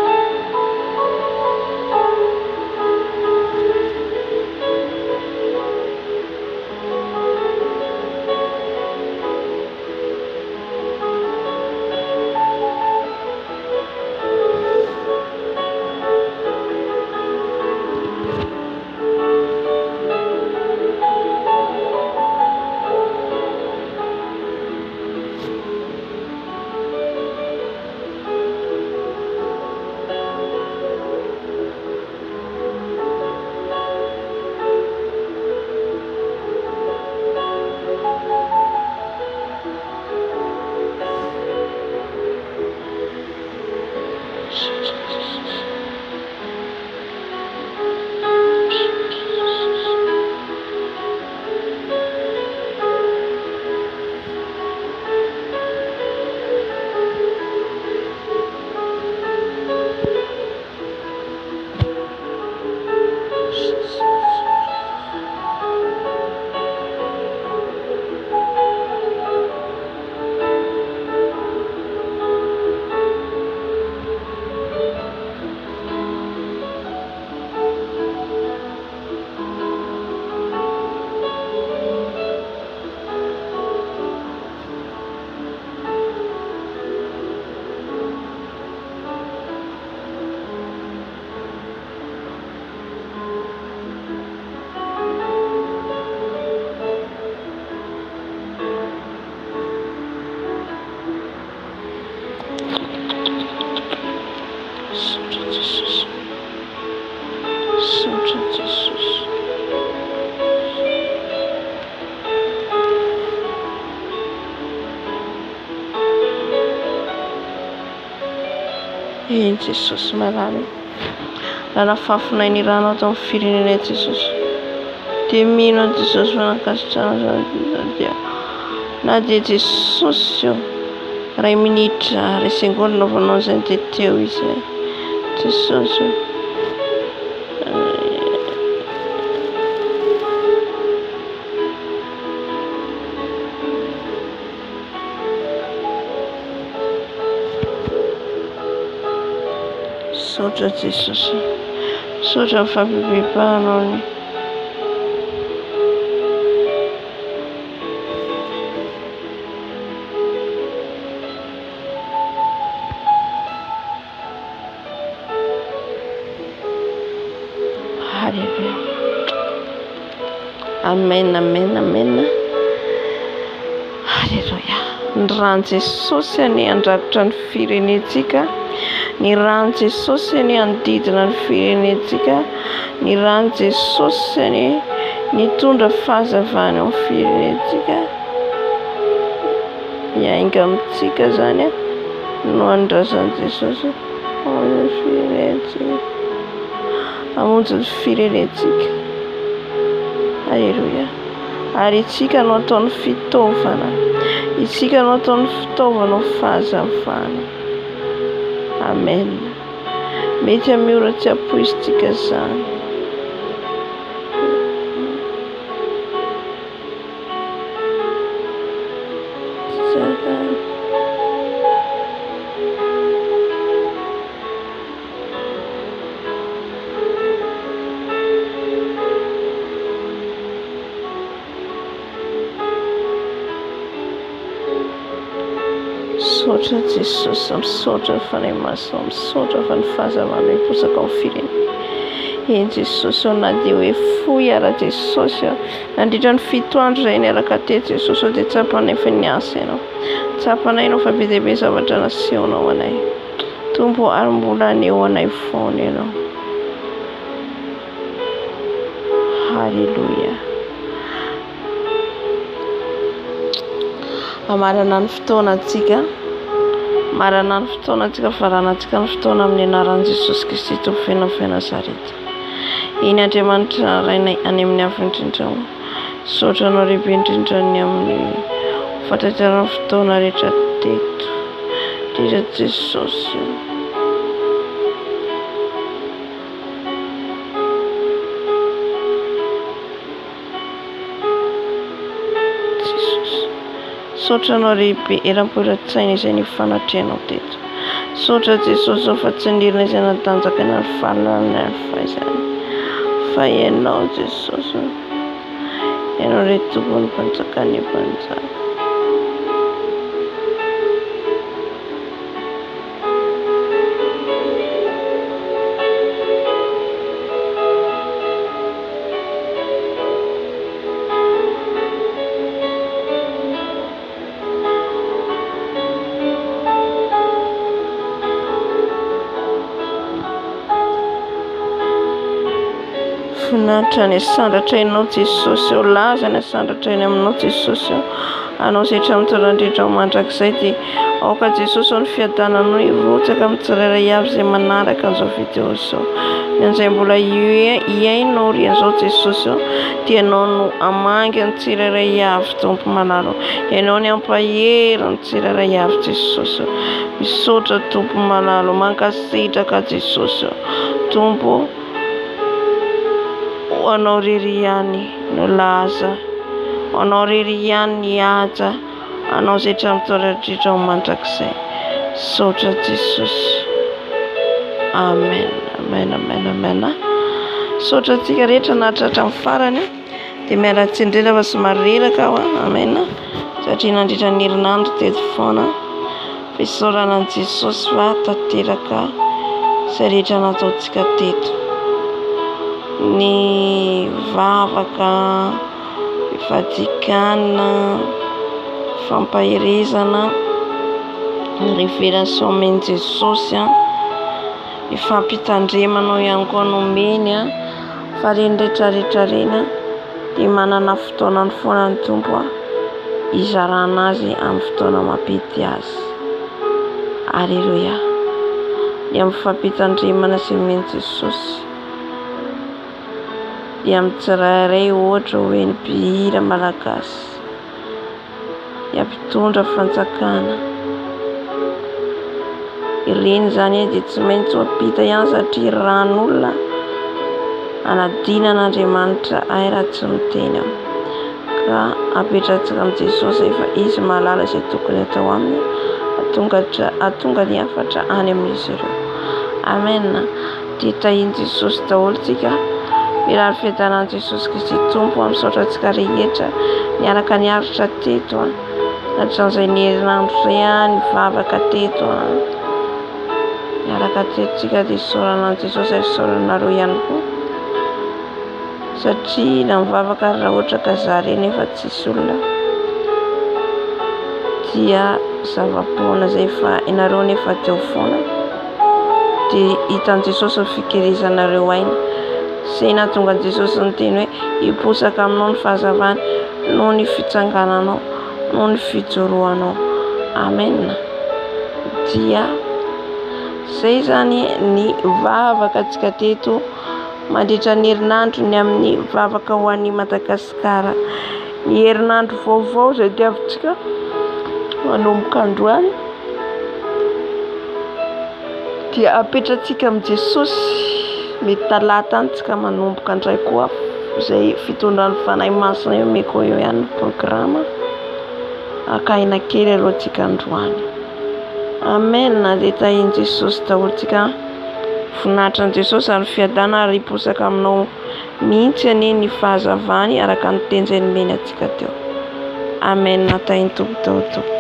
Jesosy malala raha nafafinay ny rano ato amin'ny firenenay Jesosy dia mino Jesosy fanakasitrahana dia na dia Jesosy io ray minitra ray sengony naovanao izay teteo izay Jesosy Misaotra Jesosy. Misaotra fampibebanao ny Halleluja. Amen, amen, amen. Halleluja. Ny rano Jesosy ny andrakotra ny firenentsika, ny rano Jesosy ny andidina ny firenentsika, ny rano Jesosy ny nitondra fahazavana amin'ny firenentsika. Miainga amintsika zany no andrasan'i Jesosy amin'ny firenentsika, hamonjy ny firenentsika. Halleluja. Ary itsika no ataony fitaovana, itsika no ataony fitaovana ho fahazavana. Amen. Mety amin'ny ora tsy ampoizitsika zany. Misaotra Jesosy, misaotra ny fanahy masina, misaotra fa ny fahazavana hiposaka amin'ny firenena. Eny Jesosy na dia hoe fohy ara Jesosy nandritra ny fito andro izay niaraka teto Jesosy dia tsapanay fa niasa ianao, tsapanay ianao fa be dia be zavatra nasehonao anay. Tompo ary mbola aneo anay foana ianao. Halleluja. Amarana ny fotoanantsika, marana ny fotoanantsika, faranantsika ny fotoana amin'ny anaran'i Jesosy Kristy Tompona Nazareta. Iny Andriamanitra rainay any amin'ny hafa indrindra, misaotra anao lehibe indrindra ny amin'ny fahatratrarany fotoana rehetra teto, indrindra Jesosy. Misaotra anao lehibe eram-poeran-tsaina izay nifanatrehanao teto. Misaotra Jesosy fa tsy nirina izay natanjaka ny fahalalana ny fahaizana, fa ianao Jesosy, ianao ilay tompony mpanjakany mpanjaka. Finaritra ny asandatra ianao Jesosy, o laza ny asandatra eny aminao Jesosy, anao izay hatramin'ny indrindra ho mandrakizay dia aoka Jesosy ny fiadananao hirotsaka amin'ny tsirairay avy izay manaraka an'izao video izao. Ny an'izay mbola hiainao rian'izao Jesosy dia anao no hamangy ny tsirairay avy Tompo malalo, ianao ny hampahery ny tsirairay avy Jesosy. Misaotra Tompo malalo, mankasitraka Jesosy Tompo, anao rery ihany no laza, anao rery ihany ny haja, anao izay hatramin'ny indrindra ho mandrakizay. Misaotra Jesosy. Amen, amen, amen, amen. Misaotra antsika rehetra nahatratra amin'ny farany dia miala tsindrina fa somary reraka aho. Amen. Satria nandritra ny herinandro teto foana fisaorana an'i Jesosy fa tanteraka izay rehetra nataontsika teto. Ny vavaka, fadikana, fampahirizana, ny révélation men'i Jesosy, ny fampitandremanao ihany koa nomeny fa reny rehetrarehetra reny dia manana fotoanany foana ny Tompo hizarana azy amin'ny fotoana mampety azy. Alleluia. Ny amin'ny fampitandremana sy men'i Jesosy dia amin'ny tsirairay ohatra hoe ny mpihira malagasy, dia mpitondra fanjakana. Ireny zany dia tsy maintsy ho ampita ihany satria ran'olona anadina an'Andriamanitra ay raha tsy miteny ka apetratsika amin'ny Jesosy efa izy mahalala izay tokony atao aminy, atonga ny hafatra any amin'izy ireo. Amen. Dia tahiny Jesosy daholo tsika mirary fiadanan'i Jesosy Kristy Tompo misaotra antsika rehetra miaraka niaritra teto natran'izay ny herinandro izay nivavaka teto miaraka teto tsika dia isaorana Jesosy ary isaoranareo ihany koa satria na mivavaka raha ohatra ka za reny efa tsisy olona dia zava-poana izay fa ianareo nefa teo foana dia hitan'i Jesosy ny fikerizanareo ainy izay nahatonga Jesosy niteny hoe hiposaka aminao ny fahazavana noho ny fitsangananao noho ny fijoroanao. Amen. Dia izay zany ny vavaka antsika teto mandritra ny herinandro ny amin'ny vavaka ho an'i Madagasikara, ny herinandro vaovao izay diavintsika manomboka androany dia apetratsika amin'i Jesosy mety talata any tsika manomboka andray koa izay fitondran'ny fanahy masina eo meko eo ihany programa akaina kely aloha tsika androany. Amen. Dia tahiny Jesosy daholo tsika voninahitry an'i Jesosy ary fiadana ary hiposaka aminao mihitsy anie ny fahazavany araka ny tenjany meny antsika teo. Amen. Tahiny Tompo daholo.